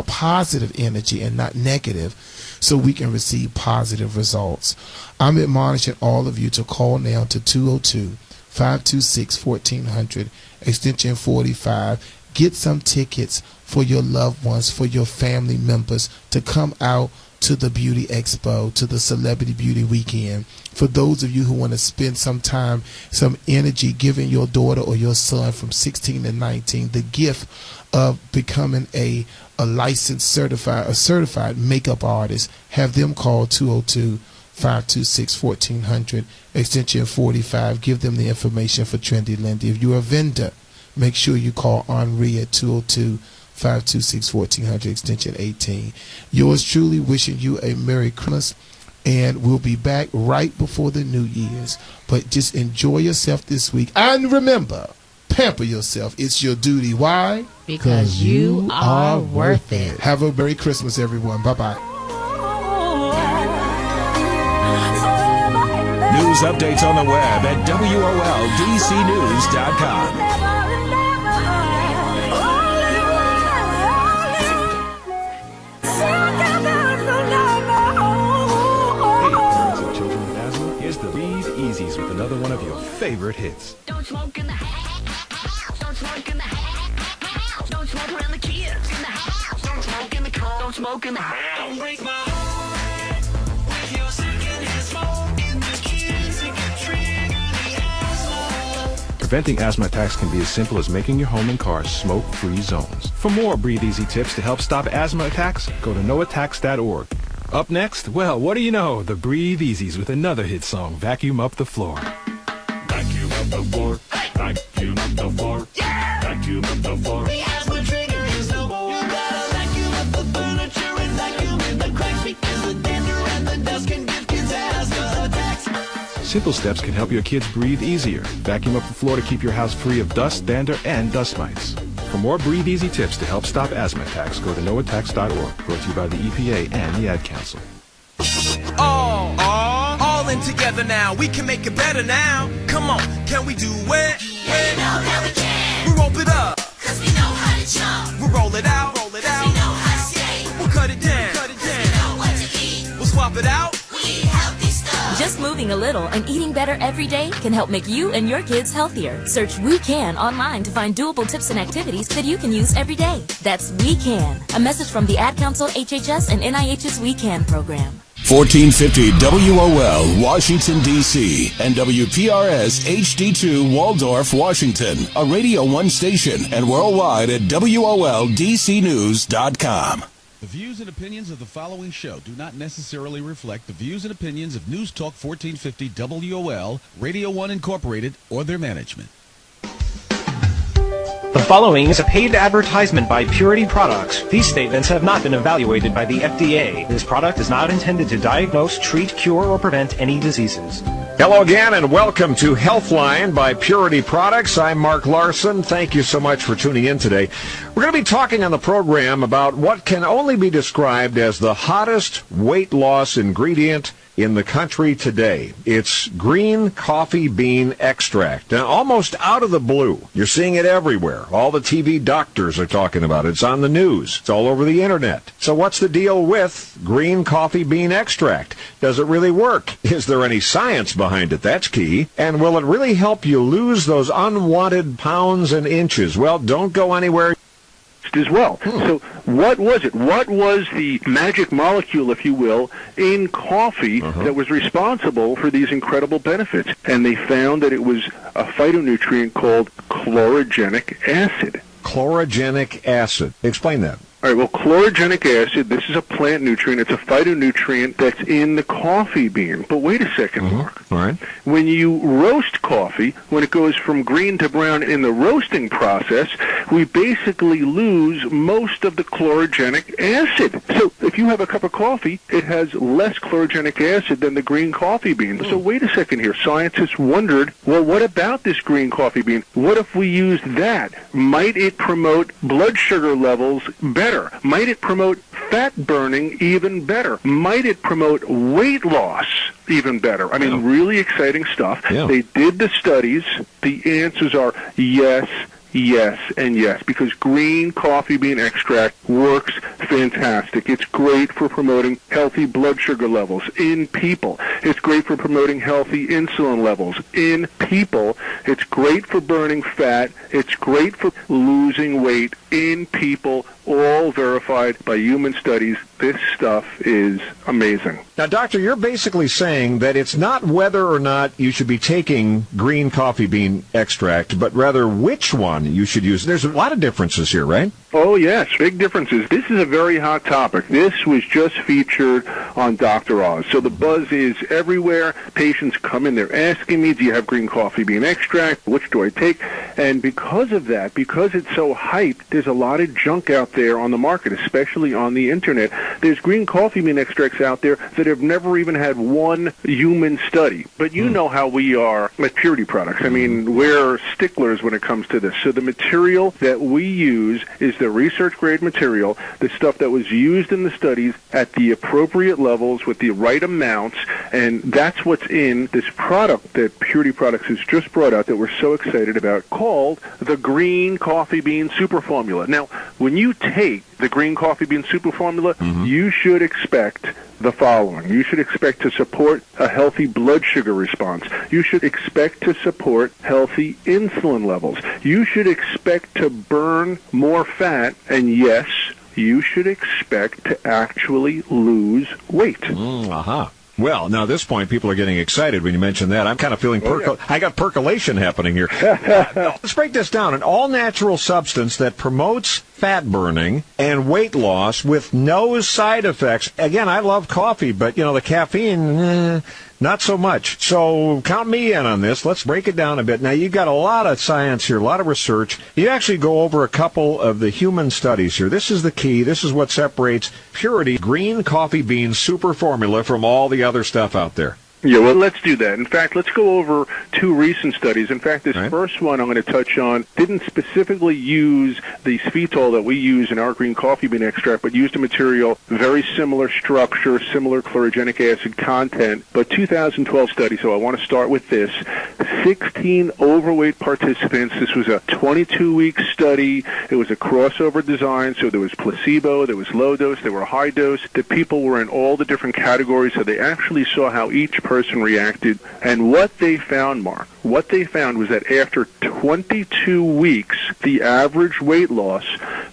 positive energy and not negative, so we can receive positive results. I'm admonishing all of you to call now to 202-526-1400, extension 45. Get some tickets for your loved ones, for your family members to come out to the Beauty Expo, to the Celebrity Beauty Weekend. For those of you who want to spend some time, some energy giving your daughter or your son from 16 to 19 the gift of becoming a licensed certified makeup artist, have them call 202-526-1400, extension 45. Give them the information for Trendy Lindy. If you're a vendor, make sure you call Henri at 202-526-1400, extension 18. Yours truly wishing you a Merry Christmas, and we'll be back right before the New Year's. But just enjoy yourself this week. And remember, pamper yourself. It's your duty. Why? Because you are worth it. Have a Merry Christmas, everyone. Bye-bye. News updates on the web at WOLDCnews.com. Here's the Breathe Easies with another one of your favorite hits. Don't smoke in the house. Don't smoke in the house. Don't smoke around the kids in the house. Don't smoke in the car. Don't smoke in the house. Don't break my heart with your secondhand smoke in the kids. It can trigger the asthma. Preventing asthma attacks can be as simple as making your home and car smoke-free zones. For more Breathe Easy tips to help stop asthma attacks, go to noattacks.org. Up next, well, what do you know? The Breathe Easies with another hit song, Vacuum Up the Floor. Vacuum up the floor. Vacuum up the floor. Yeah. Vacuum up the floor. The asthma trigger is no more. You gotta vacuum up the furniture and vacuum in the cracks, because the dander and the dust can give kids asthma attacks. Simple steps can help your kids breathe easier. Vacuum up the floor to keep your house free of dust, dander, and dust mites. For more Breathe Easy tips to help stop asthma attacks, go to noattacks.org. Brought to you by the EPA and the Ad Council. All in together now. We can make it better now. Come on, can we do it? Yeah, you know that we can. We rope it up, Cause we know how to jump. we'll roll it out, Cause we know how to skate. we'll cut it down, Cause we know what to eat. we'll swap pump it out. Just moving a little and eating better every day can help make you and your kids healthier. Search We Can online to find doable tips and activities that you can use every day. That's We Can. A message from the Ad Council, HHS, and NIH's We Can program. 1450 WOL, Washington, D.C., and WPRS HD2, Waldorf, Washington, a Radio 1 station, and worldwide at WOLDCnews.com. The views and opinions of the following show do not necessarily reflect the views and opinions of News Talk 1450 WOL, Radio 1 Incorporated, or their management. The following is a paid advertisement by Purity Products. These statements have not been evaluated by the FDA. This product is not intended to diagnose, treat, cure, or prevent any diseases. Hello again, and welcome to Healthline by Purity Products. I'm Mark Larson. Thank you so much for tuning in today. We're going to be talking on the program about what can only be described as the hottest weight loss ingredient in the country today. It's green coffee bean extract. Now, almost out of the blue, you're seeing it everywhere. All the TV doctors are talking about it. It's on the news. It's all over the internet. So what's the deal with green coffee bean extract? Does it really work? Is there any science behind it? That's key. And will it really help you lose those unwanted pounds and inches? Well, don't go anywhere. As well. So what was it? What was the magic molecule, if you will, in coffee that was responsible for these incredible benefits? And they found that it was a phytonutrient called chlorogenic acid. Chlorogenic acid. Explain that. All right, well, chlorogenic acid, this is a plant nutrient. It's a phytonutrient that's in the coffee bean. But wait a second, Mark. All right. When you roast coffee, when it goes from green to brown in the roasting process, we basically lose most of the chlorogenic acid. So if you have a cup of coffee, it has less chlorogenic acid than the green coffee bean. So wait a second here. Scientists wondered, well, what about this green coffee bean? What if we used that? Might it promote blood sugar levels better? Might it promote fat burning even better? Might it promote weight loss even better? I mean, really exciting stuff. Yeah. They did the studies. The answers are yes, yes, and yes, because green coffee bean extract works fantastic. It's great for promoting healthy blood sugar levels in people. It's great for promoting healthy insulin levels in people. It's great for burning fat. It's great for losing weight in people, all verified by human studies. This stuff is amazing. Now, Doctor, you're basically saying that it's not whether or not you should be taking green coffee bean extract, but rather which one you should use. There's a lot of differences here, right? Oh, yes, big differences. This is a very hot topic. This was just featured on Dr. Oz. So the buzz is everywhere. Patients come in, they're asking me, do you have green coffee bean extract? Which do I take? And because of that, because it's so hyped, there's a lot of junk out there on the market, especially on the internet. There's green coffee bean extracts out there that have never even had one human study. But you know how we are at Purity Products. I mean, we're sticklers when it comes to this. So the material that we use is the research-grade material, the stuff that was used in the studies at the appropriate levels with the right amounts, and that's what's in this product that Purity Products has just brought out that we're so excited about, called the Green Coffee Bean Super Formula. Now, when you take the Green Coffee Bean Super Formula, you should expect the following. You should expect to support a healthy blood sugar response. You should expect to support healthy insulin levels. You should expect to burn more fat, and yes, you should expect to actually lose weight. Well, now at this point, people are getting excited when you mention that. I'm kind of feeling I got percolation happening here. Let's break this down. An all-natural substance that promotes fat burning and weight loss with no side effects. Again, I love coffee, but, the caffeine, not so much. So count me in on this. Let's break it down a bit. Now, you've got a lot of science here, a lot of research. You actually go over a couple of the human studies here. This is the key. This is what separates Purity Green Coffee Bean Super Formula from all the other stuff out there. Yeah, well, let's do that. In fact, let's go over two recent studies. In fact, this first one I'm going to touch on didn't specifically use the sphitol that we use in our green coffee bean extract, but used a material very similar structure, similar chlorogenic acid content, but 2012 study, so I want to start with this. 16 overweight participants. This was a 22-week study. It was a crossover design, so there was placebo, there was low dose, there were high dose. The people were in all the different categories, so they actually saw how each person reacted. And what they found, Mark, what they found was that after 22 weeks, the average weight loss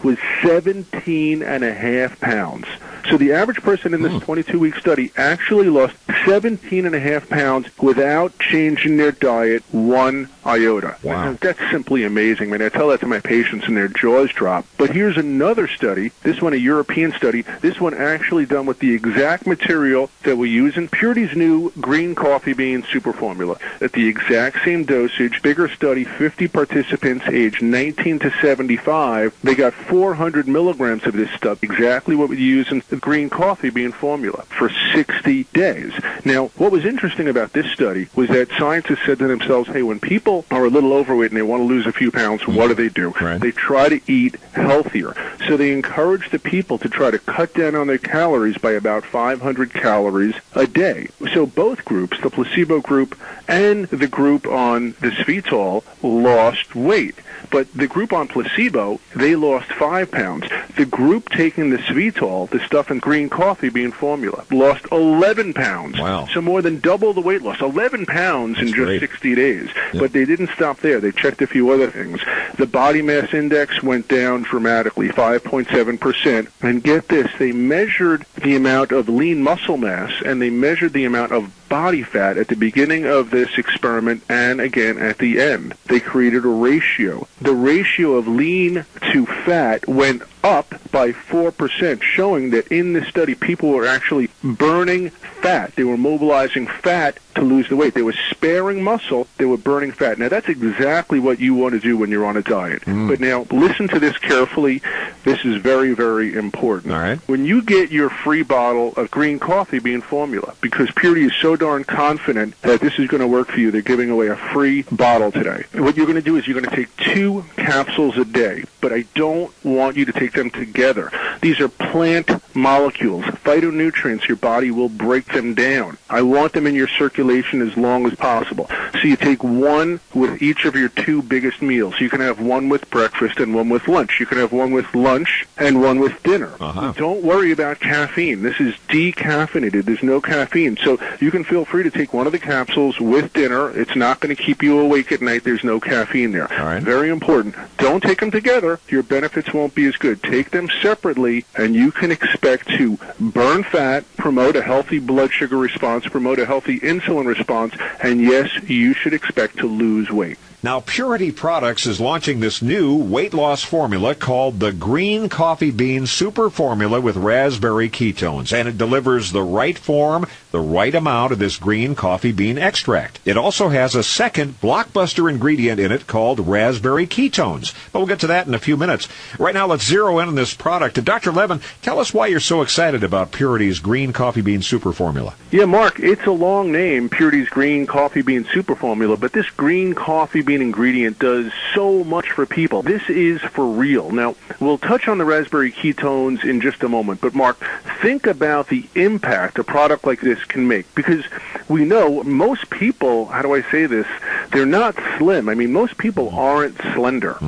was 17.5 pounds. So the average person in this 22-week study actually lost 17.5 pounds without changing their diet one iota. Wow. That's simply amazing, man. I tell that to my patients and their jaws drop. But here's another study, this one a European study, this one actually done with the exact material that we use in Purity's new green coffee bean super formula. At the exact same dosage, bigger study, 50 participants aged 19 to 75. They got 400 milligrams of this stuff, exactly what we use in the green coffee bean formula, for 60 days. Now, what was interesting about this study was that scientists said to themselves, hey, when people are a little overweight and they want to lose a few pounds, what do? Right. They try to eat healthier. So they encourage the people to try to cut down on their calories by about 500 calories a day. So both groups, the placebo group and the group on the sphitol, lost weight. But the group on placebo, they lost 5 pounds. The group taking the sphitol, the stuff in green coffee bean formula, lost 11 pounds. Wow. So more than double the weight loss, 11 pounds in just 60 days. Yep. But they didn't stop there. They checked a few other things. The body mass index went down dramatically, 5.7%. And get this, they measured the amount of lean muscle mass and they measured the amount of body fat at the beginning of this experiment and again at the end. They created a ratio. The ratio of lean to fat went up by 4%, showing that in this study people were actually burning fat. They were mobilizing fat to lose the weight. They were sparing muscle. They were burning fat. Now, that's exactly what you want to do when you're on a diet. But now, listen to this carefully. This is very, very important. All right. When you get your free bottle of green coffee bean formula, because Purity is so darn confident that this is going to work for you, they're giving away a free bottle today. And what you're going to do is you're going to take 2 capsules a day, but I don't want you to take them together. These are plant molecules, phytonutrients. Your body will break them down. I want them in your circulation as long as possible. So you take 1 with each of your 2 biggest meals. You can have 1 with breakfast and 1 with lunch. You can have 1 with lunch and 1 with dinner. Don't worry about caffeine. This is decaffeinated. There's no caffeine. So you can feel free to take 1 of the capsules with dinner. It's not going to keep you awake at night. There's no caffeine there. All right. Very important. Don't take them together. Your benefits won't be as good. Take them separately, and you can expect to burn fat, promote a healthy blood sugar response, promote a healthy insulin response, and yes, you should expect to lose weight. Now, Purity Products is launching this new weight loss formula called the Green Coffee Bean Super Formula with raspberry ketones, and it delivers the right form, the right amount of this green coffee bean extract. It also has a second blockbuster ingredient in it called raspberry ketones, but we'll get to that in a few minutes. Right now, let's zero in on this product. Dr. Levin, tell us why you're so excited about Purity's Green Coffee Bean Super Formula. Yeah, Mark, it's a long name, Purity's Green Coffee Bean Super Formula, but this green coffee bean ingredient does so much for people. This is for real. Now, we'll touch on the raspberry ketones in just a moment, but Mark, think about the impact a product like this can make, because we know most people, how do I say this, they're not slim. I mean, most people aren't slender.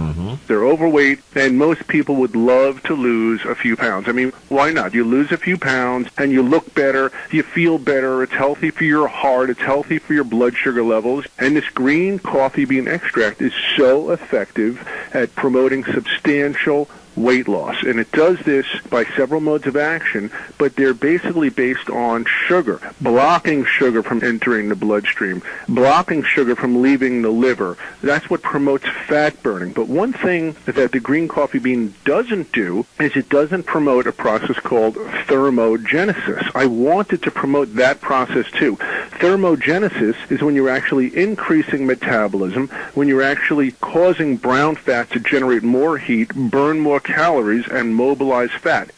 They're overweight, and most people would love to lose a few pounds. I mean, why not? You lose a few pounds, and you look better, you feel better, it's healthy for your heart, it's healthy for your blood sugar levels, and this green coffee bean extract is so effective at promoting substantial weight loss. And it does this by several modes of action, but they're basically based on sugar, blocking sugar from entering the bloodstream, blocking sugar from leaving the liver. That's what promotes fat burning. But one thing that the green coffee bean doesn't do is it doesn't promote a process called thermogenesis. I wanted to promote that process too. Thermogenesis is when you're actually increasing metabolism, when you're actually causing brown fat to generate more heat, burn more calories, and mobilize fat.